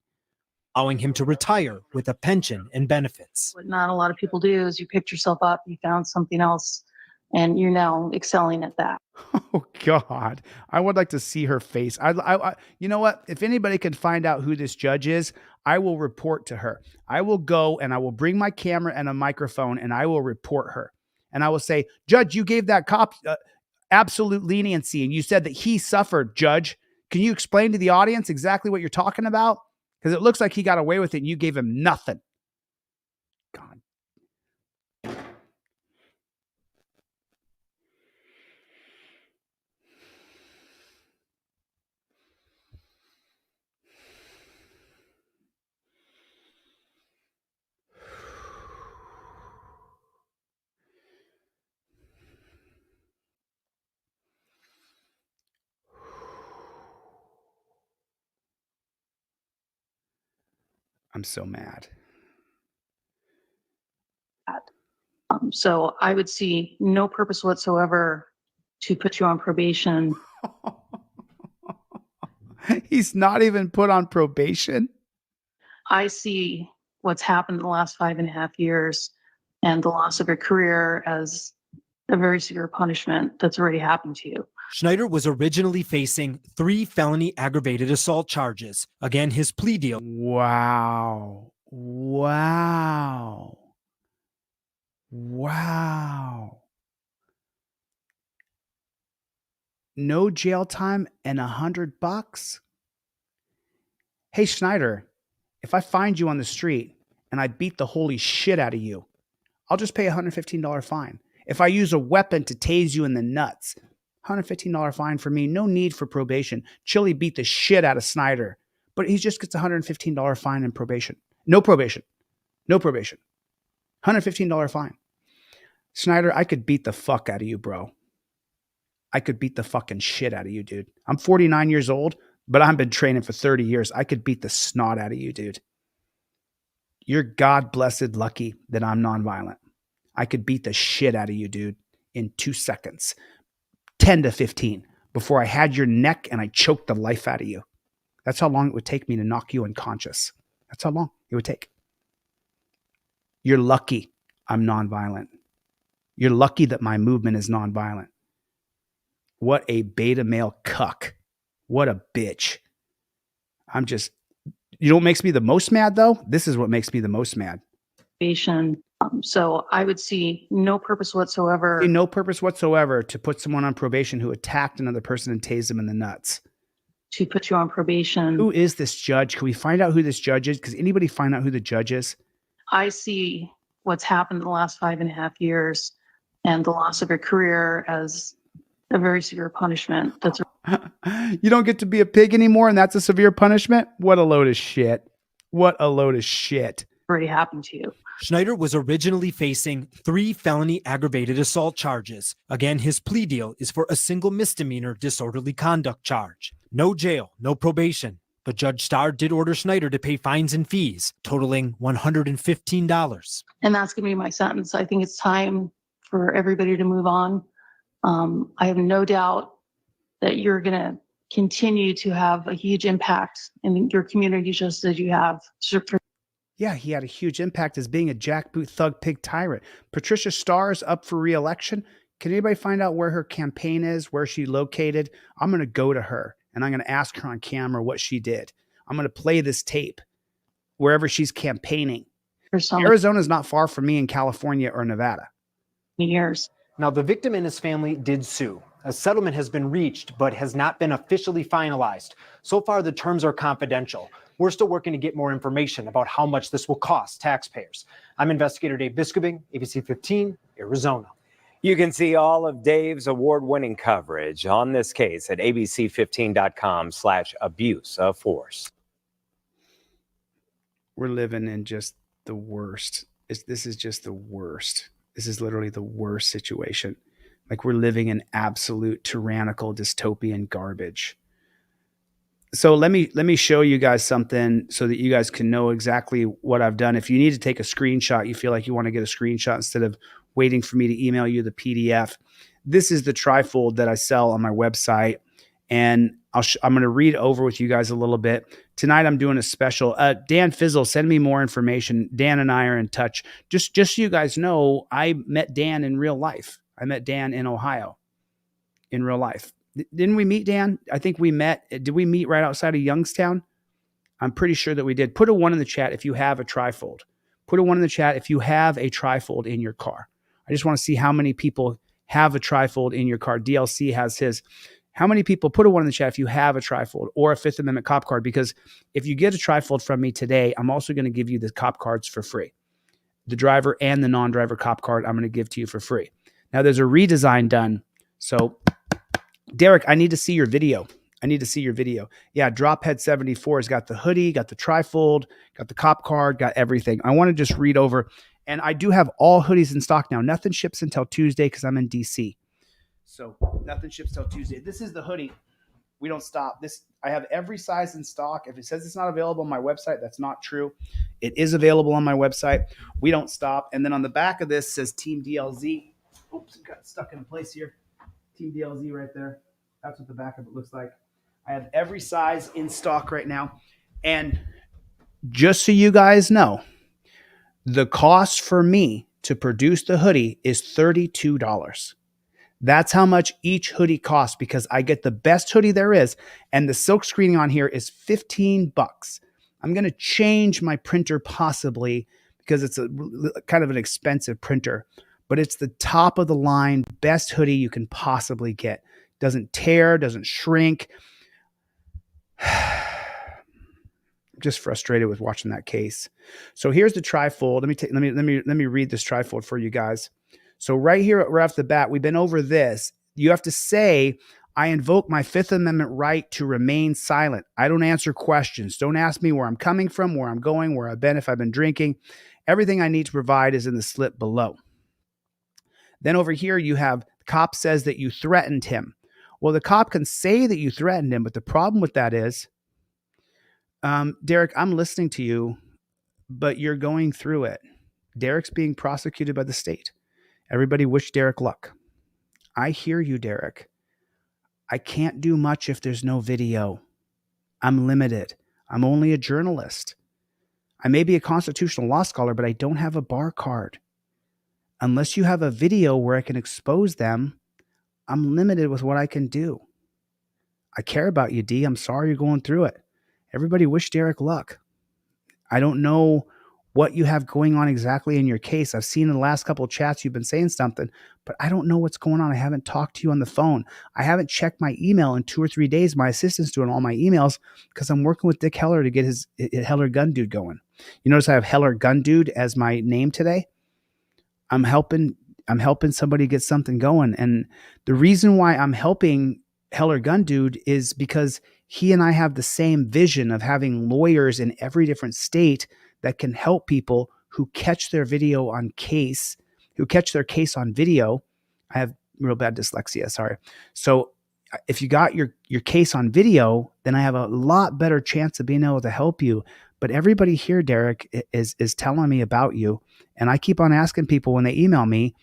Allowing him to retire with a pension and benefits. What not a lot of people do is you picked yourself up, you found something else, and you're now excelling at that. Oh God, I would like to see her face. I you know what? If anybody can find out who this judge is, I will report to her. I will go and I will bring my camera and a microphone and I will report her. And I will say, Judge, you gave that cop absolute leniency and you said that he suffered, Judge. Can you explain to the audience exactly what you're talking about? Because it looks like he got away with it and you gave him nothing. God. I'm so mad. So I would see no purpose whatsoever to put you on probation. He's not even put on probation. I see what's happened in the last 5.5 years and the loss of your career as a very severe punishment that's already happened to you. Schneider was originally facing 3 felony aggravated assault charges. Again, his plea deal. Wow. Wow. Wow. No jail time and $100. Hey, Schneider, if I find you on the street and I beat the holy shit out of you, I'll just pay a $115 fine. If I use a weapon to tase you in the nuts, $115 fine for me. No need for probation. Chille beat the shit out of Schneider, but he just gets a $115 fine and probation. No probation. No probation. $115 fine. Schneider, I could beat the fuck out of you, bro. I could beat the fucking shit out of you, dude. I'm 49 years old, but I've been training for 30 years. I could beat the snot out of you, dude. You're God-blessed lucky that I'm nonviolent. I could beat the shit out of you, dude, in 2 seconds. 10 to 15 before I had your neck and I choked the life out of you. That's how long it would take me to knock you unconscious. That's how long it would take. You're lucky I'm nonviolent. You're lucky that my movement is nonviolent. What a beta male cuck. What a bitch. I'm just, you know what makes me the most mad though? This is what makes me the most mad. So I would see no purpose whatsoever. No purpose whatsoever to put someone on probation who attacked another person and tased them in the nuts. To put you on probation. Who is this judge? Can we find out who this judge is? Because anybody find out who the judge is? I see what's happened in the last 5.5 years and the loss of your career as a very severe punishment. That's You don't get to be a pig anymore and that's a severe punishment? What a load of shit. What a load of shit. Already happened to you. Schneider was originally facing 3 felony aggravated assault charges. Again, his plea deal is for a single misdemeanor disorderly conduct charge. No jail, no probation. But Judge Starr did order Schneider to pay fines and fees, totaling $115. And that's going to be my sentence. I think it's time for everybody to move on. I have no doubt that you're going to continue to have a huge impact in your community just as you have. Yeah, he had a huge impact as being a jackboot thug pig tyrant. Patricia Starr is up for re-election. Can anybody find out where her campaign is, where she's located? I'm going to go to her and I'm going to ask her on camera what she did. I'm going to play this tape wherever she's campaigning. Arizona is not far from me in California or Nevada. Years. Now, the victim and his family did sue. A settlement has been reached, but has not been officially finalized. So far, the terms are confidential. We're still working to get more information about how much this will cost taxpayers. I'm investigator Dave Biskobing, ABC 15, Arizona. You can see all of Dave's award-winning coverage on this case at abc15.com/abuse of force. We're living in just the worst. This is just the worst. This is literally the worst situation. Like we're living in absolute tyrannical dystopian garbage. So let me show you guys something so that you guys can know exactly what I've done. If you need to take a screenshot, you feel like you want to get a screenshot instead of waiting for me to email you the PDF. This is the trifold that I sell on my website. And I'm going to read over with you guys a little bit. Tonight, I'm doing a special. Dan Fizzle, send me more information. Dan and I are in touch. Just so you guys know, I met Dan in real life. I met Dan in Ohio in real life. Didn't we meet, Dan? I think we met. Did we meet right outside of Youngstown? I'm pretty sure that we did. Put a 1 in the chat if you have a trifold. Put a 1 in the chat if you have a trifold in your car. I just want to see how many people have a trifold in your car. DLC has his. How many people, put a 1 in the chat if you have a trifold or a Fifth Amendment cop card, because if you get a trifold from me today, I'm also going to give you the cop cards for free. The driver and the non-driver cop card I'm going to give to you for free. Now there's a redesign done. So Derek, I need to see your video. I need to see your video. Yeah, Drophead 74 has got the hoodie, got the trifold, got the cop card, got everything. I want to just read over. And I do have all hoodies in stock now. Nothing ships until Tuesday because I'm in DC. So nothing ships till Tuesday. This is the hoodie. We don't stop. I have every size in stock. If it says it's not available on my website, that's not true. It is available on my website. We don't stop. And then on the back of this says Team DLZ. Oops, it got stuck in place here. Team DLZ right there. That's what the back of it looks like. I have every size in stock right now. And just so you guys know, the cost for me to produce the hoodie is $32. That's how much each hoodie costs because I get the best hoodie there is. And the silk screening on here is $15. I'm going to change my printer possibly because it's a kind of an expensive printer, but it's the top of the line, best hoodie you can possibly get. Doesn't tear, doesn't shrink. Just frustrated with watching that case. So here's the trifold. Let me read this trifold for you guys. So right here, right off the bat, we've been over this. You have to say, I invoke my Fifth Amendment right to remain silent. I don't answer questions. Don't ask me where I'm coming from, where I'm going, where I've been, if I've been drinking. Everything I need to provide is in the slip below. Then over here, you have the cop says that you threatened him. Well, the cop can say that you threatened him, but the problem with that is, Derek, I'm listening to you, but you're going through it. Derek's being prosecuted by the state. Everybody wish Derek luck. I hear you, Derek. I can't do much if there's no video. I'm limited. I'm only a journalist. I may be a constitutional law scholar, but I don't have a bar card. Unless you have a video where I can expose them, I'm limited with what I can do. I care about you, D. I'm sorry you're going through it. Everybody wish Derek luck. I don't know what you have going on exactly in your case. I've seen in the last couple of chats you've been saying something, but I don't know what's going on. I haven't talked to you on the phone. I haven't checked my email in 2 or 3 days. My assistant's doing all my emails because I'm working with Dick Heller to get his Heller Gun Dude going. You notice I have Heller Gun Dude as my name today. I'm helping somebody get something going. And the reason why I'm helping Heller Gun Dude is because he and I have the same vision of having lawyers in every different state that can help people who catch their video on case, who catch their case on video. I have real bad dyslexia, sorry. So if you got your case on video, then I have a lot better chance of being able to help you. But everybody here, Derek, is telling me about you. And I keep on asking people when they email me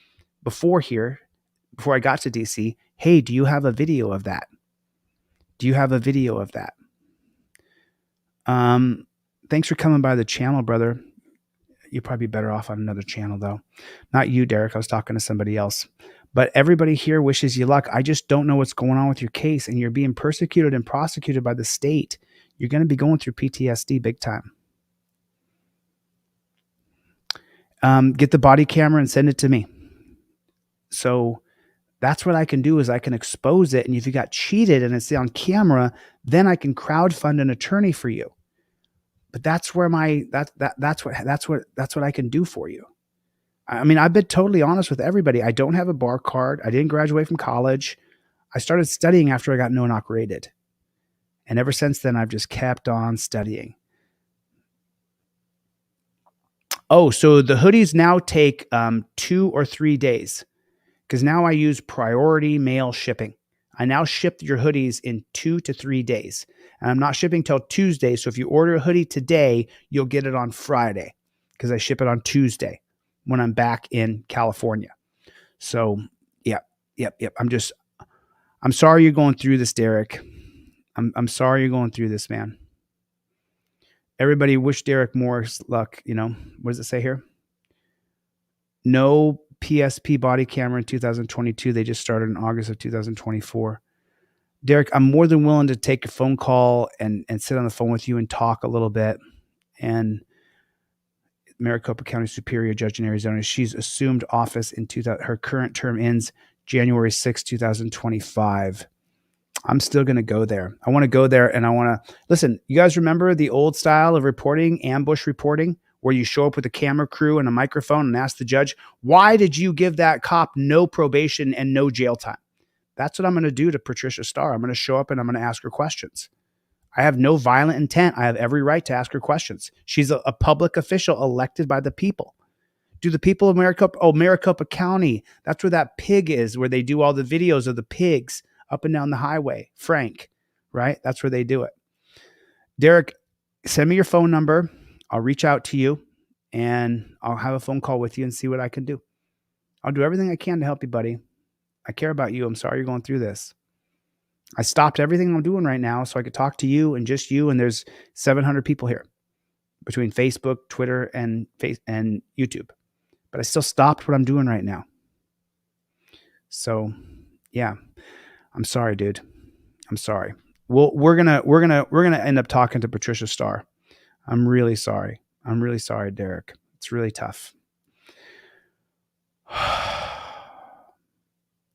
before I got to DC, hey, do you have a video of that? Do you have a video of that? Thanks for coming by the channel, brother. You'd probably be better off on another channel, though. Not you, Derek. I was talking to somebody else. But everybody here wishes you luck. I just don't know what's going on with your case, and you're being persecuted and prosecuted by the state. You're going to be going through PTSD big time. Get the body camera and send it to me. So that's what I can do is I can expose it. And if you got cheated and it's on camera, then I can crowdfund an attorney for you. But that's where that's what I can do for you. I mean, I've been totally honest with everybody. I don't have a bar card. I didn't graduate from college. I started studying after I got no-knock-rated. And ever since then, I've just kept on studying. Oh, so the hoodies now take 2 or 3 days because now I use priority mail shipping. I now ship your hoodies in 2 to 3 days. And I'm not shipping till Tuesday. So if you order a hoodie today, you'll get it on Friday because I ship it on Tuesday when I'm back in California. So, yep. I'm sorry you're going through this, Derek. I'm sorry you're going through this, man. Everybody wish Derek more luck. You know, what does it say here? No PSP body camera in 2022. They just started in August of 2024. Derek, I'm more than willing to take a phone call and sit on the phone with you and talk a little bit. And Maricopa County Superior Judge in Arizona, she's assumed office in her current term ends January 6, 2025. I'm still going to go there. I want to go there and I want to listen. You guys remember the old style of reporting, ambush reporting, where you show up with a camera crew and a microphone and ask the judge, why did you give that cop no probation and no jail time? That's what I'm going to do to Patricia Starr. I'm going to show up and I'm going to ask her questions. I have no violent intent. I have every right to ask her questions. She's a public official elected by the people. Do the people of Maricopa County, that's where that pig is, where they do all the videos of the pigs up and down the highway. Frank, right? That's where they do it. Derek, send me your phone number. I'll reach out to you and I'll have a phone call with you and see what I can do. I'll do everything I can to help you, buddy. I care about you. I'm sorry you're going through this. I stopped everything I'm doing right now so I could talk to you and just you. And there's 700 people here between Facebook, Twitter, and YouTube. But I still stopped what I'm doing right now. So, yeah, I'm sorry, dude. I'm sorry. Well, we're gonna end up talking to Patricia Starr. I'm really sorry. I'm really sorry, Derek. It's really tough.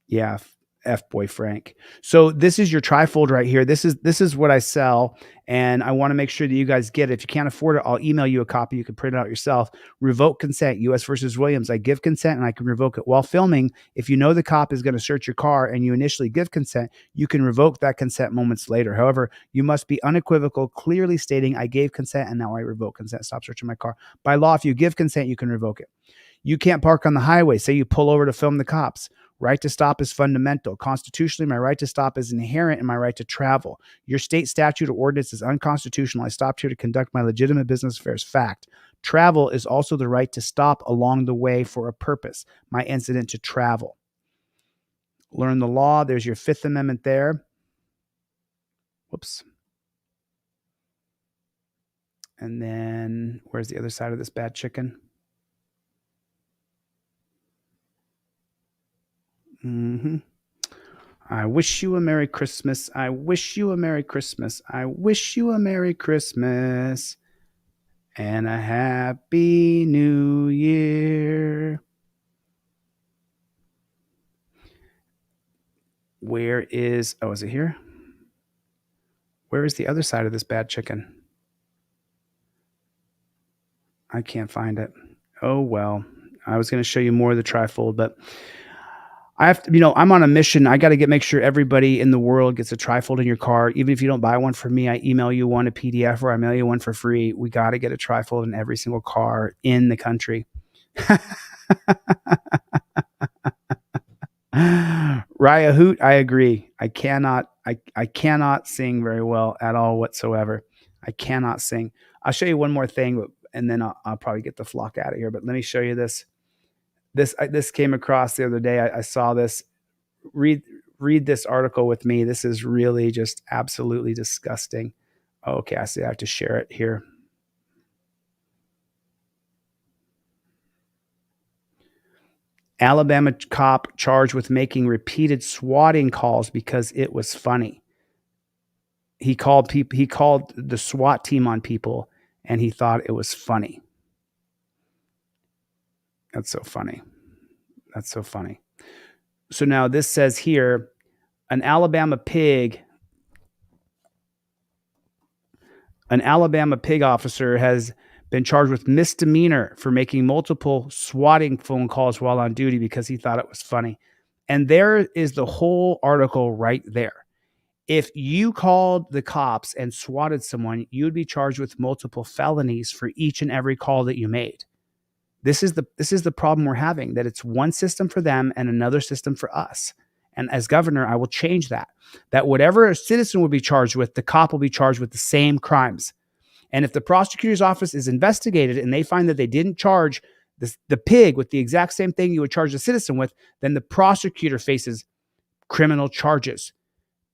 Yeah, F boy Frank. So this is your trifold right here. This is what I sell, and I want to make sure that you guys get it. If you can't afford it, I'll email you a copy. You can print it out yourself. Revoke consent, U.S. versus Williams. I give consent and I can revoke it while filming. If you know the cop is going to search your car and you initially give consent, you can revoke that consent moments later. However, you must be unequivocal, clearly stating I gave consent and now I revoke consent. Stop searching my car. By law, if you give consent, you can revoke it. You can't park on the highway. Say you pull over to film the cops. Right to stop is fundamental. Constitutionally, my right to stop is inherent in my right to travel. Your state statute or ordinance is unconstitutional. I stopped here to conduct my legitimate business affairs. Fact. Travel is also the right to stop along the way for a purpose. My incident to travel. Learn the law. There's your Fifth Amendment there. Whoops. And then where's the other side of this bad chicken? I wish you a Merry Christmas. I wish you a Merry Christmas. I wish you a Merry Christmas and a Happy New Year. Where is, oh, is it here? Where is the other side of this bad chicken? I can't find it. Oh, well, I was going to show you more of the trifold, but I have to, I'm on a mission. I got to make sure everybody in the world gets a trifold in your car. Even if you don't buy one from me, I email you one, a PDF, or I mail you one for free. We got to get a trifold in every single car in the country. Raya Hoot, I agree. I cannot sing very well at all whatsoever. I cannot sing. I'll show you one more thing, and then I'll probably get the flock out of here. But let me show you this. This came across the other day. I saw this. Read this article with me. This is really just absolutely disgusting. Okay, I see. I have to share it here. Alabama cop charged with making repeated swatting calls because it was funny. He called the SWAT team on people, and he thought it was funny. That's so funny. That's so funny. So now this says here, an Alabama pig officer has been charged with misdemeanor for making multiple swatting phone calls while on duty because he thought it was funny. And there is the whole article right there. If you called the cops and swatted someone, you would be charged with multiple felonies for each and every call that you made. This is the problem we're having, that it's one system for them and another system for us. And as governor, I will change that whatever a citizen will be charged with, the cop will be charged with the same crimes. And if the prosecutor's office is investigated and they find that they didn't charge the pig with the exact same thing you would charge the citizen with, then the prosecutor faces criminal charges.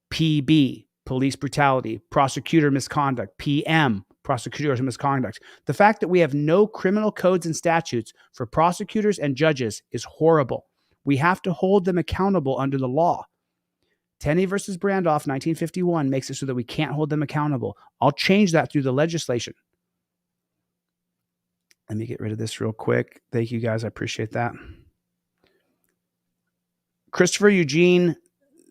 PB, police brutality, prosecutor misconduct, PM, prosecutor's misconduct. The fact that we have no criminal codes and statutes for prosecutors and judges is horrible. We have to hold them accountable under the law. Tenney versus Brandoff, 1951, makes it so that we can't hold them accountable. I'll change that through the legislation. Let me get rid of this real quick. Thank you, guys. I appreciate that. Christopher Eugene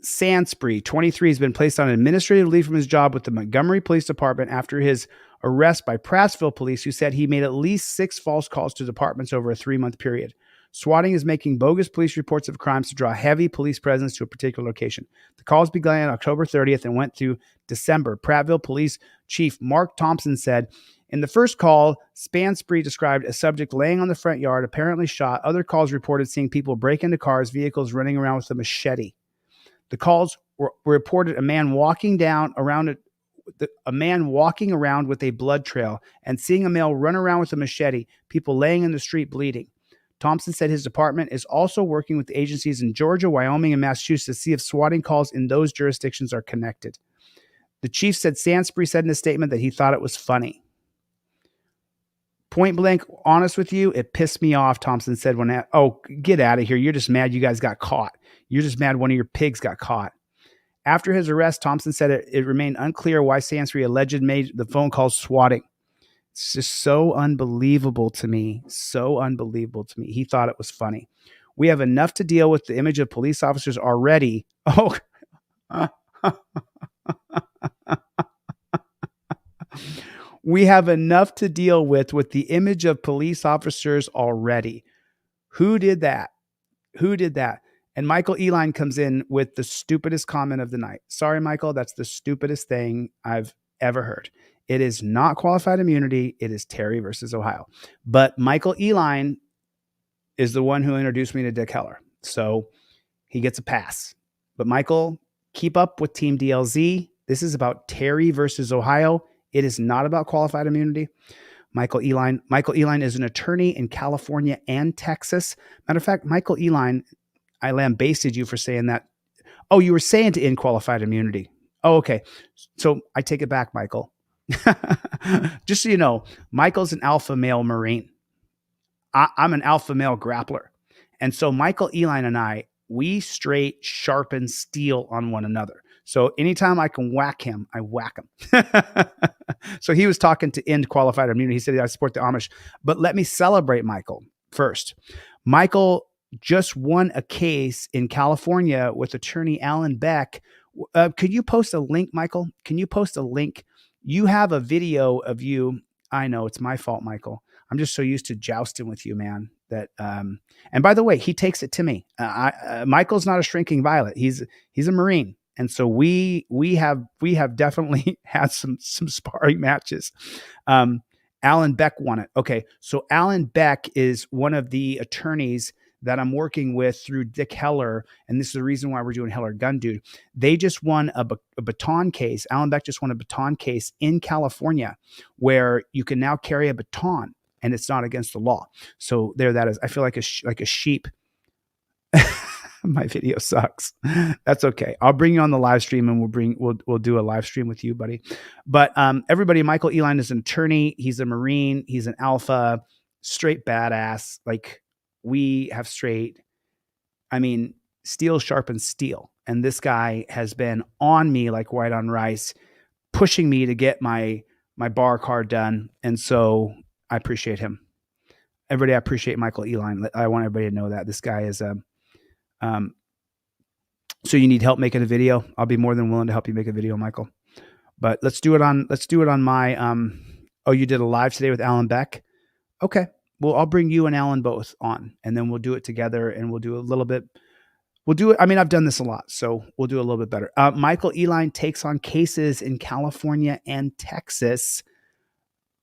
Sansbury, 23, has been placed on administrative leave from his job with the Montgomery Police Department after his arrest by Prattsville police, who said he made at least 6 false calls to departments over a 3-month period. Swatting is making bogus police reports of crimes to draw heavy police presence to a particular location. The calls began on October 30th and went through December. Prattville Police Chief Mark Thompson said, in the first call, Sansbury described a subject laying on the front yard, apparently shot. Other calls reported seeing people break into cars, vehicles, running around with a machete. The calls were reported a man walking around with a blood trail and seeing a male run around with a machete, people laying in the street bleeding. Thompson said his department is also working with agencies in Georgia, Wyoming, and Massachusetts to see if swatting calls in those jurisdictions are connected. The chief said Sansbury said in a statement that he thought it was funny. Point blank, honest with you, it pissed me off, Thompson said get out of here. You're just mad you guys got caught. You're just mad one of your pigs got caught. After his arrest, Thompson said it remained unclear why Sansbury allegedly made the phone call swatting. It's just so unbelievable to me. So unbelievable to me. He thought it was funny. We have enough to deal with the image of police officers already. We have enough to deal with the image of police officers already. Who did that? Who did that? And Michael Eline comes in with the stupidest comment of the night. Sorry, Michael, that's the stupidest thing I've ever heard. It is not qualified immunity. It is Terry versus Ohio. But Michael Eline is the one who introduced me to Dick Heller. So he gets a pass. But Michael, keep up with Team DLZ. This is about Terry versus Ohio. It is not about qualified immunity. Michael Eline is an attorney in California and Texas. Matter of fact, Michael Eline, I lambasted you for saying that. Oh, you were saying to end qualified immunity. Oh, okay. So I take it back, Michael. Just so you know, Michael's an alpha male Marine. I'm an alpha male grappler. And so Michael Eline and I, we straight sharpen steel on one another. So anytime I can whack him, I whack him. So he was talking to end qualified immunity. He said, I support the Amish. But let me celebrate Michael first. Michael just won a case in California with attorney Alan Beck. Could you post a link, Michael? Can you post a link? You have a video of you. I know it's my fault, Michael. I'm just so used to jousting with you, man. That and by the way, he takes it to me. Michael's not a shrinking violet. He's a Marine. And so we have definitely had some sparring matches. Alan Beck won it. Okay, so Alan Beck is one of the attorneys that I'm working with through Dick Heller, and this is the reason why we're doing Heller Gun Dude. They just won a baton case. Alan Beck just won a baton case in California where you can now carry a baton and it's not against the law. So there that is. I feel like a sheep. My video sucks. That's okay. I'll bring you on the live stream and we'll do a live stream with you, buddy. But everybody, Michael Eline is an attorney. He's a Marine. He's an alpha, straight badass. Like we have straight, steel sharpens steel. And this guy has been on me like white on rice, pushing me to get my bar card done. And so I appreciate him. Everybody, I appreciate Michael Eline. I want everybody to know that this guy is so you need help making a video. I'll be more than willing to help you make a video, Michael. But let's do it on my oh, you did a live today with Alan Beck. Okay. Well, I'll bring you and Alan both on and then we'll do it together and we'll do a little bit. We'll do it. I've done this a lot, so we'll do a little bit better. Michael Eline takes on cases in California and Texas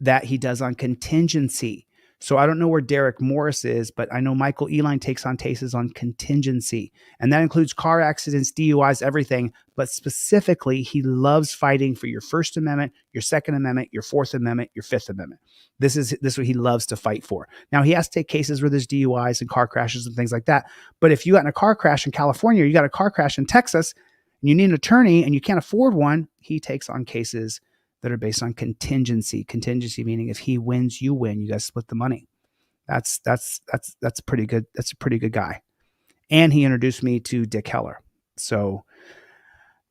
that he does on contingency. So I don't know where Derek Morris is, but I know Michael Eline takes on cases on contingency. And that includes car accidents, DUIs, everything. But specifically, he loves fighting for your First Amendment, your Second Amendment, your Fourth Amendment, your Fifth Amendment. This is what he loves to fight for. Now, he has to take cases where there's DUIs and car crashes and things like that. But if you got in a car crash in California, or you got a car crash in Texas, and you need an attorney and you can't afford one, he takes on cases that are based on contingency. Contingency meaning if he wins, you win. You guys split the money. That's pretty good. That's a pretty good guy. And he introduced me to Dick Heller. So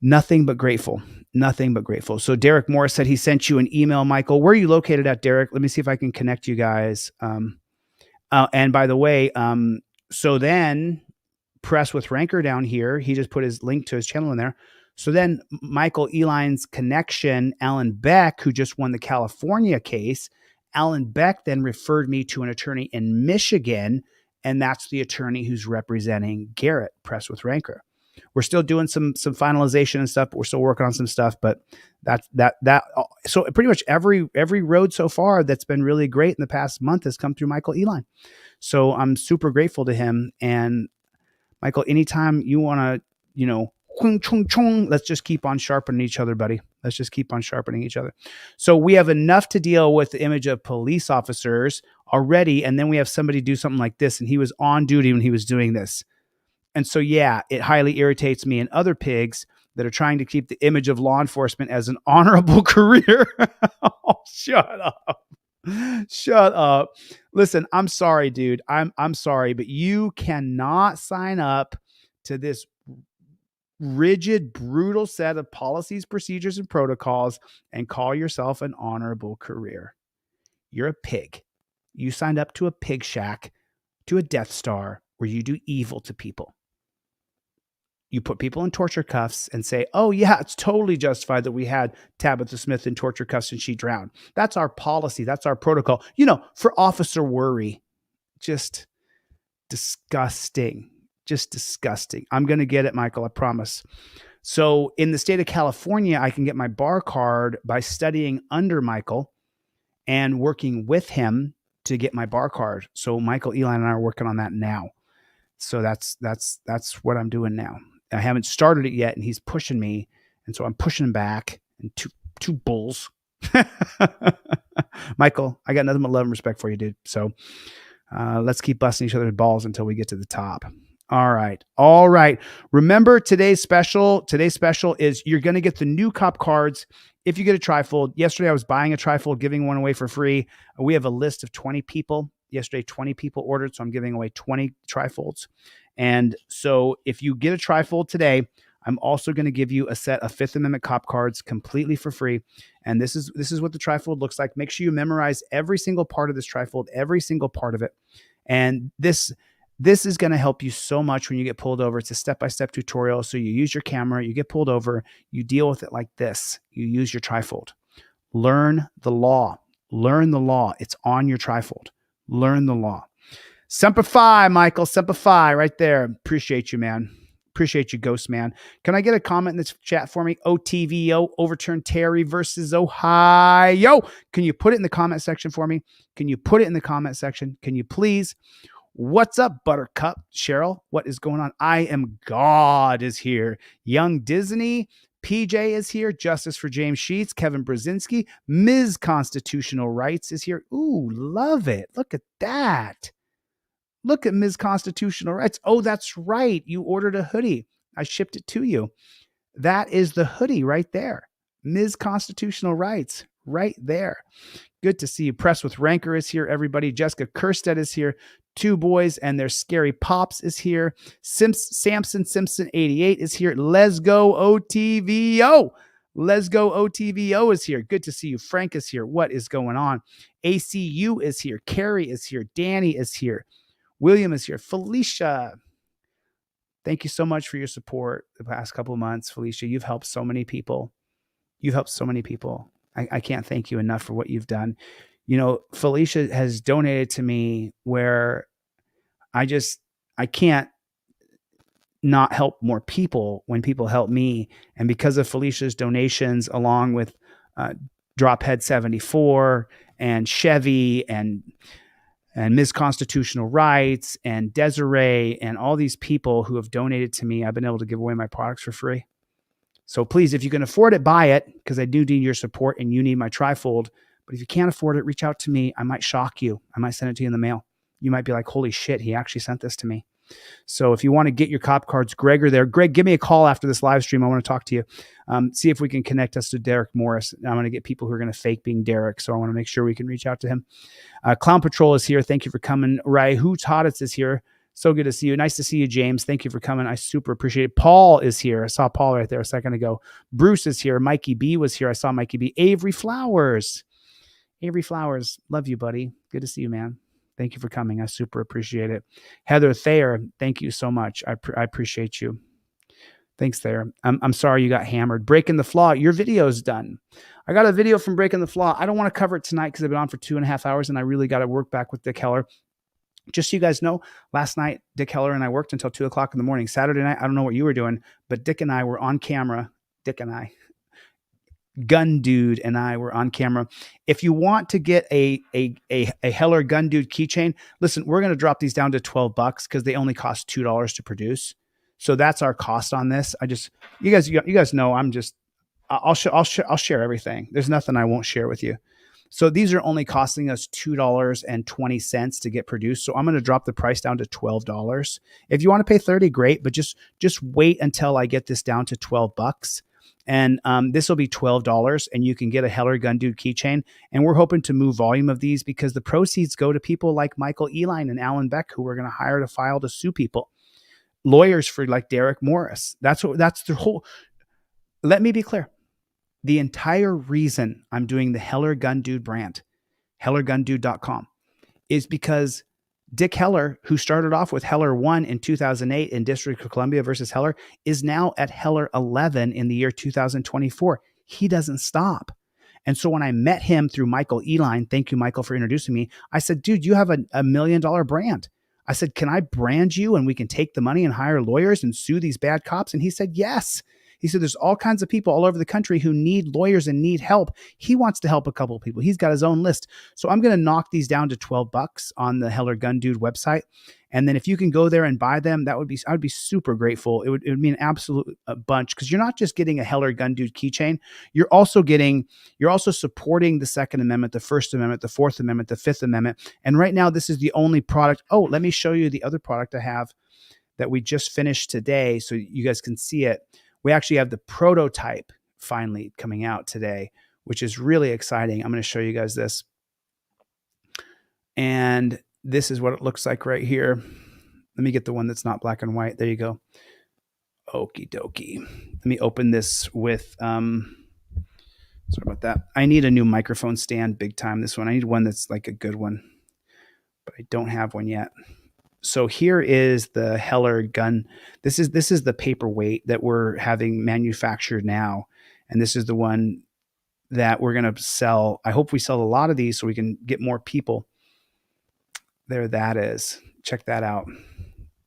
nothing but grateful. Nothing but grateful. So Derek Morris said he sent you an email, Michael. Where are you located at, Derek? Let me see if I can connect you guys. And by the way, so then Press with Ranker down here, he just put his link to his channel in there. So then Michael Eline's connection, Alan Beck, who just won the California case, Alan Beck then referred me to an attorney in Michigan, and that's the attorney who's representing Garrett, Press with Ranker. We're still doing some finalization and stuff, but we're still working on some stuff. But so pretty much every road so far that's been really great in the past month has come through Michael Eline. So I'm super grateful to him. And Michael, anytime you want to, Let's just keep on sharpening each other, buddy. Let's just keep on sharpening each other. So we have enough to deal with the image of police officers already. And then we have somebody do something like this. And he was on duty when he was doing this. And so, yeah, it highly irritates me and other pigs that are trying to keep the image of law enforcement as an honorable career. Oh, shut up. Shut up. Listen, I'm sorry, dude. I'm sorry, but you cannot sign up to this rigid, brutal set of policies, procedures, and protocols and call yourself an honorable career. You're a pig. You signed up to a pig shack, to a Death Star, where you do evil to people. You put people in torture cuffs and say, oh, yeah, it's totally justified that we had Tabitha Smith in torture cuffs and she drowned. That's our policy. That's our protocol. For Officer Worry. Just disgusting. Just disgusting. I'm going to get it, Michael, I promise. So in the state of California, I can get my bar card by studying under Michael and working with him to get my bar card. So Michael, Eli, and I are working on that now. So that's what I'm doing now. I haven't started it yet, and he's pushing me, and so I'm pushing him back. And two bulls. Michael, I got nothing but love and respect for you, dude. So let's keep busting each other's balls until we get to the top. All right. Remember today's special is you're going to get the new cop cards if you get a trifold. Yesterday I was buying a trifold, giving one away for free. We have a list of 20 people. Yesterday 20 people ordered, so I'm giving away 20 trifolds. And so if you get a trifold today, I'm also going to give you a set of Fifth Amendment cop cards completely for free. And this is what the trifold looks like. Make sure you memorize every single part of this trifold, every single part of it. And this is going to help you so much when you get pulled over. It's a step-by-step tutorial. So you use your camera, you get pulled over, you deal with it like this. You use your trifold. Learn the law. Learn the law. It's on your trifold. Learn the law. Semper Fi, Michael. Semper Fi right there. Appreciate you, man. Appreciate you, Ghost Man. Can I get a comment in this chat for me? OTVO, overturn Terry versus Ohio. Can you put it in the comment section for me? Can you put it in the comment section? Can you please? What's up, Buttercup? Cheryl, what is going on? I Am God is here. Young Disney. PJ is here. Justice for James Sheets. Kevin Brzezinski. Ms. Constitutional Rights is here. Ooh, love it. Look at that. Look at Ms. Constitutional Rights. Oh, that's right. You ordered a hoodie. I shipped it to you. That is the hoodie right there. Ms. Constitutional Rights right there. Good to see you. Press with Rancor is here, everybody. Jessica Kerstead is here. Two Boys and Their Scary Pops is here. Samson Simpson 88 is here. Let's go OTVO. Let's go OTVO is here. Good to see you. Frank is here. What is going on? ACU is here. Carrie is here. Danny is here. William is here. Felicia. Thank you so much for your support the past couple of months, Felicia. You've helped so many people. You've helped so many people. I can't thank you enough for what you've done. Felicia has donated to me where I can't not help more people when people help me. And because of Felicia's donations, along with Drophead 74 and Chevy and Ms. Constitutional Rights and Desiree and all these people who have donated to me, I've been able to give away my products for free. So please, if you can afford it, buy it, because I do need your support and you need my trifold. But if you can't afford it, reach out to me. I might shock you. I might send it to you in the mail. You might be like, holy shit, he actually sent this to me. So if you want to get your cop cards, Greg are there. Greg, give me a call after this live stream. I want to talk to you. See if we can connect us to Derek Morris. I'm going to get people who are going to fake being Derek. So I want to make sure we can reach out to him. Clown Patrol is here. Thank you for coming. Rai Hoots Hottits is here. So good to see you. Nice to see you, James. Thank you for coming. I super appreciate it. Paul is here. I saw Paul right there a second ago. Bruce is here. Mikey B was here. I saw Mikey B. Avery Flowers. Avery Flowers. Love you, buddy. Good to see you, man. Thank you for coming. I super appreciate it. Heather Thayer, thank you so much. I appreciate you. Thanks, Thayer. I'm sorry you got hammered. Breaking the Flaw. Your video is done. I got a video from Breaking the Flaw. I don't want to cover it tonight because I've been on for 2.5 hours and I really got to work back with Dick Heller. Just so you guys know, last night, Dick Heller and I worked until 2 o'clock in the morning. Saturday night, I don't know what you were doing, but Dick and I were on camera. Dick and I, Gun Dude and I were on camera. If you want to get a Heller Gun Dude keychain, listen, we're going to drop these down to $12 because they only cost $2 to produce. So that's our cost on this. You guys know I'll share everything. There's nothing I won't share with you. So these are only costing us $2.20 to get produced. So I'm going to drop the price down to $12. If you want to pay $30, great, but just wait until I get this down to $12. And this will be $12, and you can get a Heller Gun Dude keychain. And we're hoping to move volume of these because the proceeds go to people like Michael Eline and Alan Beck, who we're going to hire to file to sue people. Lawyers for like Derek Morris. That's the whole. Let me be clear. The entire reason I'm doing the Heller Gun Dude brand, HellerGunDude.com, is because Dick Heller, who started off with Heller 1 in 2008 in District of Columbia versus Heller, is now at Heller 11 in the year 2024. He doesn't stop. And so when I met him through Michael Eline, thank you, Michael, for introducing me, I said, dude, you have a $1 million brand. I said, can I brand you and we can take the money and hire lawyers and sue these bad cops? And he said, yes. He said, there's all kinds of people all over the country who need lawyers and need help. He wants to help a couple of people. He's got his own list. So I'm going to knock these down to $12 on the Heller Gun Dude website. And then if you can go there and buy them, I would be super grateful. It would mean an absolute bunch, because you're not just getting a Heller Gun Dude keychain. You're also supporting the Second Amendment, the First Amendment, the Fourth Amendment, the Fifth Amendment. And right now, this is the only product. Oh, let me show you the other product I have that we just finished today so you guys can see it. We actually have the prototype finally coming out today, which is really exciting. I'm going to show you guys this. And this is what it looks like right here. Let me get the one that's not black and white. There you go. Okie dokie. Let me open this with, sorry about that. I need a new microphone stand big time. This one, I need one that's like a good one, but I don't have one yet. So here is the Heller gun. This is the paperweight that we're having manufactured now. And this is the one that we're going to sell. I hope we sell a lot of these so we can get more people. There that is. Check that out.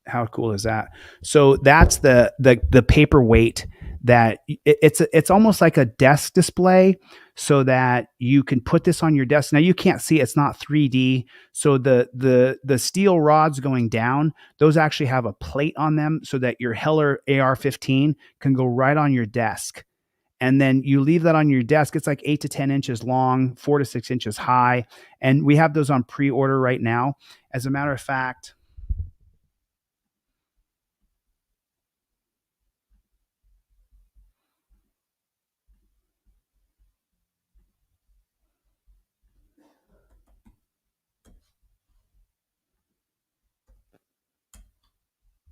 How cool is that? So that's the paperweight that it's almost like a desk display, so that you can put this on your desk. Now you can't see, it's not 3D. So the steel rods going down, those actually have a plate on them so that your Heller AR-15 can go right on your desk. And then you leave that on your desk. It's like 8 to 10 inches long, 4 to 6 inches high. And we have those on pre-order right now. As a matter of fact,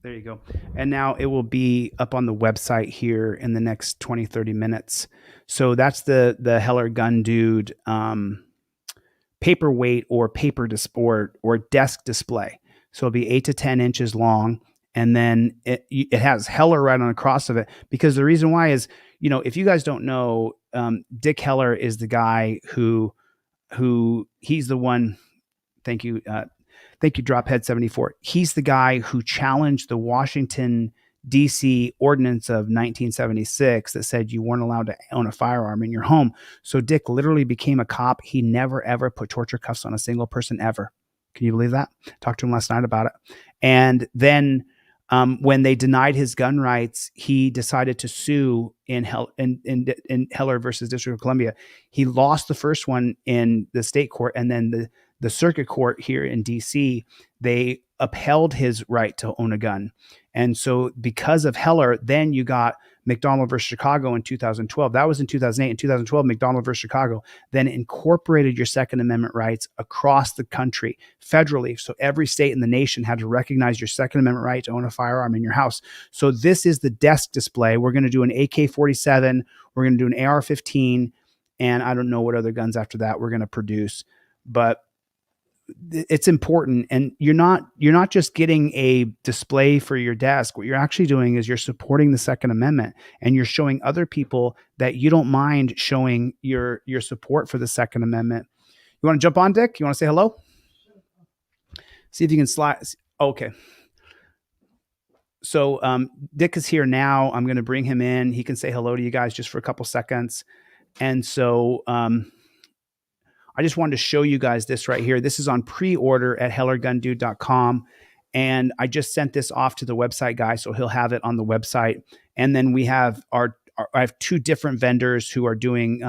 there you go. And now it will be up on the website here in the next 20, 30 minutes. So that's the Heller Gun Dude paperweight or or desk display. So it'll be 8 to 10 inches long. And then it has Heller right on the cross of it, because the reason why is, if you guys don't know, Dick Heller is the guy who he's the one. Thank you. Thank you, Drophead 74. He's the guy who challenged the Washington, D.C. ordinance of 1976 that said you weren't allowed to own a firearm in your home. So Dick literally became a cop. He never, ever put torture cuffs on a single person ever. Can you believe that? Talked to him last night about it. And then when they denied his gun rights, he decided to sue in Heller versus District of Columbia. He lost the first one in the state court, and then the circuit court here in DC, they upheld his right to own a gun. And so because of Heller, then you got McDonald versus Chicago in 2012. That was in 2008. In 2012, McDonald versus Chicago then incorporated your Second Amendment rights across the country federally. So every state in the nation had to recognize your Second Amendment right to own a firearm in your house. So this is the desk display. We're going to do an AK-47. We're going to do an AR-15. And I don't know what other guns after that we're going to produce. But it's important, and you're not just getting a display for your desk. What you're actually doing is you're supporting the Second Amendment, and you're showing other people that you don't mind showing your support for the Second Amendment. You want to jump on, Dick? You want to say hello? See if you can slide. Okay. So Dick is here now. I'm going to bring him in. He can say hello to you guys just for a couple seconds. And so I just wanted to show you guys this right here. This is on pre-order at HellerGunDude.com. And I just sent this off to the website guy, so he'll have it on the website. And then we have I have 2 different vendors who are doing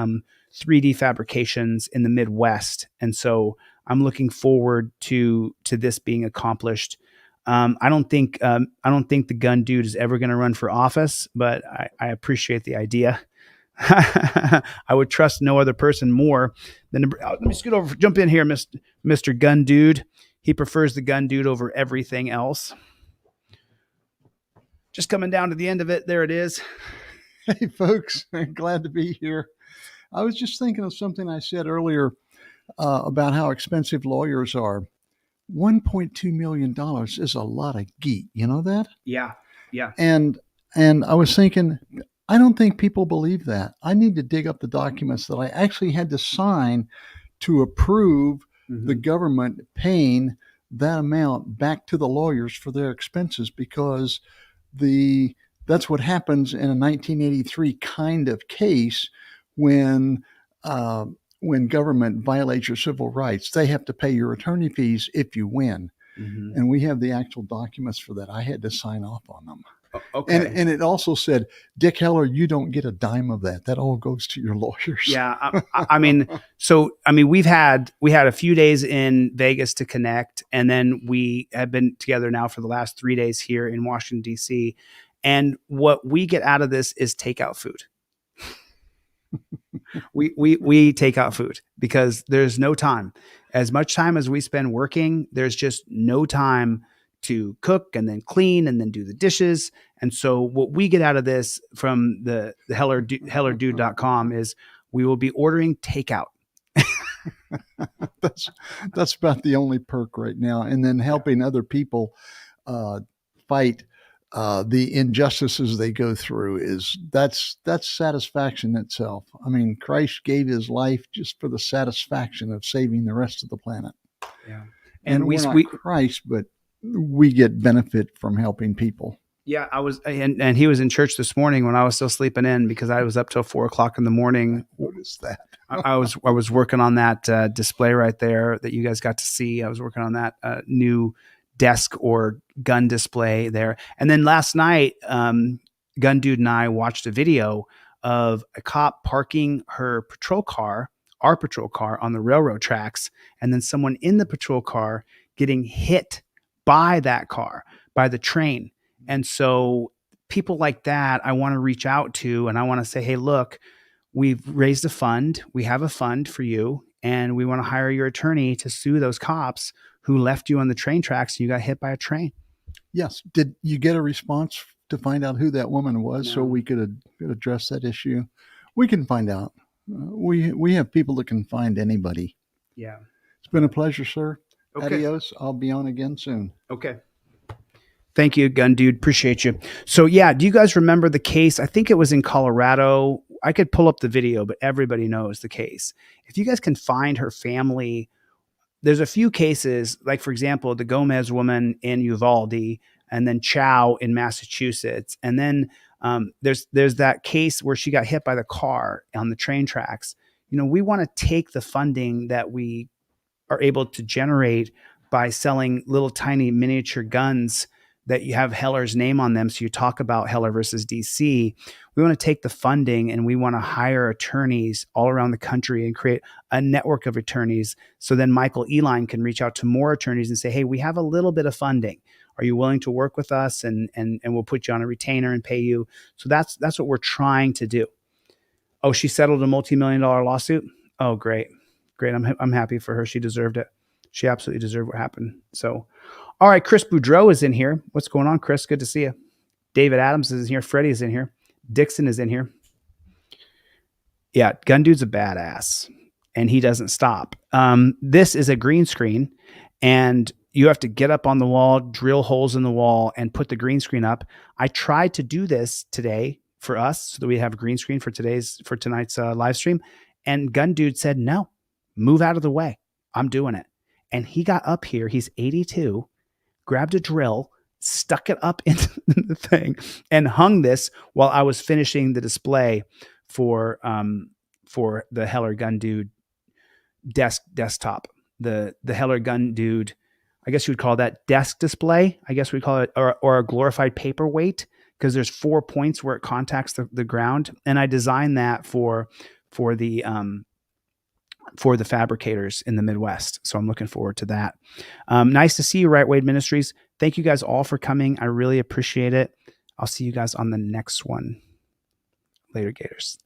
3D fabrications in the Midwest. And so I'm looking forward to this being accomplished. I don't think the gun dude is ever going to run for office, but I appreciate the idea. I would trust no other person more than let me jump in here, Mr. Gun Dude. He prefers the gun dude over everything else. Just coming down to the end of it. There it is. Hey, folks, I'm glad to be here. I was just thinking of something I said earlier about how expensive lawyers are. $1.2 million is a lot of geek. You know that? Yeah. Yeah. And I was thinking, I don't think people believe that. I need to dig up the documents that I actually had to sign to approve the government paying that amount back to the lawyers for their expenses, because that's what happens in a 1983 kind of case when government violates your civil rights. They have to pay your attorney fees if you win. And we have the actual documents for that. I had to sign off on them. Okay. And it also said, Dick Heller, you don't get a dime of that. That all goes to your lawyers. Yeah. I mean, we had a few days in Vegas to connect, and then we have been together now for the last 3 days here in Washington, D.C. And what we get out of this is takeout food. we take out food because there's no time. As much time as we spend working, there's just no time to cook and then clean and then do the dishes. And so what we get out of this from the hellerdude.com is we will be ordering takeout. That's about the only perk right now. And then helping other people fight the injustices they go through that's satisfaction itself. I mean, Christ gave his life just for the satisfaction of saving the rest of the planet. Yeah. And we're not Christ, but we get benefit from helping people. Yeah, I was, and he was in church this morning when I was still sleeping in because I was up till 4 o'clock in the morning. What is that? I was working on that display right there that you guys got to see. I was working on that new desk or gun display there. And then last night, Gun Dude and I watched a video of a cop parking our patrol car on the railroad tracks, and then someone in the patrol car getting hit by that car, by the train. And so people like that, I want to reach out to, and I want to say, hey, look, we've raised a fund. We have a fund for you, and we want to hire your attorney to sue those cops who left you on the train tracks and you got hit by a train. Yes. Did you get a response to find out who that woman was so we could address that issue? We can find out. We have people that can find anybody. Yeah. It's been a pleasure, sir. Okay. Adios. I'll be on again soon. Okay. Thank you, Gun Dude. Appreciate you. So yeah, do you guys remember the case? I think it was in Colorado. I could pull up the video, but everybody knows the case. If you guys can find her family, there's a few cases, like for example, the Gomez woman in Uvalde, and then Chow in Massachusetts. And then there's that case where she got hit by the car on the train tracks. You know, we want to take the funding that we are able to generate by selling little tiny miniature guns that you have Heller's name on them. So you talk about Heller versus DC. We want to take the funding and we want to hire attorneys all around the country and create a network of attorneys. So then Michael Eline can reach out to more attorneys and say, hey, we have a little bit of funding. Are you willing to work with us? And we'll put you on a retainer and pay you. So that's what we're trying to do. Oh, she settled a multi-million-dollar lawsuit. Oh, great. Great. I'm happy for her. She deserved it. She absolutely deserved what happened. So, all right. Chris Boudreau is in here. What's going on, Chris? Good to see you. David Adams is in here. Freddie is in here. Dixon is in here. Yeah. Gun Dude's a badass and he doesn't stop. This is a green screen and you have to get up on the wall, drill holes in the wall and put the green screen up. I tried to do this today for us so that we have a green screen for tonight's live stream. And Gun Dude said, no, move out of the way. I'm doing it. And he got up here. He's 82, grabbed a drill, stuck it up into the thing and hung this while I was finishing the display for the Heller Gun Dude desktop, the Heller Gun Dude. I guess you would call that desk display. I guess we call it, or a glorified paperweight, because there's 4 points where it contacts the ground. And I designed that for the fabricators in the Midwest. So I'm looking forward to that. Nice to see you, Right Way Ministries. Thank you guys all for coming. I really appreciate it. I'll see you guys on the next one. Later, Gators.